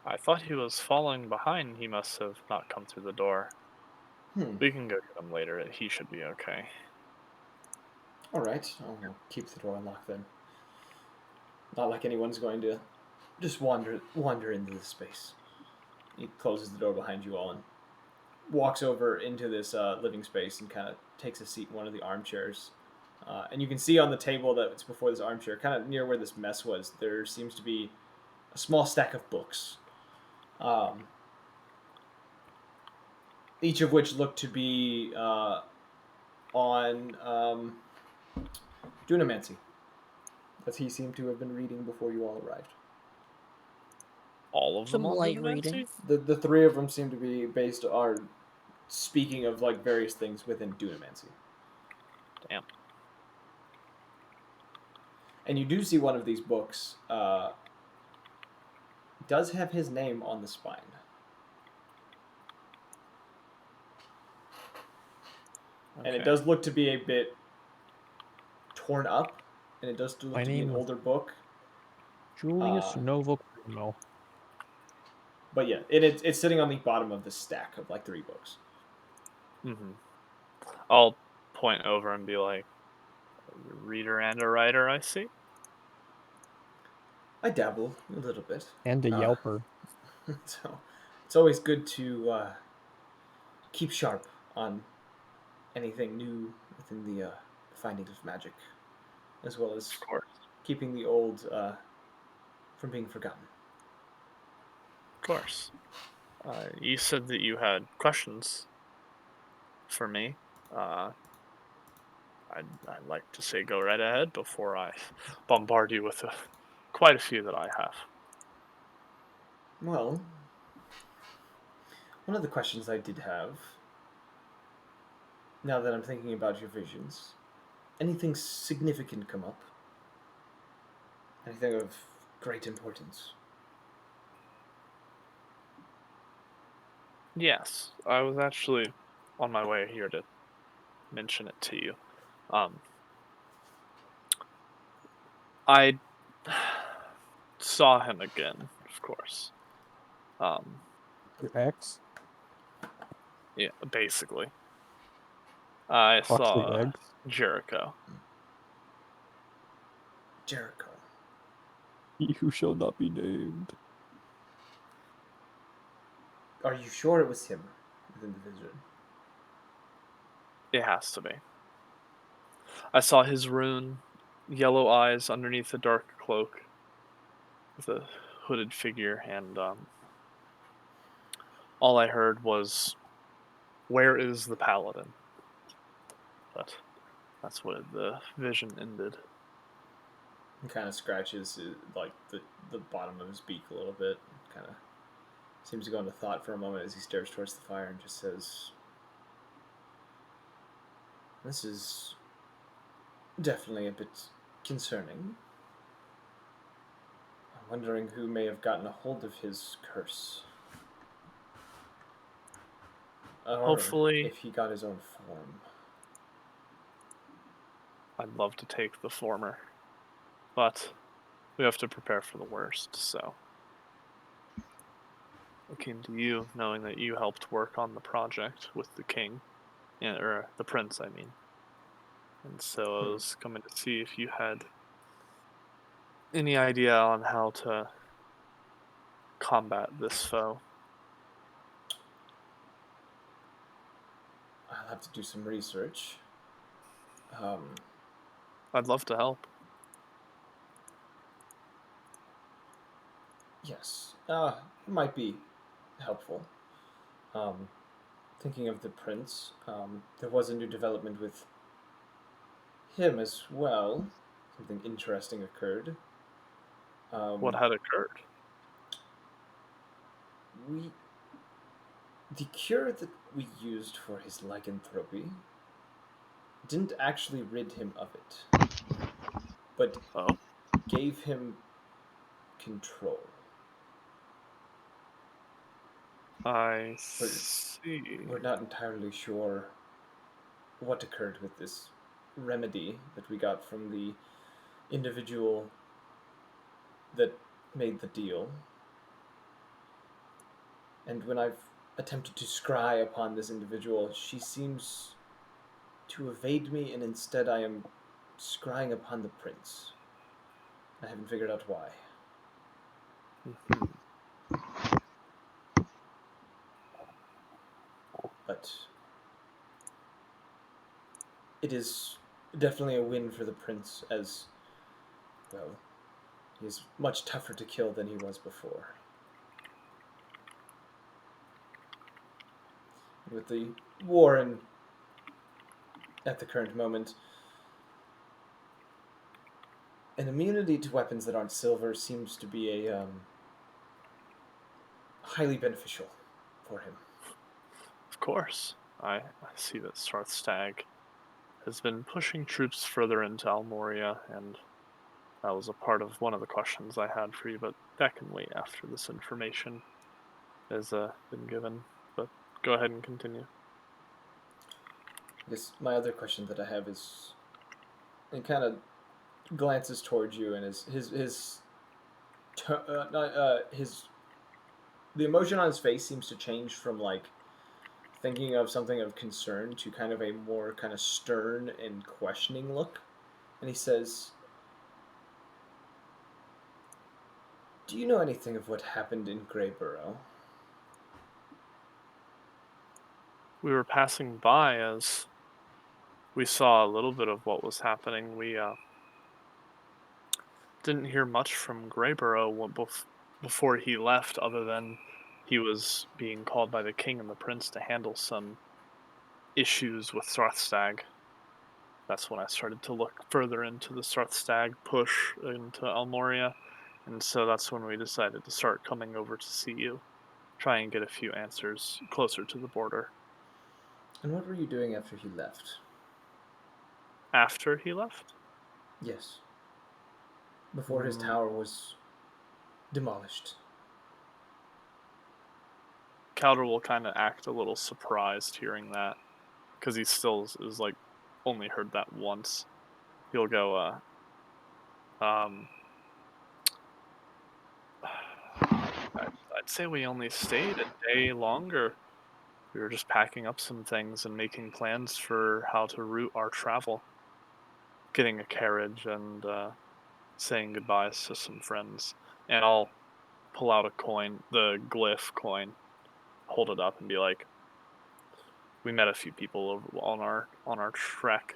S2: I thought he was falling behind. He must have not come through the door. We can go get him later. He should be okay.
S1: All right, I'll keep the door unlocked then. Not like anyone's going to just wander into this space. He closes the door behind you all and walks over into this living space and kind of takes a seat in one of the armchairs. And you can see on the table that's before this armchair, kind of near where this mess was, there seems to be a small stack of books. Each of which look to be on Dunamancy, that he seemed to have been reading before you all arrived.
S2: All of them
S7: Some
S2: on
S7: light
S2: Dunamancy?
S7: reading.
S1: The three of them seem to be speaking of like various things within Dunamancy.
S2: Damn.
S1: And you do see one of these books does have his name on the spine.
S2: Okay.
S1: And it does look to be a bit torn up, and it does look
S4: My
S1: to be an
S4: name is
S1: older book.
S4: Julius Novo Crimo.
S1: But yeah, it's sitting on the bottom of the stack of like 3 books.
S2: Mm-hmm. I'll point over and be like, a reader and a writer, I see.
S1: I dabble a little bit.
S4: And a Yelper.
S1: So it's always good to keep sharp on anything new within the findings of magic, as well as
S2: Of course.
S1: keeping the old from being forgotten.
S2: Of course. You said that you had questions for me. I'd like to say go right ahead before I bombard you with quite a few that I have.
S1: Well, one of the questions I did have, now that I'm thinking about your visions, anything significant come up? Anything of great importance?
S2: Yes, I was actually on my way here to mention it to you. I saw him again, of course.
S4: Your ex?
S2: Yeah, basically. I
S4: Huxley
S2: saw
S4: eggs?
S2: Jericho.
S1: Jericho.
S4: He who shall not be named.
S1: Are you sure it was him within the vision?
S2: It has to be. I saw his rune, yellow eyes underneath the dark cloak with a hooded figure, and all I heard was, "Where is the paladin?" But that's what the vision ended.
S1: He kind of scratches like the bottom of his beak a little bit. Kind of seems to go into thought for a moment as he stares towards the fire and just says, "This is definitely a bit concerning. I'm wondering who may have gotten a hold of his curse. Or
S2: Hopefully,
S1: if he got his own form."
S2: I'd love to take the former, but we have to prepare for the worst, so I came to you knowing that you helped work on the project with the king, or the prince, I mean. And so I was coming to see if you had any idea on how to combat this foe.
S1: I'll have to do some research. Um,
S2: I'd love to help.
S1: yes, it might be helpful. Um, Thinking of the prince, there was a new development with him as well. Something interesting occurred.
S2: What
S1: Um,
S2: had occurred?
S1: we the cure that we used for his lycanthropy didn't actually rid him of it, but
S2: Oh,
S1: gave him control.
S2: I
S1: We're,
S2: see.
S1: we're not entirely sure what occurred with this remedy that we got from the individual that made the deal. And when I've attempted to scry upon this individual, she seems to evade me, and instead I am scrying upon the prince. I haven't figured out why.
S2: Mhm.
S1: But it is definitely a win for the prince, as, well, he's much tougher to kill than he was before. With the war at the current moment, an immunity to weapons that aren't silver seems to be a highly beneficial for him.
S2: Of course. I see that Stag has been pushing troops further into Almoria, and that was a part of one of the questions I had for you, but that can wait after this information has been given. But go ahead and continue.
S1: I guess my other question that I have is, it kind of glances towards you, and his the emotion on his face seems to change from like thinking of something of concern to kind of a more kind of stern and questioning look. And he says, "Do you know anything of what happened in Greyborough?"
S2: We were passing by as we saw a little bit of what was happening. We didn't hear much from Greyborough before he left, other than he was being called by the king and the prince to handle some issues with Stag. That's when I started to look further into the Stag push into Almoria, and so that's when we decided to start coming over to see you, try and get a few answers closer to the border.
S1: And what were you doing after he left?
S2: After he left?
S1: Yes. Before his
S2: Mm,
S1: tower was demolished.
S2: Calder will kind of act a little surprised hearing that, because he still is like only heard that once. He'll go, um, I'd say we only stayed a day longer. We were just packing up some things and making plans for how to route our travel, getting a carriage and saying goodbyes to some friends, and I'll pull out a coin, the glyph coin, hold it up, and be like, "We met a few people on our trek,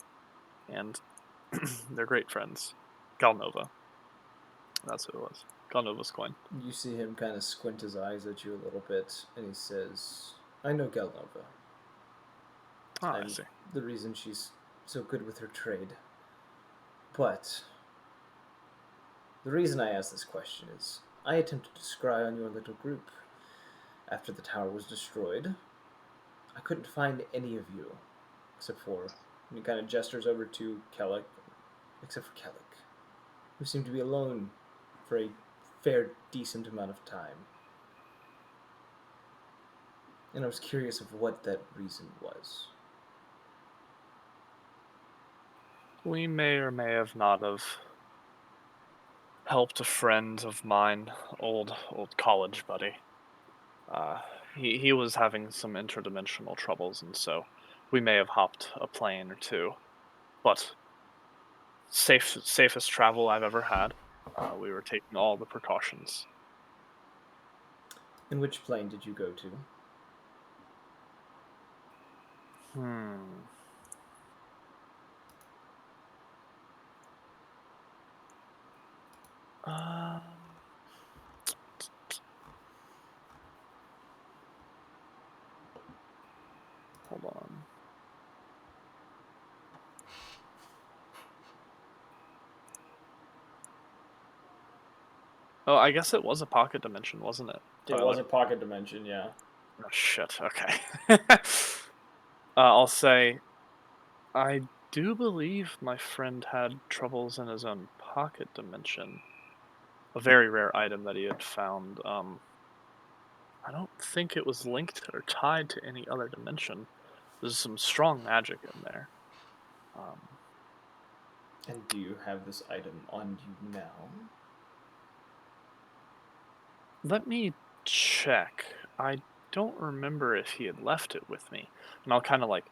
S2: and they're great friends. Galnova. That's who it was. Galnova's coin."
S1: You see him kind of squint his eyes at you a little bit, and he says, "I know Galnova.
S2: Ah, I
S1: I'm
S2: see.
S1: the reason she's so good with her trade. But the reason I ask this question is I attempted to scry on your little group after the tower was destroyed. I couldn't find any of you, except for," and he kind of gestures over to Kellic, except for Kellic, who seemed to be alone for a fair decent amount of time. And I was curious of what that reason was.
S2: We may or may have not have helped a friend of mine, old college buddy. Uh, he was having some interdimensional troubles, and so we may have hopped a plane or two. But safest travel I've ever had. We were taking all the precautions.
S1: And which plane did you go to?
S2: Hmm. Um. Hold on. Oh, I guess it was a pocket dimension, wasn't it?
S1: It was a pocket dimension, yeah.
S2: Oh shit. Okay. I'll say I do believe my friend had troubles in his own pocket dimension. A very rare item that he had found. I don't think it was linked or tied to any other dimension. There's some strong magic in there. Um,
S1: And do you have this item on you now?
S2: Let me check. I don't remember if he had left it with me. And I'll kind of like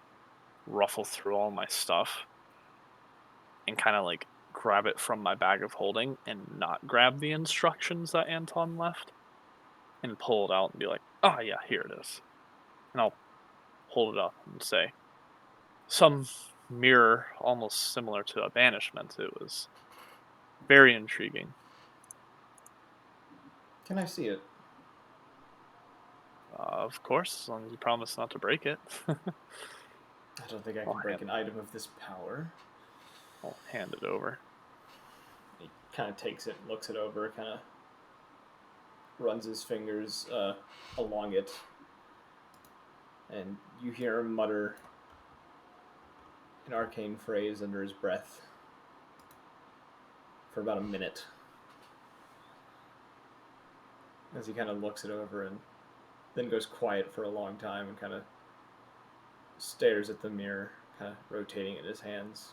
S2: ruffle through all my stuff and kind of like grab it from my bag of holding and not grab the instructions that Anton left and pull it out and be like, "Ah, yeah, here it is." And I'll hold it up and say, "Some mirror almost similar to a banishment." It was very intriguing.
S1: Can I see it?
S2: Of course, as long as you promise not to break it.
S1: I don't think I
S2: I'll
S1: can break
S2: hand,
S1: an item of this power.
S2: I'll hand it over.
S1: He kind of takes it, looks it over, kind of runs his fingers along it, and you hear him mutter an arcane phrase under his breath for about a minute as he kind of looks it over and then goes quiet for a long time and kind of stares at the mirror, kind of rotating in his hands.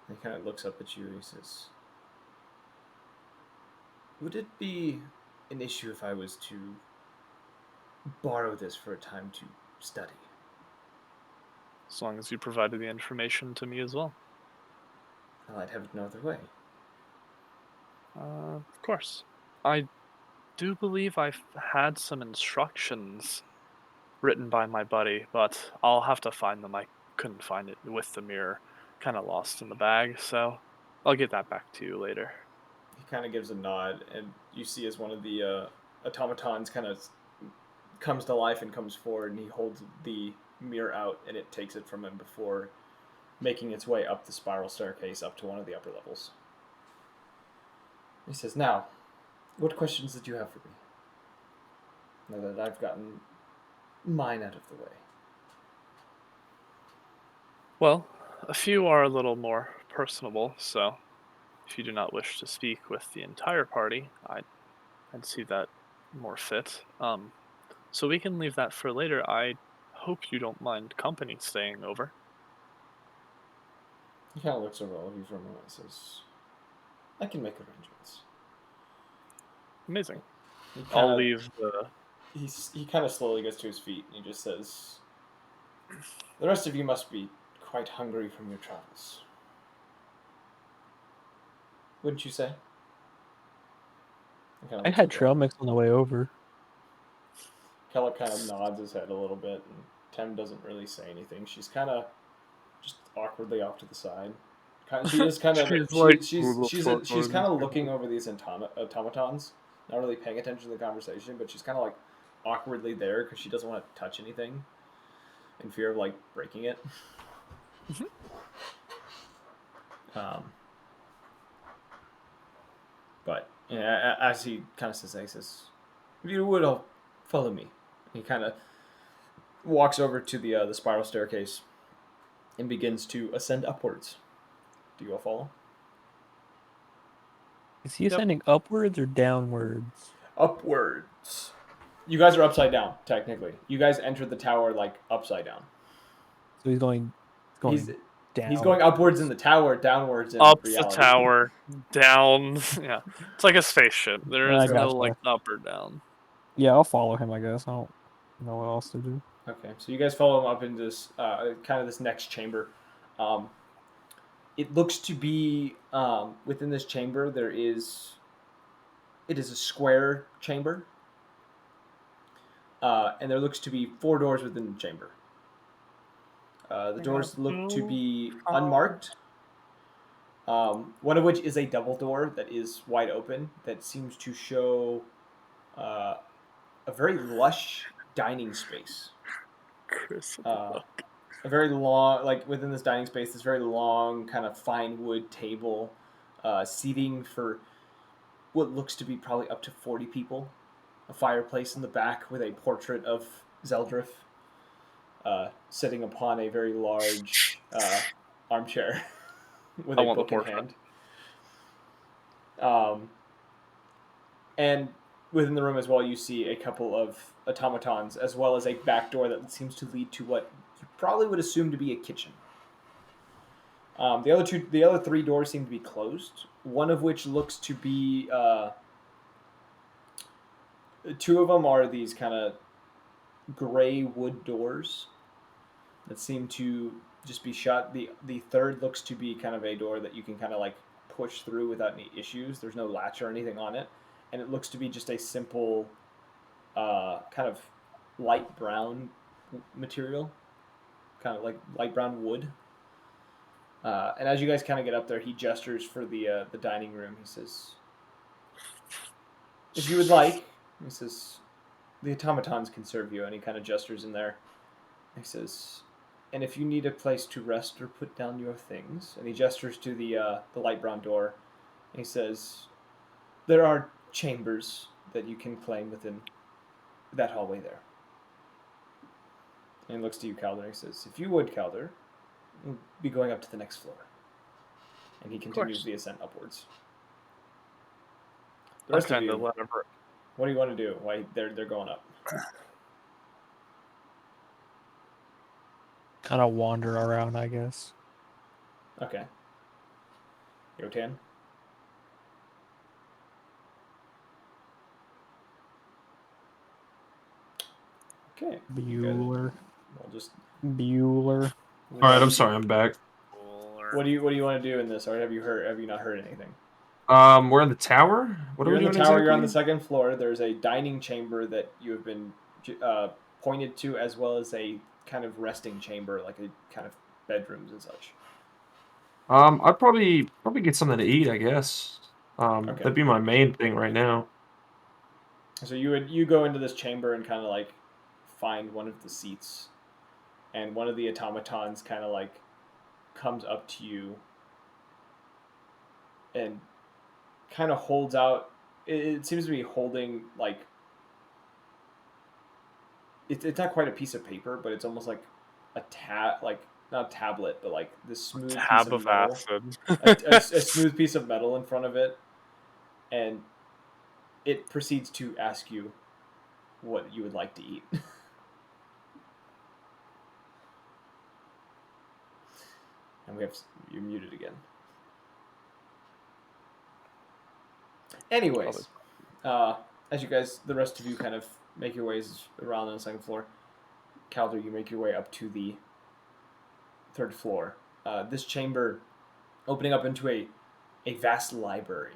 S1: He kind of looks up at you and he says, "Would it be an issue if I was to borrow this for a time to study?"
S2: As long as you provided the information to me as well.
S1: Well, I'd have it no other way.
S2: Of course. I do believe I've had some instructions written by my buddy, but I'll have to find them. I couldn't find it with the mirror. Kind of lost in the bag, so I'll get that back to you later.
S1: He kind of gives a nod, and you see as one of the automatons kind of comes to life and comes forward, and he holds the mirror out, and it takes it from him before making its way up the spiral staircase up to one of the upper levels. He says, "Now, what questions did you have for me? Now that I've gotten mine out of the way."
S2: Well, a few are a little more personable, so if you do not wish to speak with the entire party, I'd see that more fit. So we can leave that for later. I hope you don't mind company staying over.
S1: He kind of looks over all of you for a moment and says, "I can make arrangements."
S2: Amazing.
S1: He kind
S2: I'll
S1: of
S2: leave the.
S1: he kind of slowly gets to his feet, and he just says, "The rest of you must be quite hungry from your travels." Wouldn't you say?
S4: I had trail mix on the way over.
S1: Keller kind of nods his head a little bit, and Tem doesn't really say anything. She's kind of just awkwardly off to the side. She is kind of
S2: She's like,
S1: she's
S2: "Who the
S1: she's
S2: fuck
S1: she's
S2: are
S1: kind
S2: these
S1: of
S2: people?"
S1: looking over these automatons, not really paying attention to the conversation, but she's kind of like awkwardly there because she doesn't want to touch anything, in fear of like breaking it. But yeah, as he kind of says, "If you would, all follow me." He kind of walks over to the spiral staircase and begins to ascend upwards. Do you all follow?
S4: Is he ascending upwards or downwards?
S1: Upwards. You guys are upside down, technically. You guys entered the tower like upside down.
S4: So he's going
S1: He's
S4: down.
S1: he's going upwards in the tower, downwards in
S2: Up
S1: reality.
S2: the tower, down. Yeah, it's like a spaceship. There
S4: I
S2: is no
S4: gotcha.
S2: like up or down.
S4: Yeah, I'll follow him, I guess. I don't know what else to do.
S1: Okay, so you guys follow him up into this kind of this next chamber. It looks to be within this chamber it is a square chamber, and there looks to be 4 doors within the chamber. The doors look to be unmarked. One of which is a double door that is wide open that seems to show a very lush dining space.
S2: Chris, what the
S1: Uh,
S2: fuck?
S1: a very long, like within this dining space, this very long kind of fine wood table, seating for what looks to be probably up to 40 people. A fireplace in the back with a portrait of Zeldrif sitting upon a very large armchair with
S2: I
S1: a
S2: want the
S1: book in
S2: portrait.
S1: hand. And within the room as well, you see a couple of automatons, as well as a back door that seems to lead to what you probably would assume to be a kitchen. The other 3 doors seem to be closed. One of which looks to be 2 of them are these kind of gray wood doors that seem to just be shut. The third looks to be kind of a door that you can kind of like push through without any issues. There's no latch or anything on it, and it looks to be just a simple kind of light brown material, kind of like light brown wood. And as you guys kind of get up there, he gestures for the dining room. He says, "If you would like," he says, "the automatons can serve you." And he kind of gestures in there. He says, "And if you need a place to rest or put down your things," and he gestures to the light brown door. And he says, "There are chambers that you can claim within that hallway there." And he looks to you, Calder, and he says, "If you would, Calder, we'll be going up to the next floor." And he continues
S2: course.
S1: the ascent upwards. The
S2: I
S1: rest of
S2: kind of
S1: you,
S2: let her.
S1: what do you want to do? Why they're going up?
S4: Kind of wander around, I guess.
S1: Okay. Yotan? Okay. You guys,
S4: Bueller.
S1: we'll just.
S4: Bueller.
S3: All right, I'm sorry, I'm back.
S1: What do you want to do in this, or have you not heard anything?
S3: We're in the tower. What
S1: You're
S3: are
S1: in
S3: we
S1: the
S3: doing
S1: tower.
S3: exactly?
S1: You're on the second floor. There's a dining chamber that you have been pointed to, as well as a kind of resting chamber, like a kind of bedrooms and such.
S3: I'd probably get something to eat, I guess.
S1: Okay.
S3: That'd be my main thing right now.
S1: So you go into this chamber and kind of like find one of the seats, and one of the automatons kind of like comes up to you and kind of holds out. It seems to be holding like it's not quite a piece of paper, but it's almost like like not a tablet, but like this smooth piece
S2: Tab
S1: of
S2: of
S1: metal,
S2: acid.
S1: a smooth piece of metal in front of it, and it proceeds to ask you what you would like to eat. And you're muted again. Anyways, as you guys, the rest of you kind of make your ways around on the second floor. Calder, you make your way up to the 3rd floor. This chamber opening up into a a vast library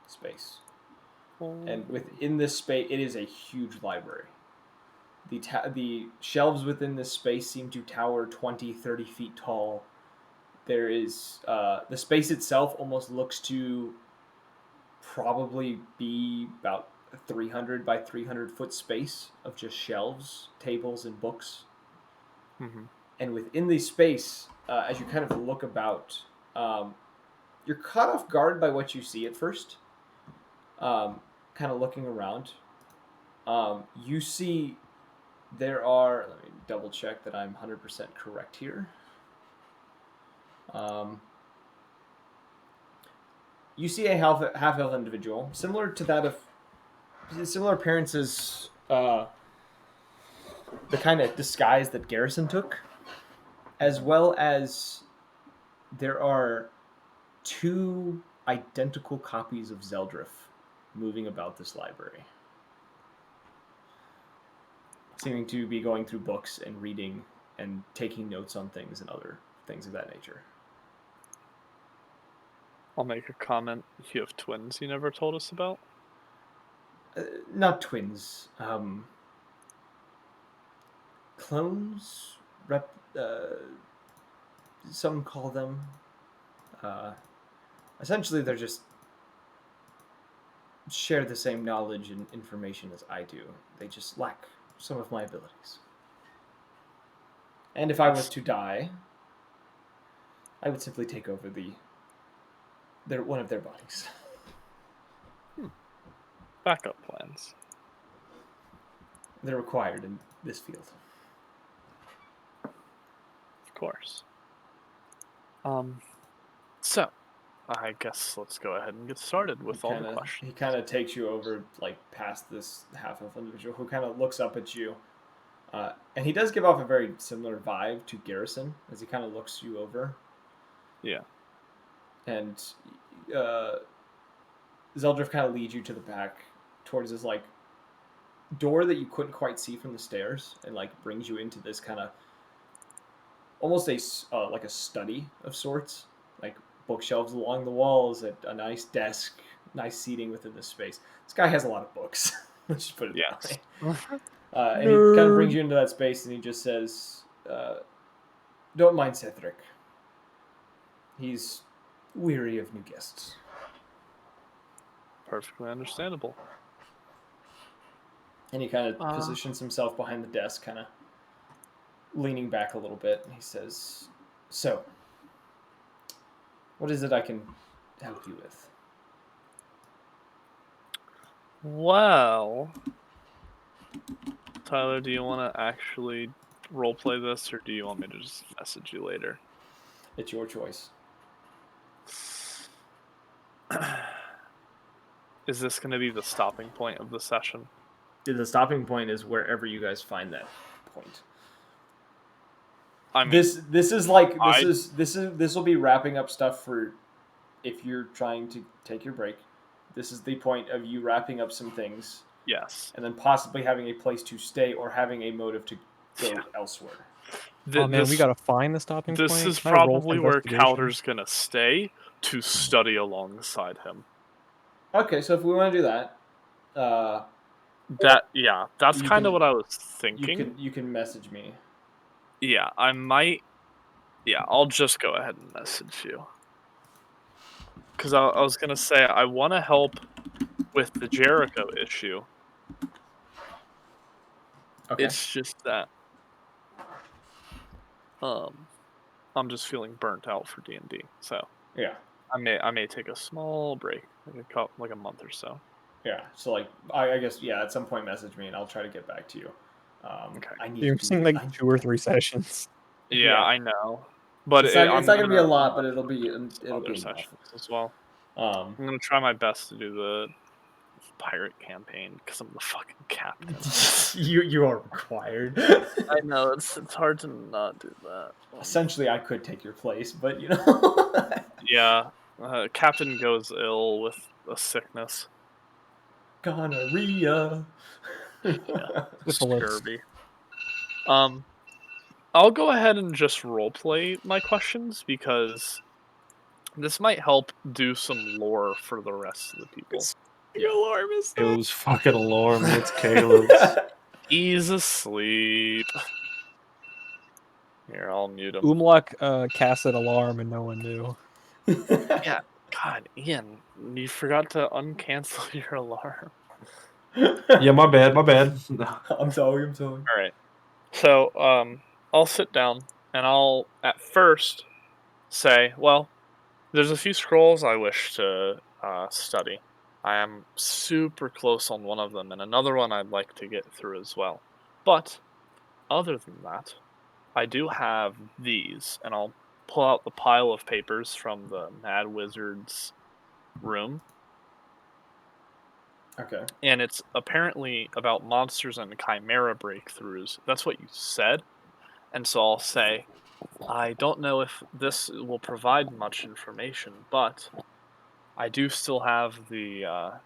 S1: space. And within this space, it is a huge library. The shelves within this space seem to tower 20, 30 feet tall. There is the space itself almost looks to probably be about a 300 by 300 foot space of just shelves, tables, and books.
S2: Mm-hmm.
S1: And within the space, as you kind of look about, you're caught off guard by what you see at first. Kind of looking around, you see there are. Let me double check that I'm 100% correct here. You see a half elf individual, similar to that of similar appearances, the kind of disguise that Garrison took, as well as there are 2 identical copies of Zeldrif moving about this library, seeming to be going through books and reading and taking notes on things and other things of that nature.
S2: I'll make a comment. You have twins you never told us about?
S1: Not twins. Clones? Some call them. Essentially, they're just share the same knowledge and information as I do. They just lack some of my abilities. And if I was to die, I would simply take over one of their bodies.
S2: Backup plans.
S1: They're required in this field.
S2: Of course. So, I guess let's go ahead and get started with all the questions.
S1: He kind of takes you over, like, past this half-elf individual who kind of looks up at you. And he does give off a very similar vibe to Garrison as he kind of looks you over.
S2: Yeah.
S1: And Zeldrif kind of leads you to the back towards this, like, door that you couldn't quite see from the stairs and, like, brings you into this kind of almost like a study of sorts. Like, bookshelves along the walls, a nice desk, nice seating within this space. This guy has a lot of books. Let's just put it that way. And he kind of brings you into that space, and he just says, "Don't mind Cedric. He's weary of new guests."
S2: Perfectly understandable.
S1: And he kind of positions himself behind the desk, kind of leaning back a little bit, and he says, "So, what is it I can help you with?"
S2: Well, Tyler, do you want to actually roleplay this, or do you want me to just message you later?
S1: It's your choice.
S2: Is this going to be the stopping point of the session?
S1: The stopping point is wherever you guys find that point.
S2: I mean,
S1: this will be wrapping up stuff for if you're trying to take your break. This is the point of you wrapping up some things.
S2: Yes.
S1: And then possibly having a place to stay or having a motive to go elsewhere.
S4: Oh man, we gotta find the stopping point.
S2: This is
S4: Can I roll
S2: probably
S4: for
S2: where
S4: investigation?
S2: Calder's gonna stay to study alongside him.
S1: Okay, so if we want to do that,
S2: that's kind of what I was thinking.
S1: You can message me.
S2: Yeah, I might. Yeah, I'll just go ahead and message you. Because I was gonna say I want to help with the Jericho issue.
S1: Okay.
S2: It's just that I'm just feeling burnt out for D&D. So
S1: yeah,
S2: I may take a small break, like a month or so.
S1: Yeah, so like I guess at some point message me and I'll try to get back to you.
S2: Okay.
S4: You're seeing like 2 or 3 sessions.
S2: Yeah, I know, but
S1: it's not gonna be a lot, but it'll be
S2: other
S1: enough
S2: sessions as well.
S1: I'm
S2: gonna try my best to do the pirate campaign because I'm the fucking captain.
S1: you are required.
S2: I know it's hard to not do that.
S1: Essentially, I could take your place, but you know.
S2: Yeah, Captain goes ill with a sickness.
S1: Gonorrhea.
S2: Yeah, scurvy. I'll go ahead and just roleplay my questions because This might help do some lore for the rest of the people.
S4: The alarm is
S3: Caleb's fucking alarm. It's Caleb's.
S2: He's asleep. Here, I'll mute him.
S4: Umlak cast an alarm and no one knew.
S2: Yeah, God, Ian, you forgot to uncancel your alarm.
S3: Yeah, my bad. My bad.
S1: I'm sorry.
S2: All right. So, I'll sit down and I'll at first say, well, there's a few scrolls I wish to study. I am super close on one of them, and another one I'd like to get through as well. But other than that, I do have these, and I'll pull out the pile of papers from the Mad Wizard's room,
S1: Okay.
S2: and it's apparently about monsters and chimera breakthroughs. That's what you said. And so I'll say, I don't know if this will provide much information, but I do still have the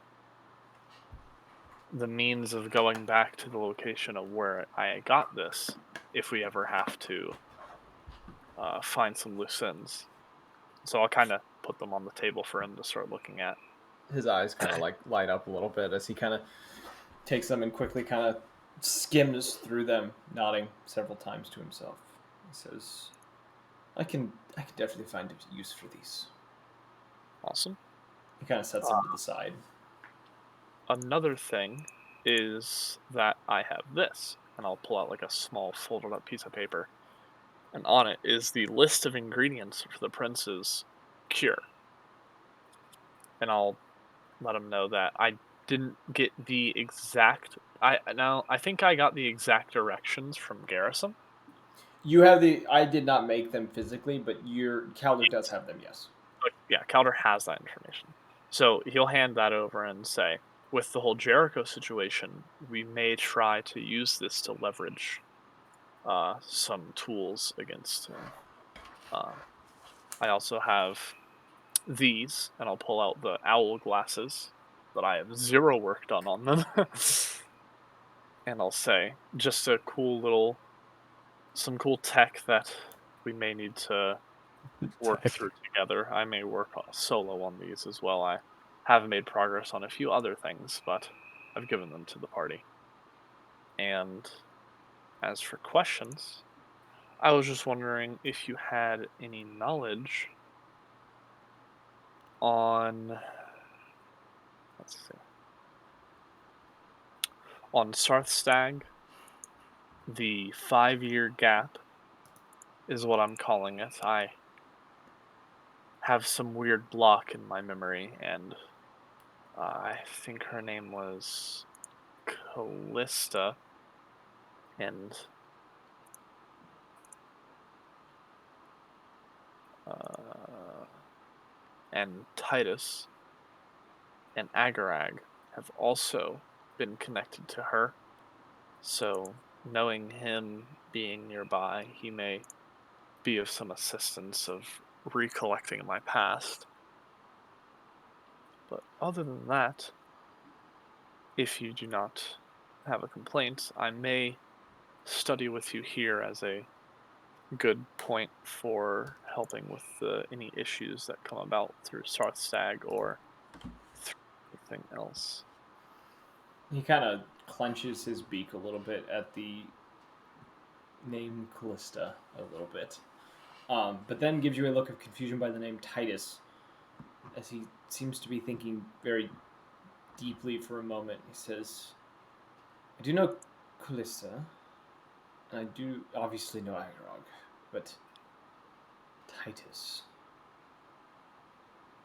S2: means of going back to the location of where I got this if we ever have to find some loose ends. So I'll kind of put them on the table for him to start looking at.
S1: His eyes kind of like light up a little bit as he kind of takes them and quickly kind of skims through them, nodding several times to himself. He says, I can definitely find a use for these."
S2: Awesome.
S1: He kind of sets them to the side.
S2: Another thing is that I have this, and I'll pull out like a small folded up piece of paper, and on it is the list of ingredients for the prince's cure. And I'll let him know that I didn't get the exact. I think I got the exact directions from Garrison.
S1: You have the. I did not make them physically, but your Calder does have them. Yes.
S2: But yeah, Calder has that information. So he'll hand that over and say, with the whole Jericho situation, we may try to use this to leverage some tools against him. I also have these, and I'll pull out the owl glasses that I have 0 work done on them. And I'll say, just a cool little, some cool tech that we may need to work
S4: Tech.
S2: through together. I may work solo on these as well. I have made progress on a few other things, but I've given them to the party. And as for questions, I was just wondering if you had any knowledge on, let's see, on Sarthstag, the 5-year gap is what I'm calling it. I have some weird block in my memory, and I think her name was Callista, and uh, and Titus and Agarag have also been connected to her. So, knowing him being nearby, he may be of some assistance of recollecting my past. But other than that, if you do not have a complaint, I may study with you here as a good point for helping with any issues that come about through Sarthstag or through anything else.
S1: He kind of clenches his beak a little bit at the name Callista a little bit, but then gives you a look of confusion by the name Titus, as he seems to be thinking very deeply for a moment. He says, I do know Callista, and I do obviously know Agrog, but Titus.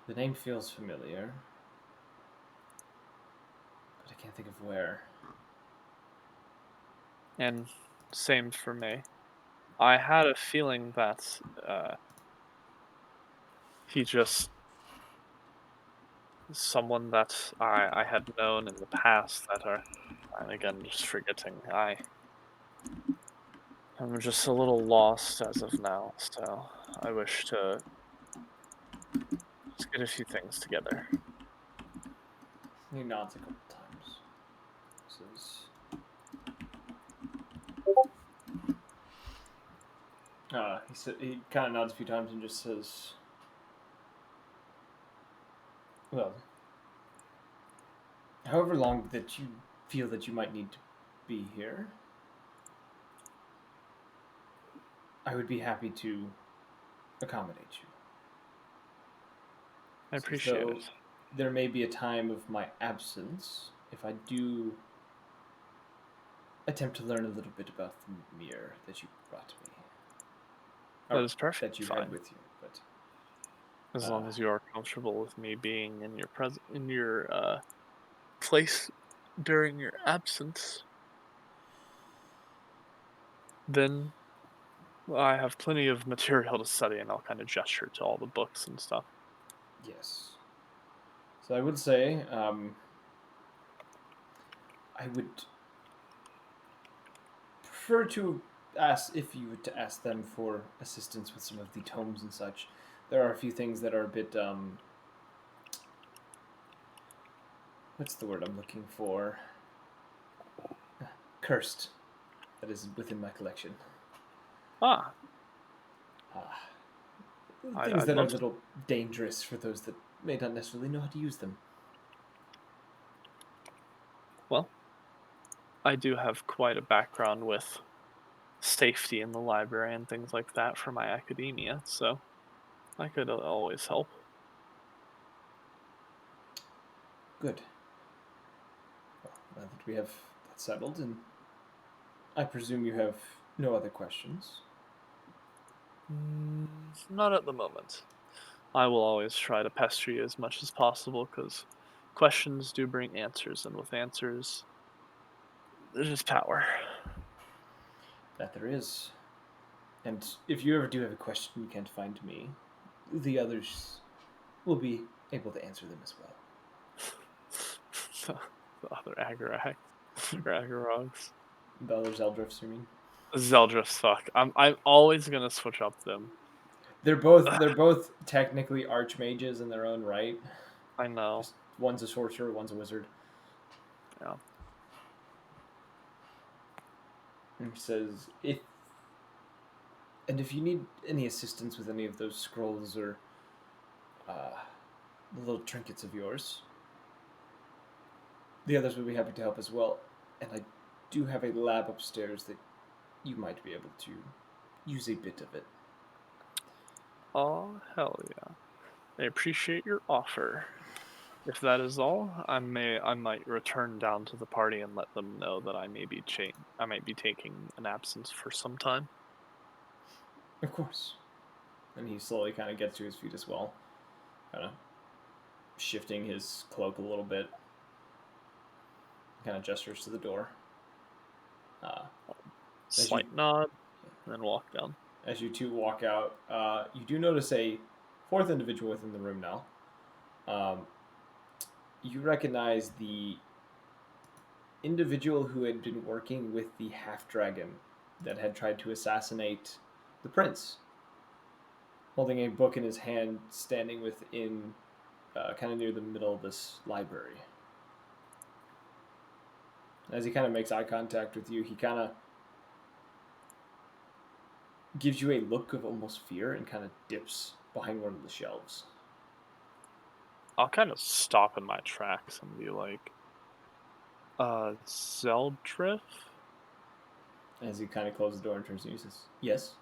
S1: The name feels familiar, but I can't think of where.
S2: And same for me. I had a feeling that he just someone that I had known in the past that I'm again just forgetting. I'm just a little lost as of now, so I wish to just get a few things together.
S1: He nods a couple times. Says, he kind of nods a few times and just says, Well, however long that you feel that you might need to be here, I would be happy to accommodate you.
S2: I
S1: It's as
S2: appreciate
S1: though
S2: it.
S1: there may be a time of my absence if I do attempt to learn a little bit about the mirror that you brought me.
S2: That
S1: Or
S2: is perfectly
S1: that you
S2: fine.
S1: had with you, but
S2: As long as you are comfortable with me being in your place during your absence, then I have plenty of material to study, and I'll kind of gesture to all the books and stuff.
S1: yes. So I would say, I would prefer to ask if you were to ask them for assistance with some of the tomes and such. There are a few things that are a bit what's the word I'm looking for? Cursed. That is within my collection.
S2: Ah,
S1: Things
S2: I'd
S1: that are a
S2: love to.
S1: little dangerous for those that may not necessarily know how to use them.
S2: Well, I do have quite a background with safety in the library and things like that for my academia, so I could always help.
S1: Good. Well, now that we have that settled, and I presume you have no other questions.
S2: Not at the moment. I will always try to pester you as much as possible because questions do bring answers, and with answers, there's just power.
S1: That there is. And if you ever do have a question you can't find me, the others will be able to answer them as well.
S2: The other Agarags.
S1: The other Zeldrifts, you mean?
S2: Zeldris, fuck. I'm always gonna switch up them.
S1: They're both technically archmages in their own right.
S2: I know.
S1: Just one's a sorcerer, one's a wizard.
S2: Yeah.
S1: And he says if you need any assistance with any of those scrolls or the little trinkets of yours, the others would be happy to help as well. And I do have a lab upstairs that you might be able to use a bit of it.
S2: Oh hell yeah. I appreciate your offer. If that is all, I might return down to the party and let them know that I may be taking an absence for some time.
S1: Of course. And he slowly kind of gets to his feet as well, kind of shifting his cloak a little bit. Kind of gestures to the door.
S2: Slight nod, and then walk down.
S1: As you two walk out, you do notice a fourth individual within the room now. You recognize the individual who had been working with the half dragon that had tried to assassinate the prince, holding a book in his hand, standing within, kind of near the middle of this library. As he kind of makes eye contact with you, he kind of gives you a look of almost fear and kind of dips behind one of the shelves.
S2: I'll kind of stop in my tracks and be like, Zeldrif?
S1: As he kind of closes the door and turns to you, he says, "Yes."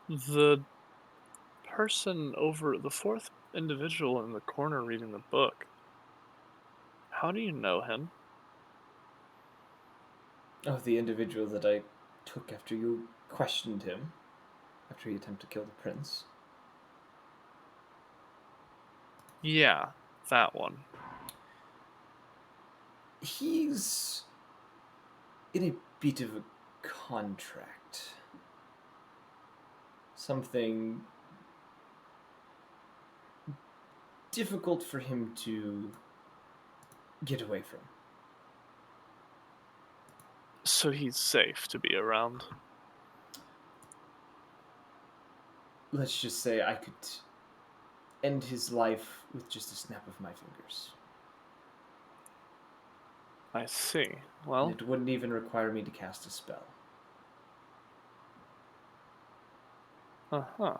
S2: The the fourth individual in the corner reading the book. How do you know him?
S1: Oh, the individual that I took after you questioned him, after he attempted to kill the prince.
S2: Yeah, that one.
S1: He's in a bit of a contract. Something difficult for him to get away from.
S2: So he's safe to be around.
S1: Let's just say I could end his life with just a snap of my fingers.
S2: I see.
S1: And
S2: Well,
S1: it wouldn't even require me to cast a spell.
S2: uh-huh.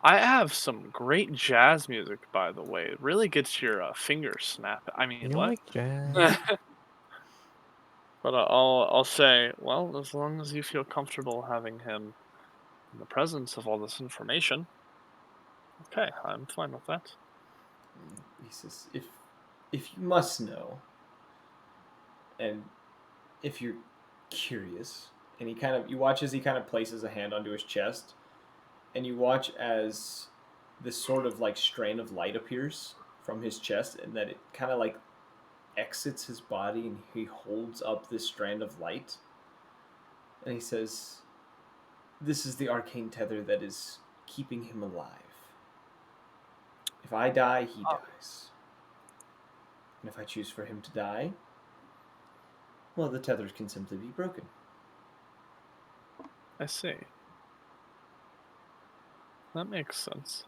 S2: I have some great jazz music, by the way. It really gets your fingers snapping. I mean,
S4: You
S2: what?
S4: like jazz?
S2: But I'll say, well, as long as you feel comfortable having him in the presence of all this information, okay, I'm fine with that.
S1: He says, if you must know, and if you're curious, and you watch as he kind of places a hand onto his chest, and you watch as this sort of like strain of light appears from his chest, and that it kind of like exits his body, and he holds up this strand of light, and he says, "This is the arcane tether that is keeping him alive. If I die, he dies. And if I choose for him to die, well, the tethers can simply be broken."
S2: I see. That makes sense.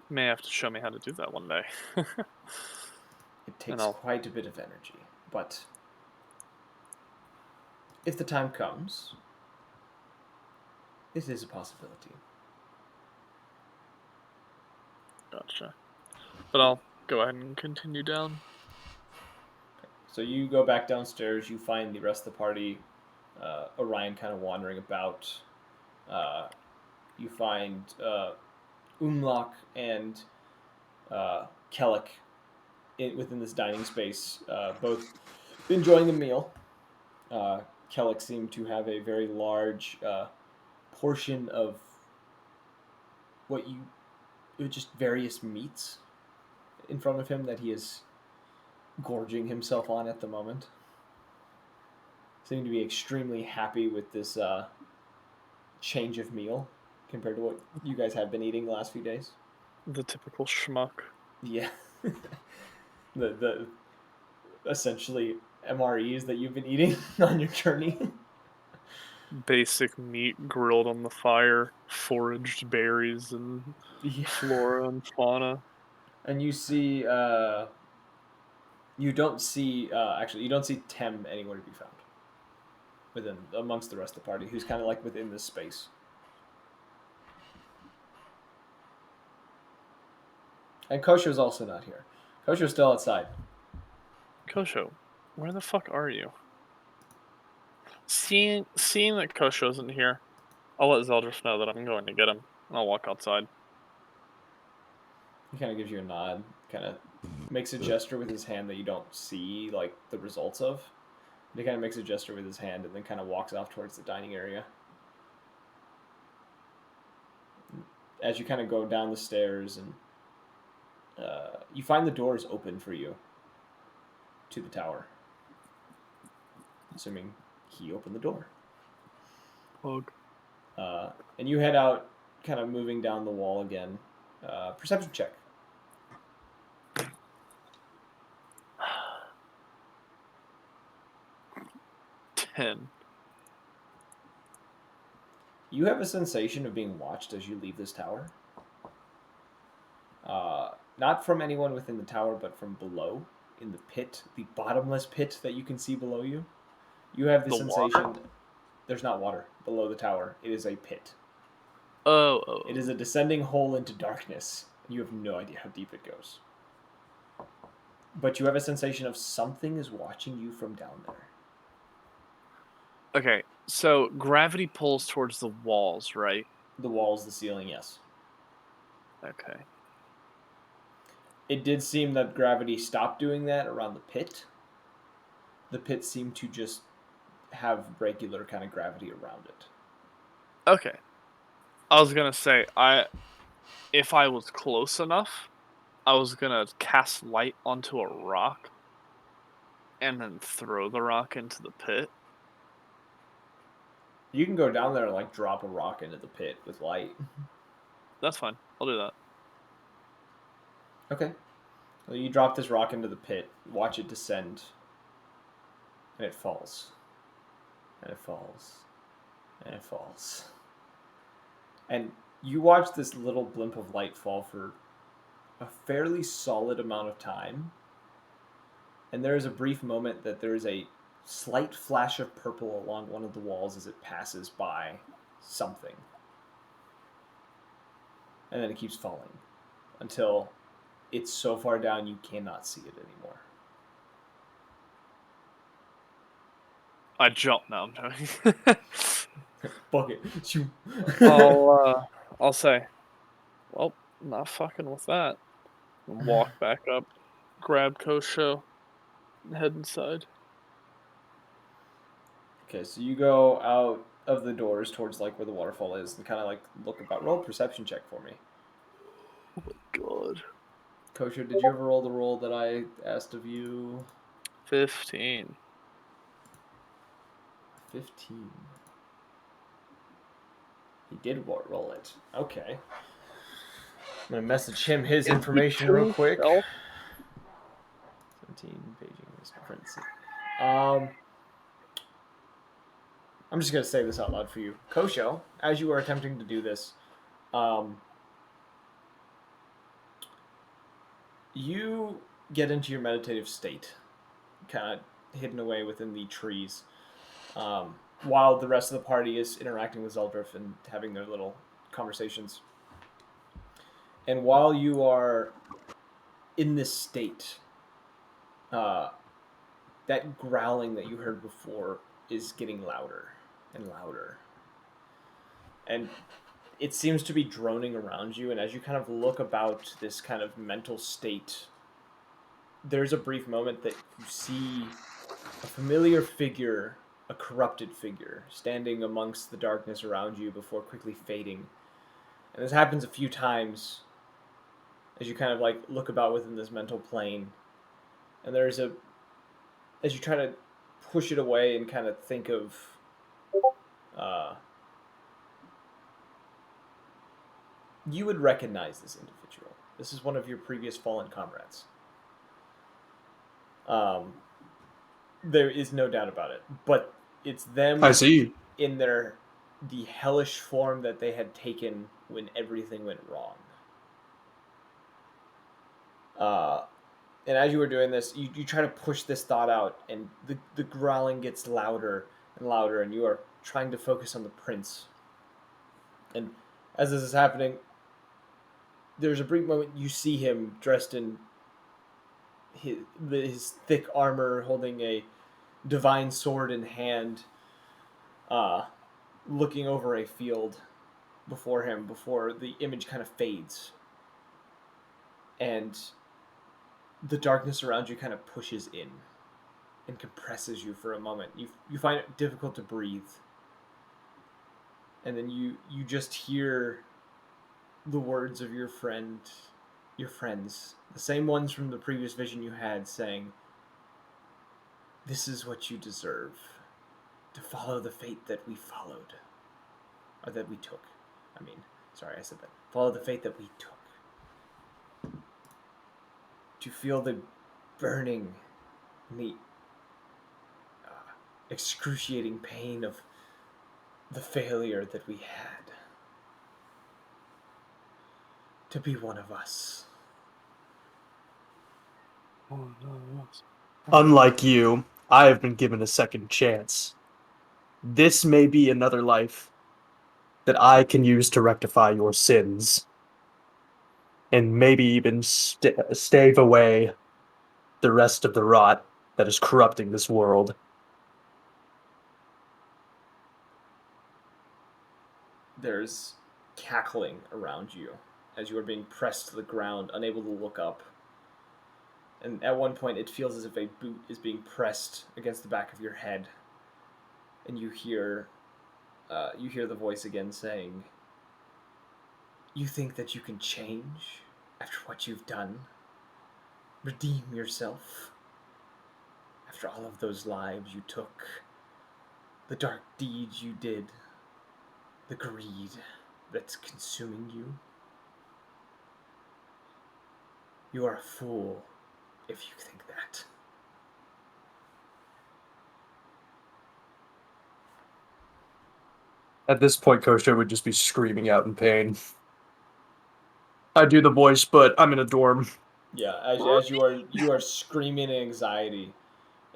S2: You may have to show me how to do that one day.
S1: It takes
S2: I'll-
S1: quite a bit of energy, but if the time comes, it is a possibility.
S2: Gotcha. But I'll go ahead and continue down.
S1: So you go back downstairs, you find the rest of the party, Orion kind of wandering about. You find Umlok and Kellic within this dining space, both enjoying a meal. Kellic seemed to have a very large portion of what you just various meats in front of him that he is gorging himself on at the moment. Seemed to be extremely happy with this change of meal compared to what you guys have been eating the last few days.
S2: The typical schmuck.
S1: Yeah. the essentially MREs that you've been eating on your journey.
S2: Basic meat grilled on the fire, foraged berries, and
S1: Yeah.
S2: flora and fauna.
S1: And you see you don't see actually you don't see Tem anywhere to be found within amongst the rest of the party, who's kind of like within this space. And Kosho's also not here. Kosho's still outside.
S2: Kosho, where the fuck are you? Seeing that Kosho isn't here, I'll let Zeldris know that I'm going to get him, and I'll walk outside.
S1: He kind of gives you a nod, kind of makes a gesture with his hand that you don't see like the results of. He kind of makes a gesture with his hand and then kind of walks off towards the dining area. As you kind of go down the stairs, and you find the doors open for you to the tower. Assuming he opened the door.
S2: Plug.
S1: And you head out, kind of moving down the wall again. Perception check.
S2: 10.
S1: You have a sensation of being watched as you leave this tower. Not from anyone within the tower, but from below, in the pit, the bottomless pit that you can see below you. You have the
S2: The
S1: sensation.
S2: water?
S1: There's not water below the tower. It is a pit.
S2: Oh.
S1: It is a descending hole into darkness. You have no idea how deep it goes. But you have a sensation of something is watching you from down there.
S2: Okay, so gravity pulls towards the walls, right?
S1: The walls, the ceiling, yes.
S2: Okay.
S1: It did seem that gravity stopped doing that around the pit. The pit seemed to just have regular kind of gravity around it.
S2: Okay. I was gonna say, if I was close enough, I was gonna cast light onto a rock and then throw the rock into the pit.
S1: You can go down there and like drop a rock into the pit with light.
S2: That's fine. I'll do that.
S1: Okay. Well, you drop this rock into the pit, watch it descend, and it falls. And it falls. And it falls. And you watch this little blimp of light fall for a fairly solid amount of time. And there is a brief moment that there is a slight flash of purple along one of the walls as it passes by something. and then it keeps falling until it's so far down you cannot see it anymore.
S2: I jump now. I'm joking.
S1: Fuck it. Shoo.
S2: I'll say, well, not fucking with that. And walk back up, grab Kosho, and head inside.
S1: Okay, so you go out of the doors towards like where the waterfall is and kind of like look about. Roll a perception check for me.
S2: God.
S1: Kosher, did you ever roll the roll that I asked of you?
S2: 15.
S1: 15. He did roll it. Okay. I'm gonna message him his information real quick.
S2: Stealth?
S1: 17 paging is difference. I'm just gonna say this out loud for you, Kosho. As you are attempting to do this, you get into your meditative state, kind of hidden away within the trees, while the rest of the party is interacting with Zeldrif and having their little conversations. And while you are in this state, that growling that you heard before is getting louder and louder. And it seems to be droning around you, and as you kind of look about this kind of mental state, there's a brief moment that you see a familiar figure, a corrupted figure, standing amongst the darkness around you before quickly fading. And this happens a few times as you kind of like look about within this mental plane. And there's as you try to push it away and kind of think of you would recognize this individual. This is one of your previous fallen comrades. There is no doubt about it, but it's them.
S5: I see.
S1: In the hellish form that they had taken when everything went wrong. And as you were doing this, you try to push this thought out, and the growling gets louder and louder, and you are trying to focus on the prince. And as this is happening, there's a brief moment you see him dressed in his thick armor, holding a divine sword in hand, looking over a field before him before the image kind of fades. And the darkness around you kind of pushes in and compresses you for a moment. You find it difficult to breathe. And then you just hear the words of your friends, the same ones from the previous vision you had, saying, "This is what you deserve, to follow the fate that we followed, or that we took. Sorry, I said that. Follow the fate that we took. To feel the burning, the excruciating pain of the failure that we had. To be one of us."
S5: Unlike you, I have been given a second chance. This may be another life that I can use to rectify your sins. And maybe even stave away the rest of the rot that is corrupting this world.
S1: There's cackling around you as you are being pressed to the ground, unable to look up. And at one point, it feels as if a boot is being pressed against the back of your head, and you hear the voice again saying, "You think that you can change after what you've done? Redeem yourself after all of those lives you took, the dark deeds you did, the greed that's consuming you? You are a fool if you think that."
S5: At this point, Kosho would just be screaming out in pain. I do the voice, but I'm in a dorm.
S1: Yeah, as you are screaming in anxiety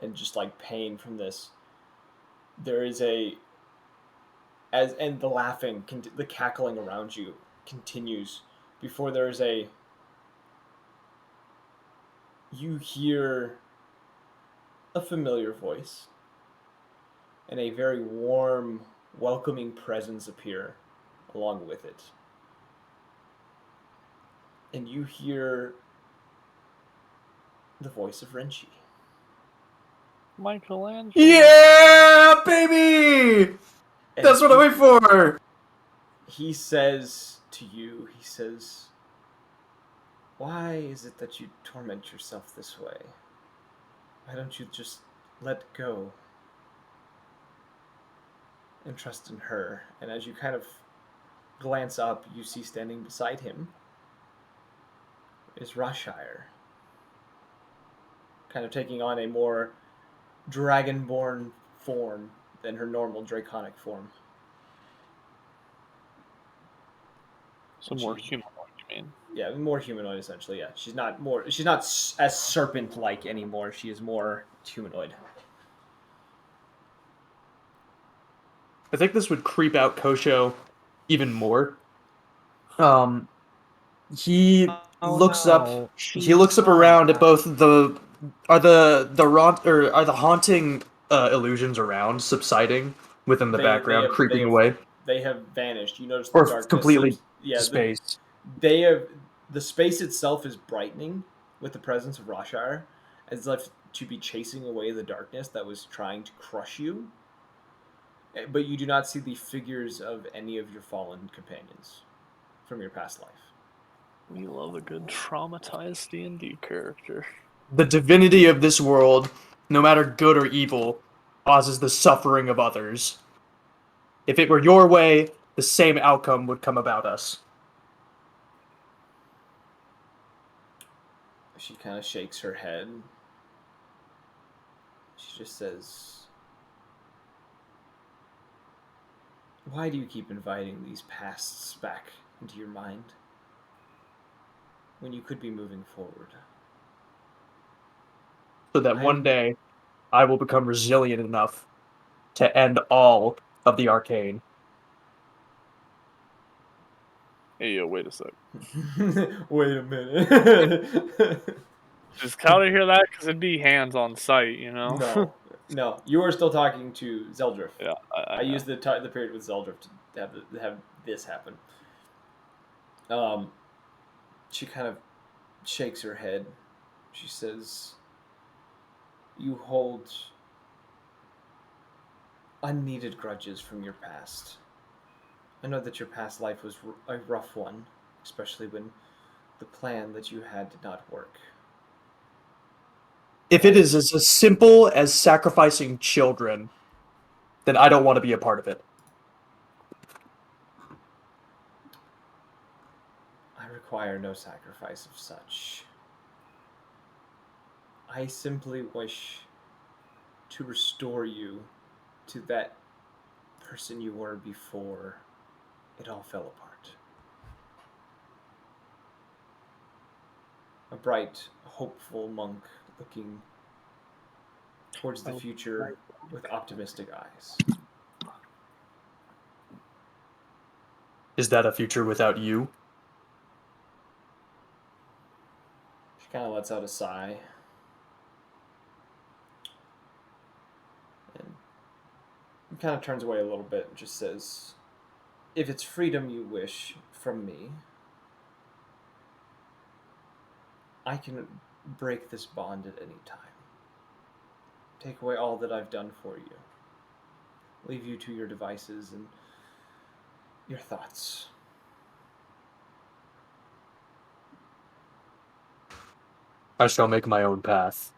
S1: and just like pain from this, there is and the laughing, the cackling around you continues before there's a. You hear a familiar voice and a very warm, welcoming presence appear along with it. And you hear the voice of Renchi.
S2: Michelangelo.
S5: Yeah, baby!
S1: And
S5: That's what I wait for!
S1: he says to you, he says, "Why is it that you torment yourself this way? Why don't you just let go and trust in her?" And as you kind of glance up, you see standing beside him is Rashire, kind of taking on a more dragonborn form than her normal draconic form.
S2: Some more humanoid, you mean?
S1: Yeah, more humanoid essentially. Yeah, she's not as serpent-like anymore. She is more humanoid.
S5: I think this would creep out Kosho even more. He
S4: Oh
S5: looks up.
S4: no,
S5: He
S4: she's
S5: looks up
S4: not.
S5: around at both are the haunting illusions around subsiding within the background, creeping away,
S1: They have vanished. You notice the
S5: or
S1: darkness.
S5: completely
S1: Yeah,
S5: space.
S1: they have the space itself is brightening with the presence of Rashire, as if to be chasing away the darkness that was trying to crush you. But you do not see the figures of any of your fallen companions from your past life.
S2: We love a good traumatized D&D character.
S5: The divinity of this world, no matter good or evil, causes the suffering of others. If it were your way, the same outcome would come about us.
S1: She kind of shakes her head. She just says, "Why do you keep inviting these pasts back into your mind when you could be moving forward?"
S5: So that one day, I will become resilient enough to end all of the arcane.
S2: Hey, yo, wait a sec.
S1: Wait a minute.
S2: Does Calder hear that? Because it'd be hands on sight, you know?
S1: No. You are still talking to Zeldrif.
S2: Yeah, I
S1: I
S2: know.
S1: used the period with Zeldrif to have this happen. She kind of shakes her head. She says, "You hold unneeded grudges from your past. I know that your past life was a rough one, especially when the plan that you had did not work.
S5: If it is as simple as sacrificing children, then I don't want to be a part of it.
S1: I require no sacrifice of such. I simply wish to restore you to that person you were before it all fell apart. A bright, hopeful monk looking towards the future with optimistic eyes."
S5: Is that a future without you?
S1: She kind of lets out a sigh and kind of turns away a little bit and just says, "If it's freedom you wish from me, I can break this bond at any time. Take away all that I've done for you. Leave you to your devices and your thoughts."
S5: I shall make my own path.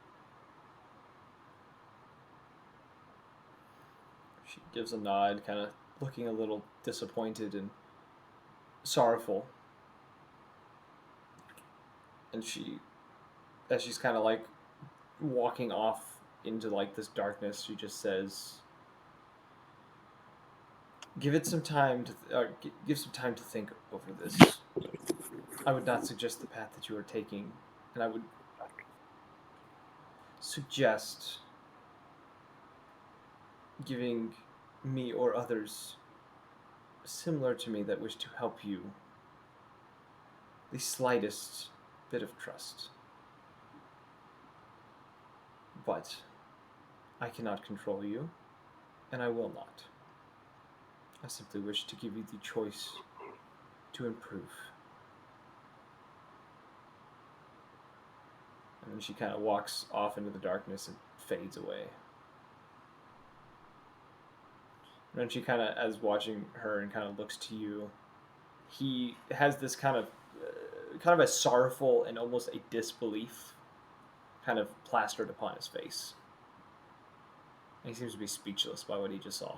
S1: She gives a nod, kind of looking a little disappointed and sorrowful. And as she's kind of like walking off into like this darkness, she just says, "Give it some time to give some time to think over this. I would not suggest the path that you are taking, and I would suggest giving me or others similar to me that wish to help you the slightest bit of trust. But I cannot control you, and I will not. I simply wish to give you the choice to improve. And then she kind of walks off into the darkness and fades away. And then she kind of, as watching her and kind of looks to you, he has this kind of a sorrowful and almost a disbelief kind of plastered upon his face. And he seems to be speechless by what he just saw.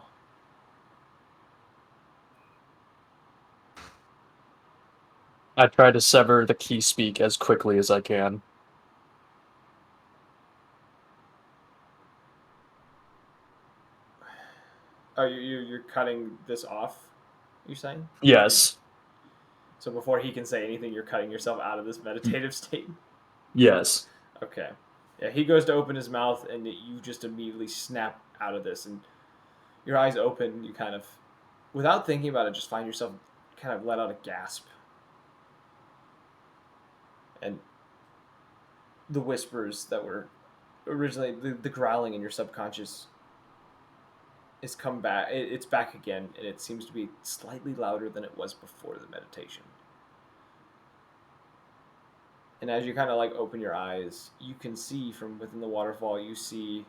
S5: I try to sever the key speak as quickly as I can.
S1: Oh, you're cutting this off, you're saying?
S5: Yes.
S1: So before he can say anything, you're cutting yourself out of this meditative state?
S5: Yes.
S1: Okay. Yeah, he goes to open his mouth, and you just immediately snap out of this, and your eyes open, you kind of, without thinking about it, just find yourself kind of let out a gasp. And the whispers that were originally, the growling in your subconscious is come back. It's back again, and it seems to be slightly louder than it was before the meditation. And as you kind of like open your eyes, you can see from within the waterfall, you see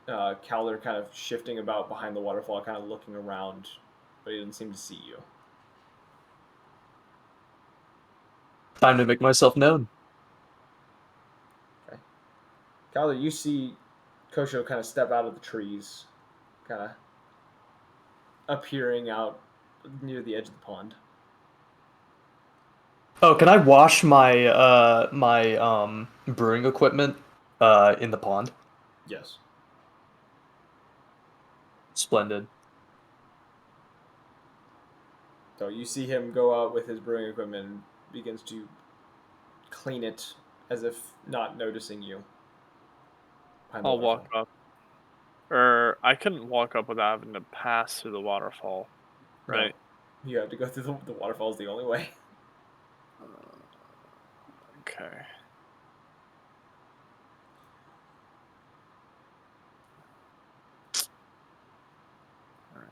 S1: Calder kind of shifting about behind the waterfall, kind of looking around, but he doesn't seem to see you.
S5: Time to make myself known.
S1: Okay. Calder, you see Kosho kind of step out of the trees, kind of appearing out near the edge of the pond.
S5: Oh, can I wash my brewing equipment in the pond?
S1: Yes.
S5: Splendid.
S1: So you see him go out with his brewing equipment and begins to clean it as if not noticing you. behind the
S2: I'll walk
S1: waterfall.
S2: up. Or I couldn't walk up without having to pass through the waterfall, right?
S1: No. You have to go through the waterfall is the only way.
S2: Okay. Alright.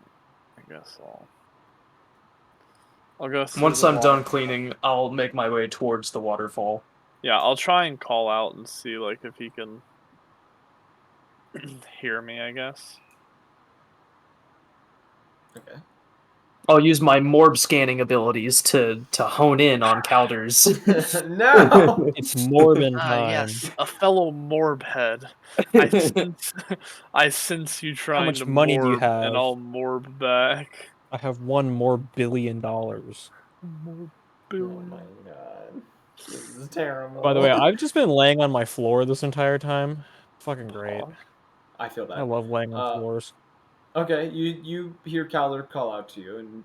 S2: I guess I'll go through
S5: Once
S2: the
S5: I'm done
S2: waterfall.
S5: cleaning, I'll make my way towards the waterfall.
S2: Yeah, I'll try and call out and see like if he can hear me, I guess.
S1: Okay.
S5: I'll use my morb scanning abilities to hone in on Calder's.
S1: No!
S4: It's Morbin
S2: Ah,
S4: time.
S2: yes, a fellow morbhead. I sense you trying
S4: much
S2: to
S4: money do you
S2: morb, and
S4: have?
S2: I'll morb back.
S4: I have $1 billion.
S2: Morb
S1: Oh my god. This is terrible.
S4: By the way, I've just been laying on my floor this entire time. Fucking great.
S1: I feel that.
S4: I love laying on floors.
S1: Okay, you hear Calder call out to you, and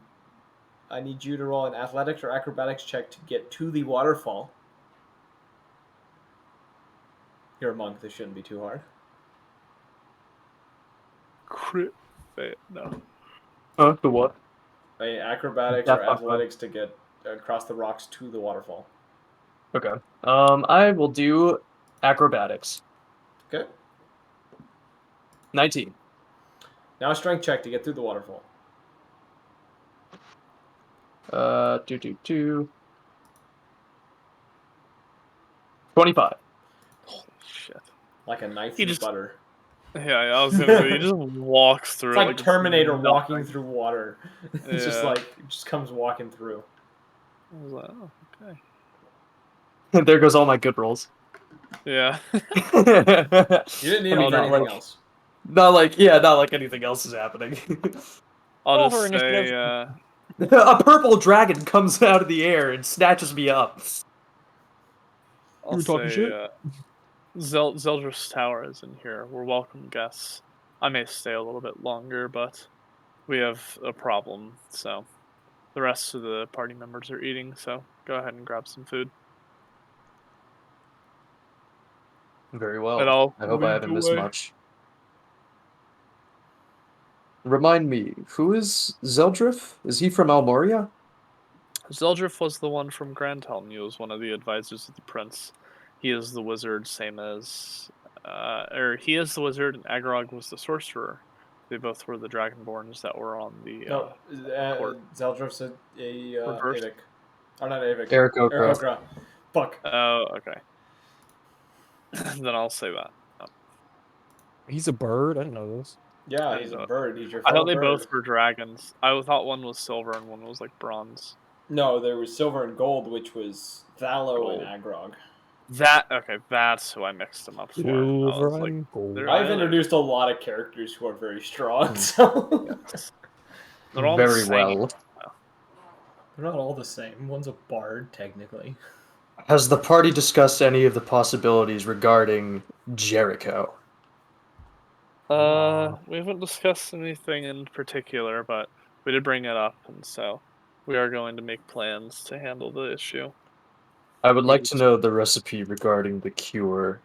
S1: I need you to roll an athletics or acrobatics check to get to the waterfall. You're a monk, this shouldn't be too hard.
S2: Crit fail. No.
S5: The what?
S1: Acrobatics
S5: Yeah,
S1: or
S5: fuck, fuck.
S1: athletics to get across the rocks to the waterfall.
S5: Okay. I will do acrobatics.
S1: Okay.
S5: 19.
S1: Now a strength check to get through the waterfall.
S5: 25.
S2: Holy shit.
S1: Like a knife
S2: He
S1: through
S2: just-
S1: butter.
S2: Yeah, I was gonna say he just walks through.
S1: It's like
S2: it's
S1: Terminator
S2: nothing.
S1: walking through water. It's just
S2: Yeah.
S1: like, it just comes walking through.
S2: I was like, oh, okay.
S5: There goes all my good rolls.
S2: Yeah.
S1: You didn't need
S5: I
S1: him
S5: mean,
S1: for
S5: not
S1: anything
S5: like-
S1: else.
S5: Not like anything else is happening.
S2: I'll
S4: Roll
S2: just
S4: for initiative.
S2: say,
S5: A purple dragon comes out of the air and snatches me up.
S2: I'll
S4: You talking
S2: say,
S4: shit?
S2: Zeldris Tower is in here. We're welcome guests. I may stay a little bit longer, but we have a problem, so the rest of the party members are eating, so go ahead and grab some food.
S5: Very well.
S2: And I'll
S5: I hope I
S2: lead
S5: haven't
S2: the
S5: missed
S2: way.
S5: much. Remind me, who is Zeldrif? Is he from Almoria?
S2: Zeldrif was the one from Grandhelm. He was one of the advisors of the prince. He is the wizard, same as, or he is the wizard, and Agrog was the sorcerer. They both were the Dragonborns that were on the
S1: No,
S2: court.
S1: Zeldrif's a
S2: Reverse.
S1: Avik. Or not Avik.
S5: Eric Okra.
S1: Okra. Fuck.
S2: Oh, okay. Then I'll say that.
S4: He's a bird. I didn't know this.
S1: Yeah, he's a bird. He's your
S2: I
S1: fellow
S2: thought they
S1: bird.
S2: both were dragons. I thought one was silver and one was like bronze.
S1: No, there was silver and gold, which was Thallo
S2: Gold.
S1: and Agrog.
S2: That's who I mixed them up for. I was
S4: Silver
S2: like,
S4: and gold.
S2: they're
S1: I've
S2: either-
S1: introduced a lot of characters who are very strong, so
S2: Yes. They're all the
S5: Very
S2: same.
S5: well.
S1: they're not all the same. One's a bard, technically.
S5: Has the party discussed any of the possibilities regarding Jericho?
S2: We haven't discussed anything in particular, but we did bring it up, and so we are going to make plans to handle the issue.
S5: I would like to know the recipe regarding the cure.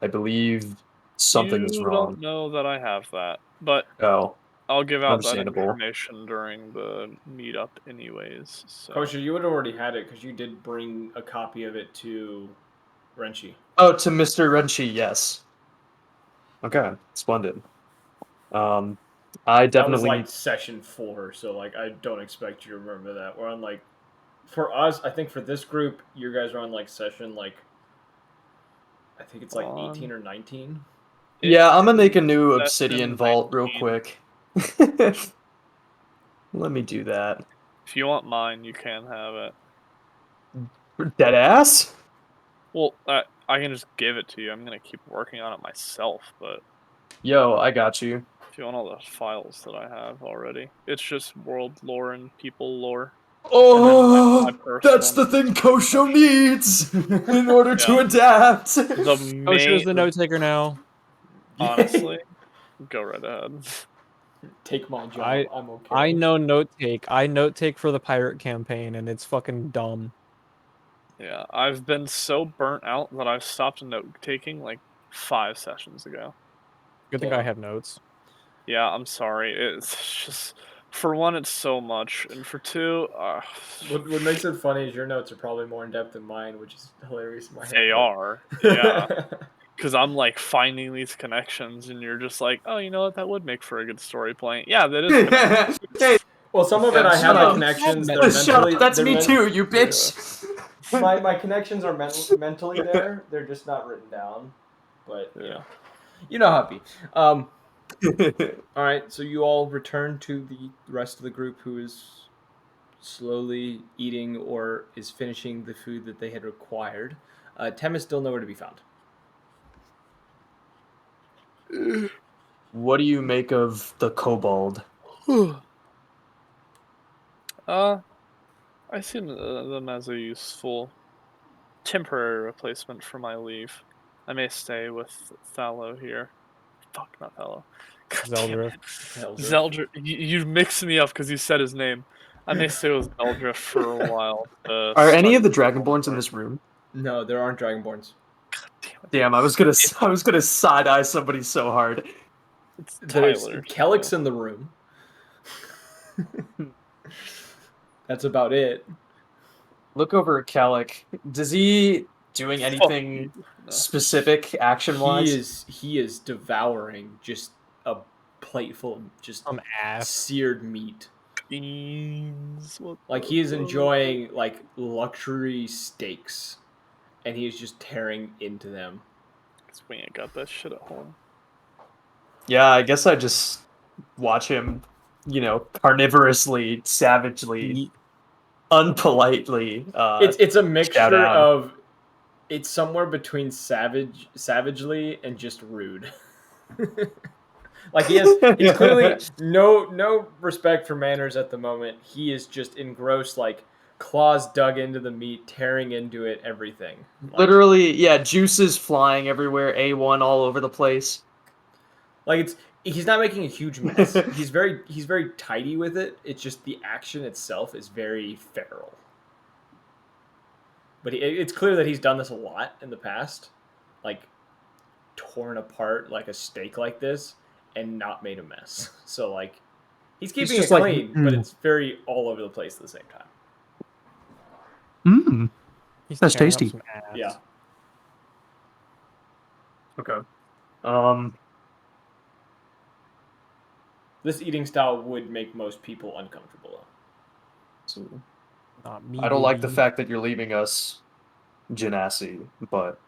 S5: I believe something is
S2: You
S5: wrong.
S2: don't know that I have that, but
S5: Oh,
S2: I'll give out that
S5: Understandable.
S2: information during the meetup anyways. So.
S1: Kosher, you would have already had it because you did bring a copy of it to Renchi.
S5: oh, to Mr. Renchi, yes. Okay, splendid. I
S1: That was
S5: definitely
S1: like session 4, so like I don't expect you to remember that. We're on like, for us, I think for this group, you guys are on like session like, I think it's like 18 or 19.
S5: Yeah, I'm gonna make a new
S2: Session
S5: obsidian vault real
S2: 19.
S5: quick. Let me do that.
S2: If you want mine, you can have it.
S5: Dead ass?
S2: Well, I can just give it to you. I'm gonna keep working on it myself, but
S5: Yo, I got you.
S2: if you want all the files that I have already, it's just world lore and people lore.
S5: Oh,
S2: my personal
S5: that's the thing Kosho needs in order to
S2: Yeah.
S5: adapt.
S2: The
S4: Kosho's
S2: main,
S4: the note taker now.
S2: honestly, go right ahead.
S1: Take my job.
S4: I-
S1: I'm okay.
S4: I know note take. I note take for the pirate campaign, and it's fucking dumb.
S2: Yeah, I've been so burnt out that I've stopped note taking like 5 sessions ago.
S4: Good thing
S1: Yeah.
S4: I have notes.
S2: Yeah, I'm sorry. It's just, for one, it's so much, and for two,
S1: What makes it funny is your notes are probably more in depth than mine, which is hilarious in my head.
S2: they are. Yeah. Because I'm like finding these connections, and you're just like, oh, you know what? That would make for a good story point. Yeah, that is.
S5: Hey,
S1: Well, some of it
S5: Yeah,
S1: I have
S5: shut
S1: the
S5: up.
S1: connections. They're
S5: shut
S1: mentally.
S5: up, that's
S1: they're
S5: me
S1: men-
S5: too, you bitch.
S1: My connections are mentally there. They're just not written down. But
S2: Yeah.
S1: you know how it be. All right, so you all return to the rest of the group who is slowly eating or is finishing the food that they had required. Tem is still nowhere to be found.
S5: What do you make of the kobold?
S2: I see them as a useful temporary replacement for my leave. I may stay with Thallo here. Fuck, not Thallo. God damn it. Zeldrif. You mixed me up because you said his name. I may stay with Zeldrif for a while.
S5: Are any of the Dragonborns in this room?
S1: No, there aren't Dragonborns.
S5: Damn, I was gonna side eye somebody so hard.
S2: It's
S1: There's
S2: Tyler.
S1: Kellick's in the room. That's about it.
S5: Look over at Kalik. Does he doing
S2: Fuck
S5: anything
S2: you. No.
S5: specific action wise?
S1: He is devouring just a plate full of just
S4: Some ass.
S1: seared meat.
S2: Beans. What
S1: Like
S2: the
S1: he is
S2: fuck?
S1: enjoying like luxury steaks, and he is just tearing into them.
S2: 'Cause we ain't got that shit at home.
S5: Yeah, I guess I just watch him, carnivorously, savagely, unpolitely.
S1: It's a mixture
S5: shout out.
S1: of. It's somewhere between savagely and just rude. Like he's clearly no respect for manners at the moment. He is just engrossed, like claws dug into the meat, tearing into it, everything. Like,
S5: Literally, yeah, juices flying everywhere, A1 all over the place.
S1: like he's not making a huge mess. He's very tidy with it. It's just the action itself is very feral. But it's clear that he's done this a lot in the past, like torn apart like a steak like this and not made a mess. So like he's keeping
S5: just
S1: it
S5: like,
S1: clean, but it's very all over the place at the same time.
S5: Mmm.
S4: He's
S5: That's
S4: tearing up
S5: tasty.
S4: some ass.
S1: Yeah.
S5: Okay.
S1: This eating style would make most people uncomfortable.
S5: So
S4: Not me,
S5: I don't like the
S4: baby.
S5: fact that you're leaving us Genasi, but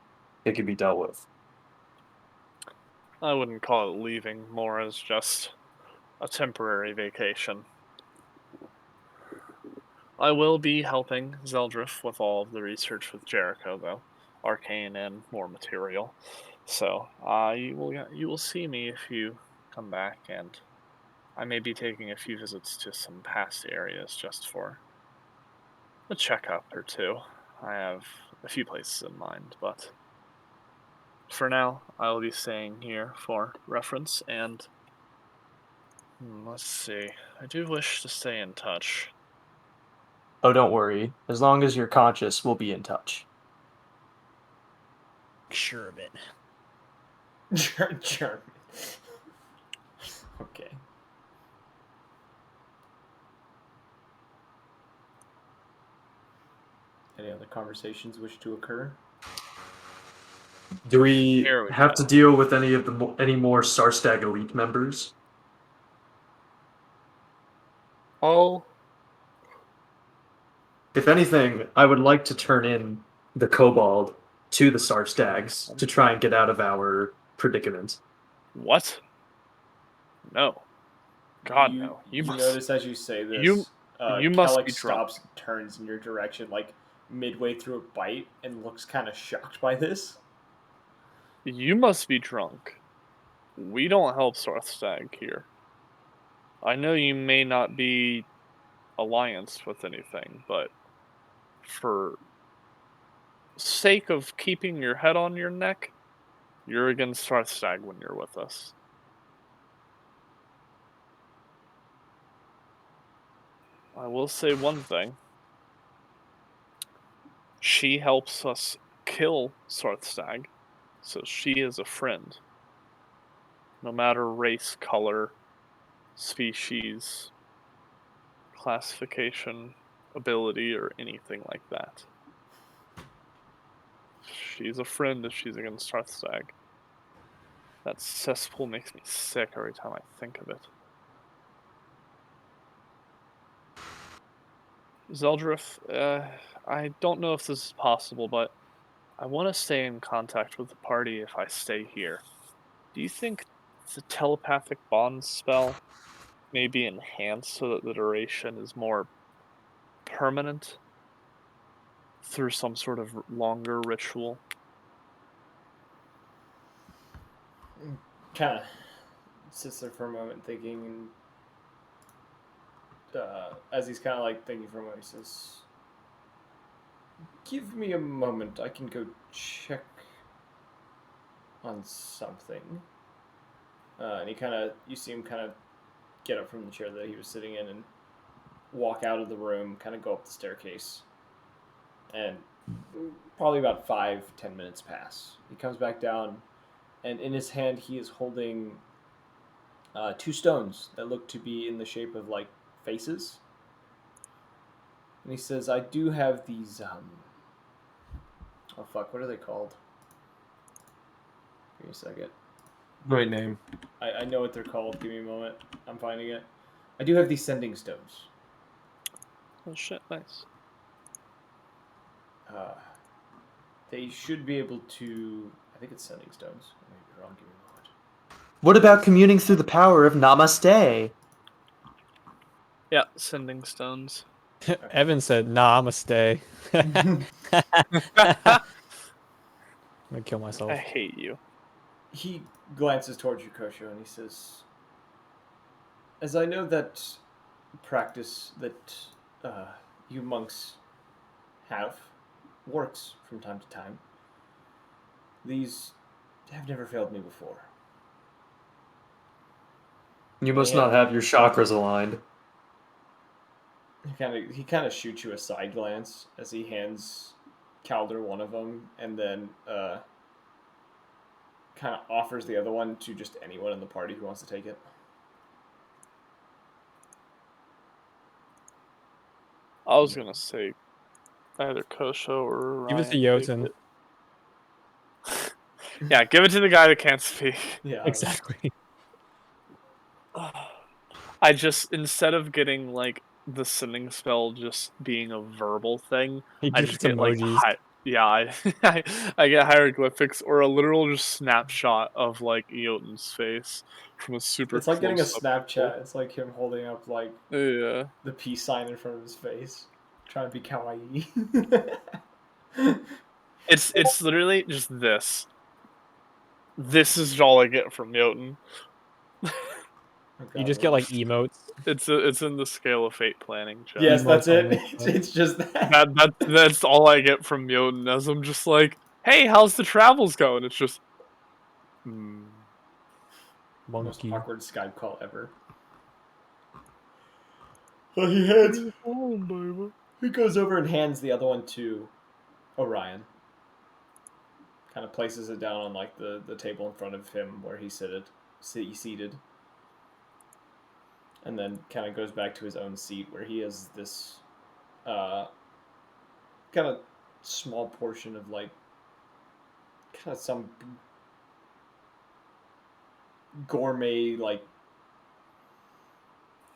S5: it can be dealt with.
S2: I wouldn't call it leaving, more as just a temporary vacation. I will be helping Zeldrif with all of the research with Jericho, though, arcane and more material. So you will see me if you come back, and I may be taking a few visits to some past areas just for a checkup or two. I have a few places in mind, but for now, I will be staying here for reference. And let's see, I do wish to stay in touch.
S5: Oh, don't worry. As long as you're conscious, we'll be in touch.
S7: Sure of it.
S1: German. Okay. Any other conversations wish to occur?
S5: Do we
S2: Here we
S5: have
S2: go.
S5: to deal with any more Sarstag Elite members?
S2: Oh,
S5: If anything, I would like to turn in the Kobold to the Sarstags to try and get out of our predicament.
S2: what? No. God,
S1: you
S2: no.
S1: you notice as you say
S2: You
S1: this,
S2: you must
S1: Kellic
S2: be drunk.
S1: stops and turns in your direction like midway through a bite and looks kind of shocked by this.
S2: You must be drunk. We don't help Sarthstag here. I know you may not be allianced with anything, but for sake of keeping your head on your neck, you're against Sarthstag when you're with us. I will say one thing. She helps us kill Sarthstag, so she is a friend. No matter race, color, species, classification, ability, or anything like that. She's a friend if she's against Sarthstag. That cesspool makes me sick every time I think of it. Zeldrif, I don't know if this is possible, but I want to stay in contact with the party if I stay here. Do you think the telepathic bond spell may be enhanced so that the duration is more permanent through some sort of longer ritual?
S1: Kind of sits there for a moment thinking, and as he's kind of like thinking for a moment, he says, "Give me a moment. I can go check on something." And you see him kind of get up from the chair that he was sitting in and walk out of the room, kind of go up the staircase, and probably about 5-10 minutes pass. He comes back down, and in his hand he is holding two stones that look to be in the shape of like faces. And he says, "I do have these. Oh fuck, what are they called? Give me a second.
S3: Great name.
S1: I know what they're called. Give me a moment. I'm finding it. I do have these sending stones.
S2: Oh shit, nice.
S1: They should be able to. I think it's sending stones. I may be wrong. Give me a moment.
S5: What about communing through the power of Namaste?
S2: Yeah, sending stones.
S4: Evan said, "Nah, I'ma stay." I'm gonna kill myself.
S2: I hate you.
S1: He glances towards you, Kosho, and he says, "As I know that practice that you monks have works from time to time, these have never failed me before."
S5: You must not have your chakras aligned.
S1: He kind of shoots you a side glance as he hands Calder one of them, and then kind of offers the other one to just anyone in the party who wants to take it.
S2: I was gonna say, Either Kosho or
S4: Give it to
S2: Ryan take
S4: Jotun.
S2: it. Yeah, give it to the guy that can't speak.
S1: Yeah.
S4: Exactly.
S2: I just, instead of getting like the sending spell just being a verbal thing,
S4: He
S2: I
S4: just
S2: just
S4: gets
S2: get like
S4: emojis.
S2: I get hieroglyphics or a literal just snapshot of like Jotun's face from a super
S1: It's like getting a
S2: close up angle.
S1: Snapchat. It's like him holding up like
S2: Yeah.
S1: the peace sign in front of his face, trying to be kawaii.
S2: It's literally just this. This is all I get from Jotun.
S1: Okay,
S4: You just get like emotes.
S2: It's in the scale of fate planning, chat.
S1: yes, that's
S4: emotes
S1: it.
S4: only,
S1: It's just that.
S2: That's all I get from Jotun as I'm just like, hey, how's the travels going? It's just
S1: Most
S4: Monkey.
S1: awkward Skype call ever. So he hands. He goes over and hands the other one to Orion. Kind of places it down on like the table in front of him where he's seated. And then kind of goes back to his own seat where he has this kind of small portion of like kind of some gourmet like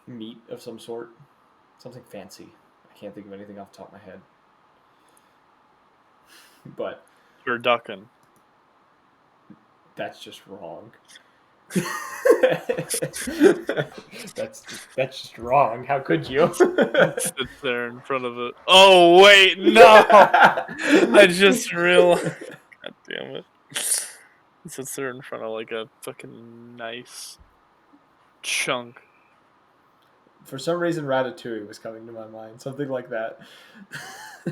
S1: meat of some sort, something fancy. I can't think of anything off the top of my head, but
S2: you're ducking.
S1: that's just wrong. that's just wrong. How could you?
S2: Sits there in front of it. Oh wait, no! I just realized. God damn it! It sits there in front of like a fucking nice chunk.
S1: For some reason, Ratatouille was coming to my mind. Something like that.
S2: I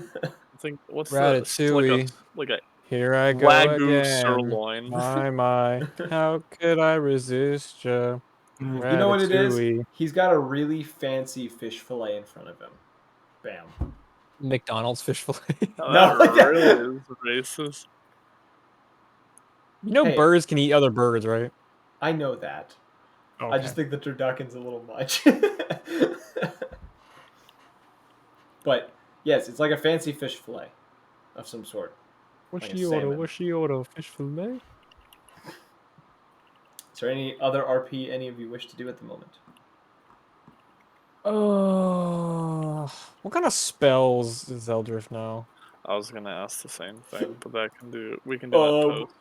S2: think what's
S4: Ratatouille.
S2: like a
S4: Here I go
S2: Wagyu
S4: again.
S2: sirloin.
S4: My. How could I resist ya?
S1: You know what it is?
S4: Ratatouille.
S1: He's got a really fancy fish fillet in front of him. Bam.
S4: McDonald's fish fillet.
S2: Oh,
S1: No,
S2: that really is racist.
S4: You know
S1: Hey.
S4: birds can eat other birds, right?
S1: I know that.
S4: Okay.
S1: I just think the turducken's a little much. But yes, it's like a fancy fish fillet of some sort.
S4: What
S1: like
S4: she
S1: a
S4: order?
S1: salmon.
S4: What she order? Fish fillet?
S1: Is there any other RP any of you wish to do at the moment?
S4: What kind of spells does Eldrift know?
S2: I was gonna ask the same thing, but we can do that post.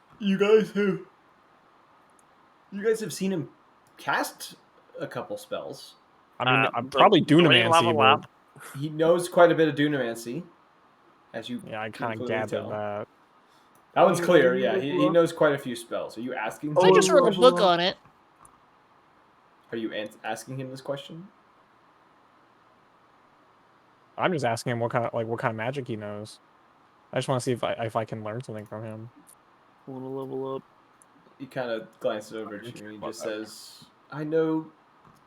S1: You guys have seen him cast a couple spells.
S4: I mean, I'm
S2: The
S4: probably
S2: three
S4: Dunamancy,
S2: level
S4: but
S2: up.
S1: He knows quite a bit of Dunamancy, as you
S4: yeah, I
S1: can
S4: kind of
S1: clearly
S4: gathered
S1: tell.
S4: that.
S1: That one's clear. Yeah, he knows quite a few spells. Are you asking?
S7: I
S1: him
S7: just
S1: this
S7: read a
S1: question?
S7: book on it.
S1: Are you asking him this question?
S4: I'm just asking him what kind of magic he knows. I just want to see if I can learn something from him.
S2: Wanna level up?
S1: He kind of glances over at
S4: Okay,
S1: you and he
S4: well,
S1: just says, "I know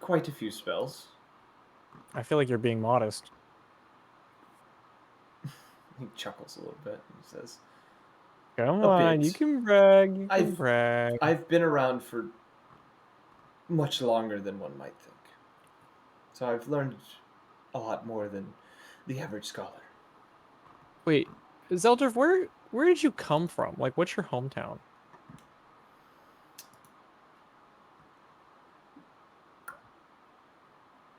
S1: quite a few spells."
S4: I feel like you're being modest.
S1: He chuckles a little bit and says,
S4: Come
S1: A
S4: on,
S1: bit.
S4: you can brag. You can
S1: I've-
S4: brag.
S1: "I've been around for much longer than one might think, so I've learned a lot more than the average scholar."
S4: Wait, Zeldriff, where did you come from? Like, what's your hometown?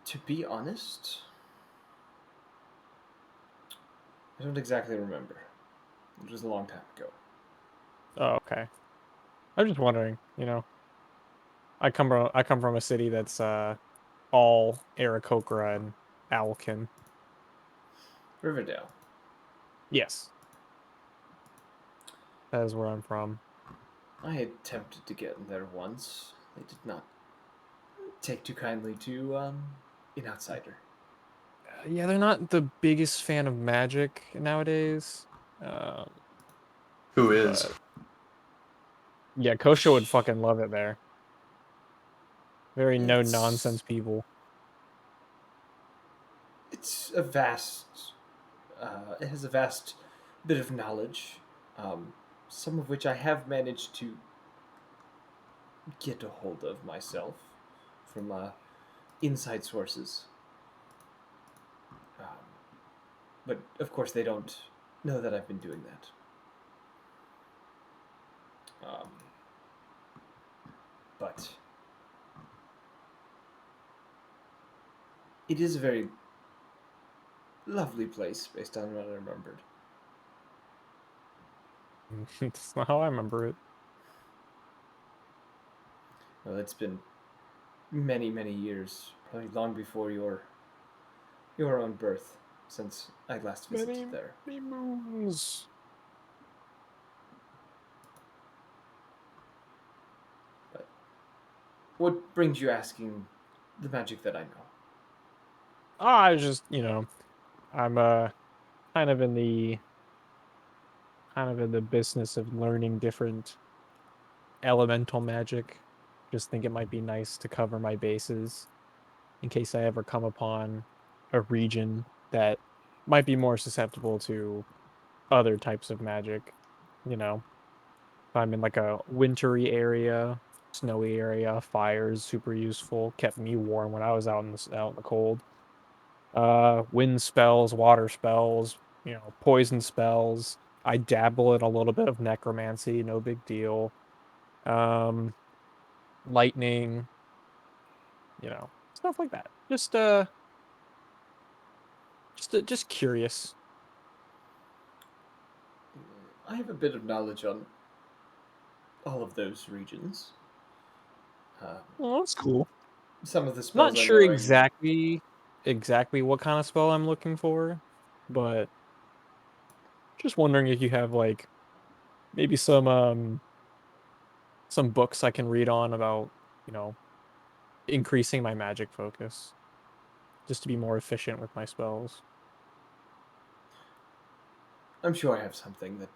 S1: To be honest, I don't exactly remember. It was a long time ago.
S4: Oh, okay. I'm just wondering. I come from a city that's all Aarakocra and Alkin.
S1: Riverdale.
S4: Yes, that is where I'm from.
S1: I had attempted to get in there once. They did not take too kindly to an outsider.
S4: Yeah, they're not the biggest fan of magic nowadays.
S5: Who is?
S4: But yeah, Kosho would fucking love it there. Very no nonsense people.
S1: It's a vast. It has a vast bit of knowledge, some of which I have managed to get a hold of myself from inside sources. Um, But of course, they don't know that I've been doing that. But it is a very lovely place based on what I remembered.
S4: That's not how I remember it.
S1: Well, it's been many, many years, probably long before your own birth, since I last visited there.
S4: Many moons.
S1: But what brings you asking the magic that I know?
S4: I just, I'm kind of in the business of learning different elemental magic. Just think it might be nice to cover my bases in case I ever come upon a region that might be more susceptible to other types of magic. If I'm in like a wintry area, snowy area, fires super useful, kept me warm when I was out in the cold. Wind spells, water spells, poison spells. I dabble in a little bit of necromancy, no big deal. Um, Lightning, stuff like that. Just curious.
S1: I have a bit of knowledge on all of those regions.
S4: Well, that's cool.
S1: Some of the
S4: Not
S1: spells I
S4: sure
S1: know I
S4: exactly what kind of spell I'm looking for, but just wondering if you have like maybe some books I can read on about, you know, increasing my magic focus just to be more efficient with my spells.
S1: I'm sure I have something that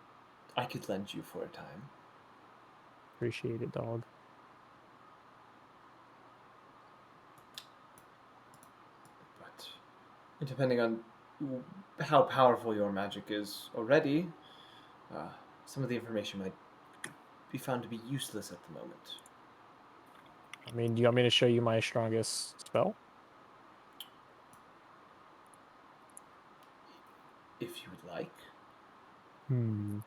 S1: I could lend you for a time.
S4: Appreciate it, dog.
S1: But depending on how powerful your magic is already, uh, some of the information might be found to be useless at the moment.
S4: I mean, do you want me to show you my strongest spell?
S1: If you would like.
S4: Hmm.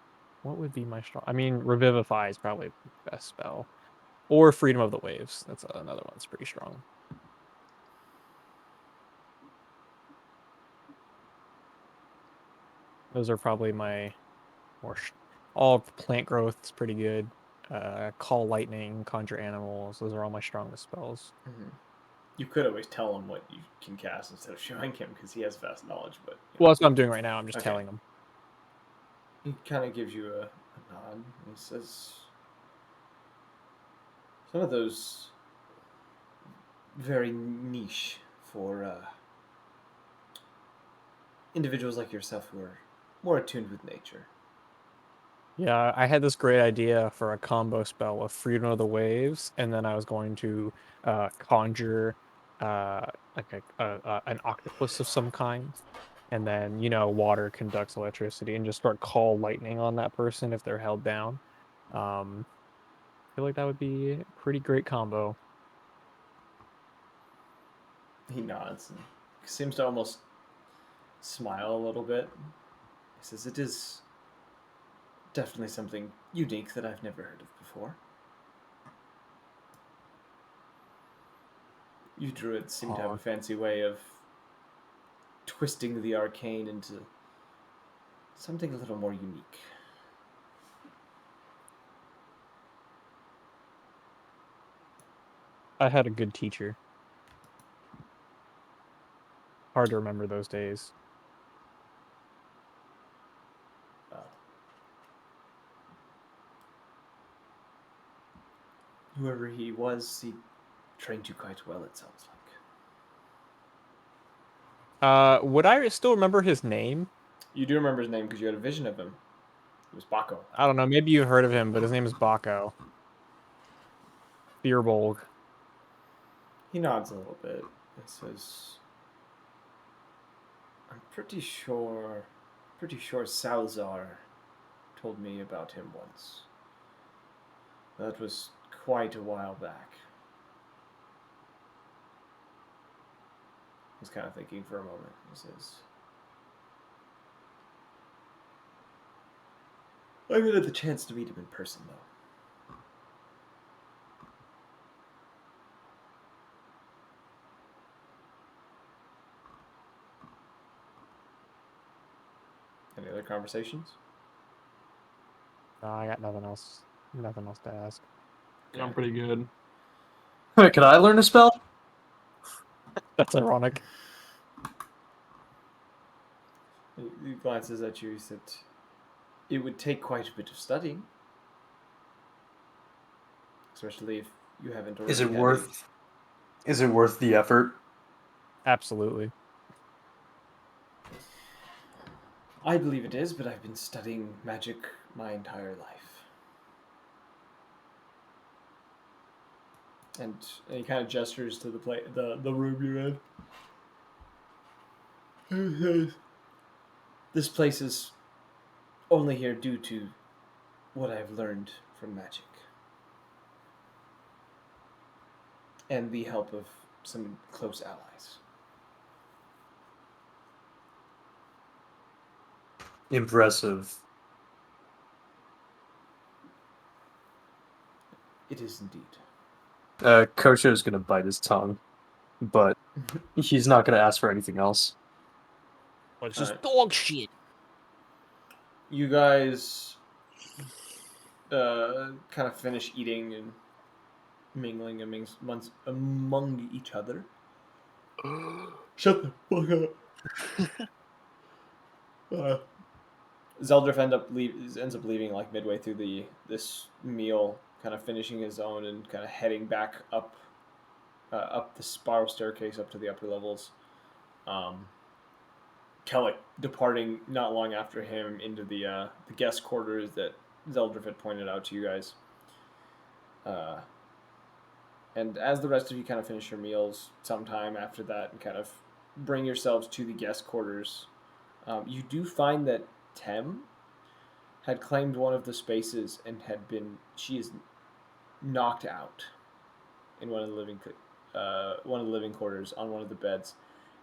S4: What would be my strong? I mean, Revivify is probably the best spell. Or Freedom of the Waves. That's another one that's pretty strong. Those are probably my more. All plant growth is pretty good. Call lightning, conjure animals. Those are all my strongest spells.
S1: Mm-hmm. You could always tell him what you can cast instead of showing him because he has vast knowledge. But
S4: Well, that's what I'm doing right now. I'm just
S1: okay.
S4: telling them.
S1: He kind of gives you a nod. And he says, "Some of those very niche for individuals like yourself who are more attuned with nature."
S4: Yeah, I had this great idea for a combo spell of Freedom of the Waves, and then I was going to conjure like an octopus of some kind, and then water conducts electricity, and just start call lightning on that person if they're held down. I feel like that would be a pretty great combo.
S1: He nods and seems to almost smile a little bit. He says, "It is definitely something unique that I've never heard of before. You druids seem to have a
S4: Oh,
S1: fancy way of twisting the arcane into something a little more unique."
S4: I had a good teacher. Hard to remember those days.
S1: Well, whoever he was, he trained you quite well, it sounds like.
S4: Would I still remember his name?
S1: You do remember his name because you had a vision of him. It was Baco.
S4: I don't know. Maybe you heard of him, but his name is Baco. Firbolg.
S1: He nods a little bit and says, I'm pretty sure Salazar told me about him once. That was quite a while back." He's kind of thinking for a moment. He says, I haven't had the chance to meet him in person, though. Any other conversations?
S4: No, I got nothing else. Nothing else to ask.
S3: I'm pretty good.
S5: Wait, can I learn a spell?
S4: That's ironic.
S1: He glances at you. He said, "It would take quite a bit of studying, especially if you haven't already."
S5: Is it worth the effort?
S4: Absolutely.
S1: I believe it is, but I've been studying magic my entire life. And he kind of gestures to the room you're in. This place is only here due to what I've learned from magic. And the help of some close allies.
S5: Impressive.
S1: It is indeed.
S5: Kosho is gonna bite his tongue, but he's not gonna ask for anything else.
S7: Well, it's just
S1: Alright.
S7: dog shit.
S1: You guys kind of finish eating and mingling among each other. Shut the fuck up. Zeldrif ends up leaving like midway through this meal, kind of finishing his own and kind of heading back up the spiral staircase up to the upper levels. Kellic departing not long after him into the guest quarters that Zeldrif had pointed out to you guys. And as the rest of you kind of finish your meals sometime after that and kind of bring yourselves to the guest quarters, you do find that Tem had claimed one of the spaces and she is knocked out in one of the living quarters on one of the beds.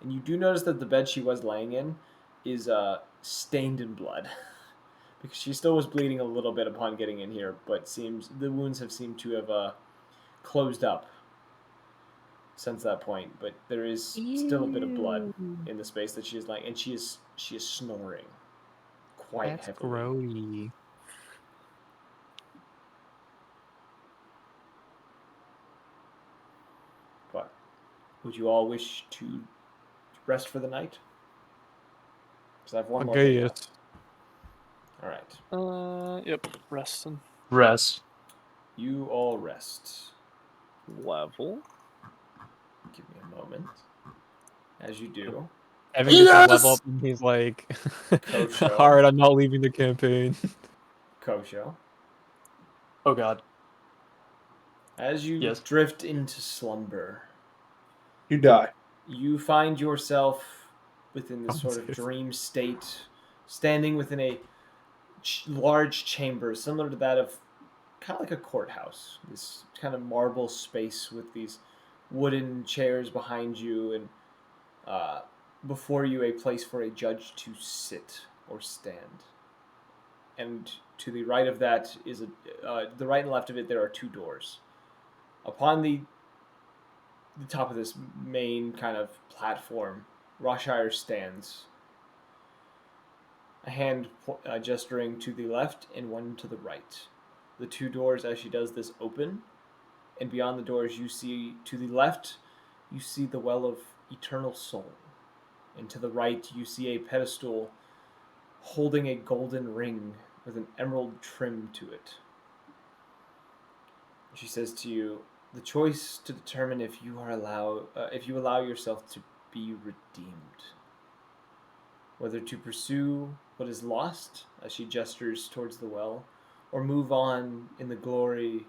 S1: And you do notice that the bed she was laying in is stained in blood. Because she still was bleeding a little bit upon getting in here, but the wounds have seemed to have closed up since that point. But there is still a bit of blood in the space that she is lying, and she is snoring quite
S4: That's
S1: heavily.
S4: grody.
S1: But would you all wish to rest for the night? Because I have one more
S4: Okay,
S1: thing
S4: yes.
S1: left. All right.
S2: Yep. Resting.
S5: Rest.
S1: You all rest.
S2: Level.
S1: Give me a moment. As you do,
S4: Evan gets a level
S5: Yes!
S4: up and he's like,
S1: Kosho.
S4: alright, I'm not leaving the campaign.
S1: Kosho,
S5: Oh god.
S1: as you
S5: Yes.
S1: drift into slumber,
S3: You die.
S1: you find yourself within this sort of
S4: Unsafe.
S1: dream state, standing within a large chamber similar to that of kind of like a courthouse. This kind of marble space with these wooden chairs behind you, and before you a place for a judge to sit or stand. And to the right of that is the right and left of it. There are two doors. Upon the top of this main kind of platform, Roshire stands, a hand gesturing to the left and one to the right. The two doors, as she does this, open, and beyond the doors, you see to the left, you see the Well of Eternal Soul, and to the right, you see a pedestal holding a golden ring with an emerald trim to it. She says to you, the choice to determine if you allow yourself to be redeemed. Whether to pursue what is lost, as she gestures towards the well, or move on in the glory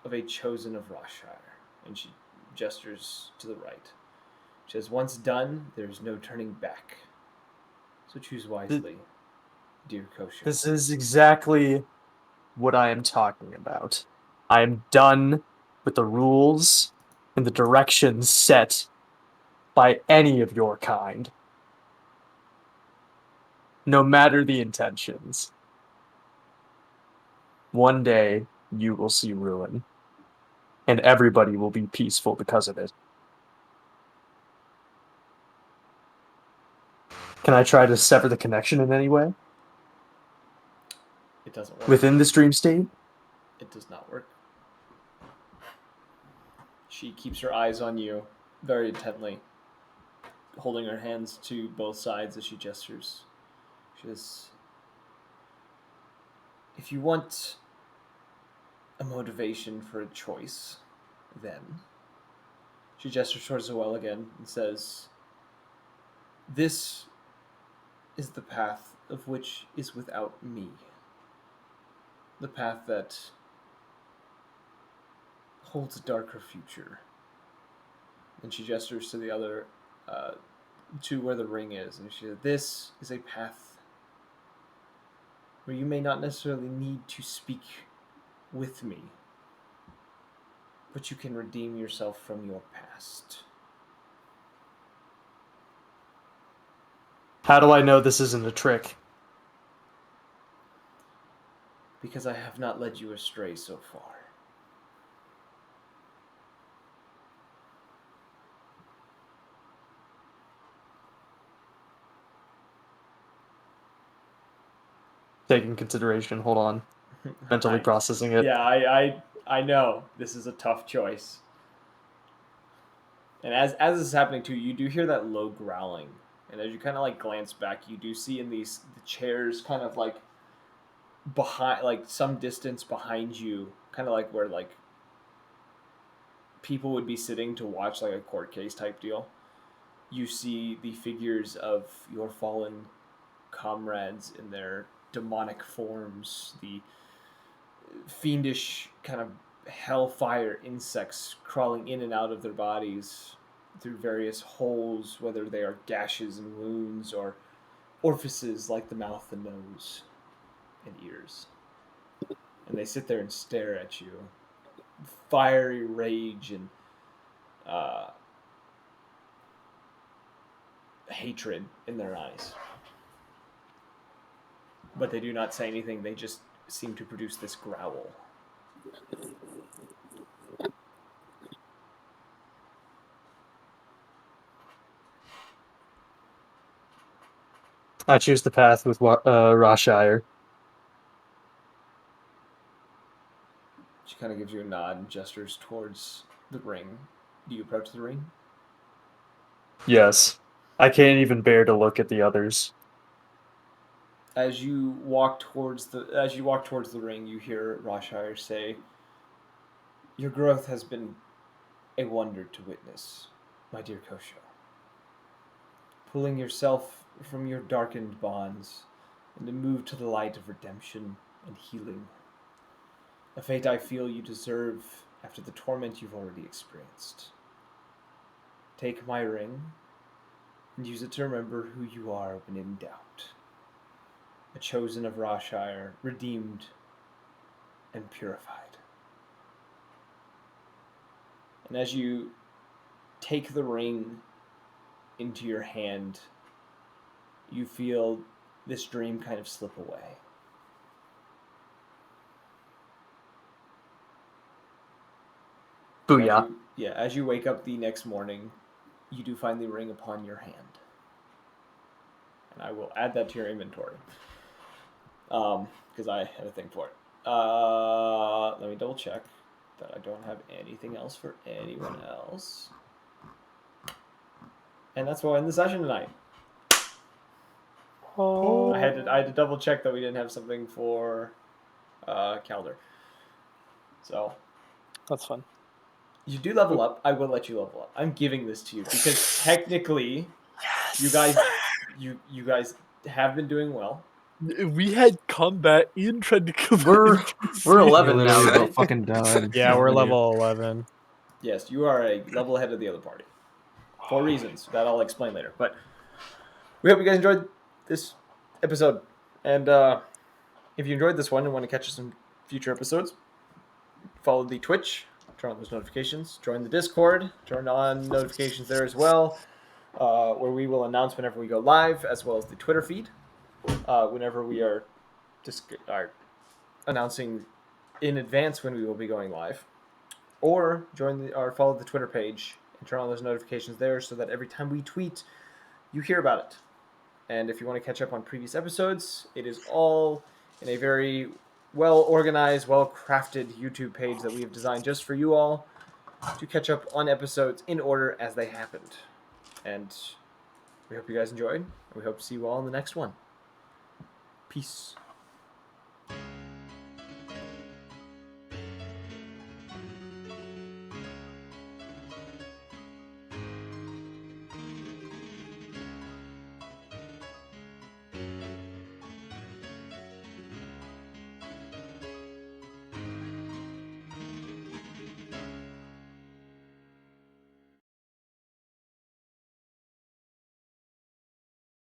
S1: of a chosen of Roshire. And she gestures to the right. She says, once done, there is no turning back. So choose wisely, dear Kosho.
S5: This is exactly what I am talking about. I am done with the rules and the directions set by any of your kind. No matter the intentions. one day you will see ruin, and everybody will be peaceful because of it. Can I try to sever the connection in any way
S1: It doesn't work.
S5: within this dream state?
S1: It does not work. She keeps her eyes on you very intently, holding her hands to both sides as she gestures. She says, if you want a motivation for a choice, then. She gestures towards the well again and says, this is the path of which is without me. The path that holds a darker future. And she gestures to the other, to where the ring is, and she says, this is a path where you may not necessarily need to speak with me, but you can redeem yourself from your past.
S5: How do I know this isn't a trick?
S1: Because I have not led you astray so far.
S5: Taking consideration, hold on. Mentally processing it.
S1: Yeah, I know this is a tough choice. And as this is happening too, you do hear that low growling. And as you kind of like glance back, you do see in the chairs kind of like behind, like some distance behind you, kind of like where like people would be sitting to watch like a court case type deal. You see the figures of your fallen comrades in their demonic forms, the fiendish kind of hellfire insects crawling in and out of their bodies through various holes, whether they are gashes and wounds or orifices like the mouth and nose and ears. And they sit there and stare at you, fiery rage and hatred in their eyes. But they do not say anything, they just seem to produce this growl.
S5: I choose the path with Roshire.
S1: She kind of gives you a nod and gestures towards the ring. Do you approach the ring?
S5: Yes. I can't even bear to look at the others.
S1: As you walk towards the ring, you hear Roshire say, "Your growth has been a wonder to witness, my dear Kosho. Pulling yourself from your darkened bonds and to move to the light of redemption and healing. A fate I feel you deserve after the torment you've already experienced. Take my ring and use it to remember who you are when in doubt. A chosen of Roshire, redeemed and purified." And as you take the ring into your hand, you feel this dream kind of slip away.
S5: Booyah.
S1: As you wake up the next morning, you do find the ring upon your hand. And I will add that to your inventory. Because I had a thing for it. Let me double check that I don't have anything else for anyone else. And that's why in the session tonight. I had to double check that we didn't have something for Calder. So
S2: That's fun.
S1: you do level up. I will let you level up. I'm giving this to you because technically, you guys have been doing well.
S2: We had combat and tried to kill
S5: We're
S3: You
S5: 11 now,
S3: literally
S5: right?
S3: about fucking died.
S4: Yeah, we're
S3: Telling you.
S4: level 11.
S1: Yes, you are a level ahead of the other party. For reasons that I'll explain later. But we hope you guys enjoyed this episode. And if you enjoyed this one and want to catch some future episodes, follow the Twitch, turn on those notifications, join the Discord, turn on notifications there as well, where we will announce whenever we go live, as well as the Twitter feed, whenever we are announcing in advance when we will be going live, or follow the Twitter page and turn on those notifications there so that every time we tweet, you hear about it. And if you want to catch up on previous episodes, it is all in a very well organized, well crafted YouTube page that we have designed just for you all to catch up on episodes in order as they happened. And we hope you guys enjoyed, and we hope to see you all in the next one. Peace.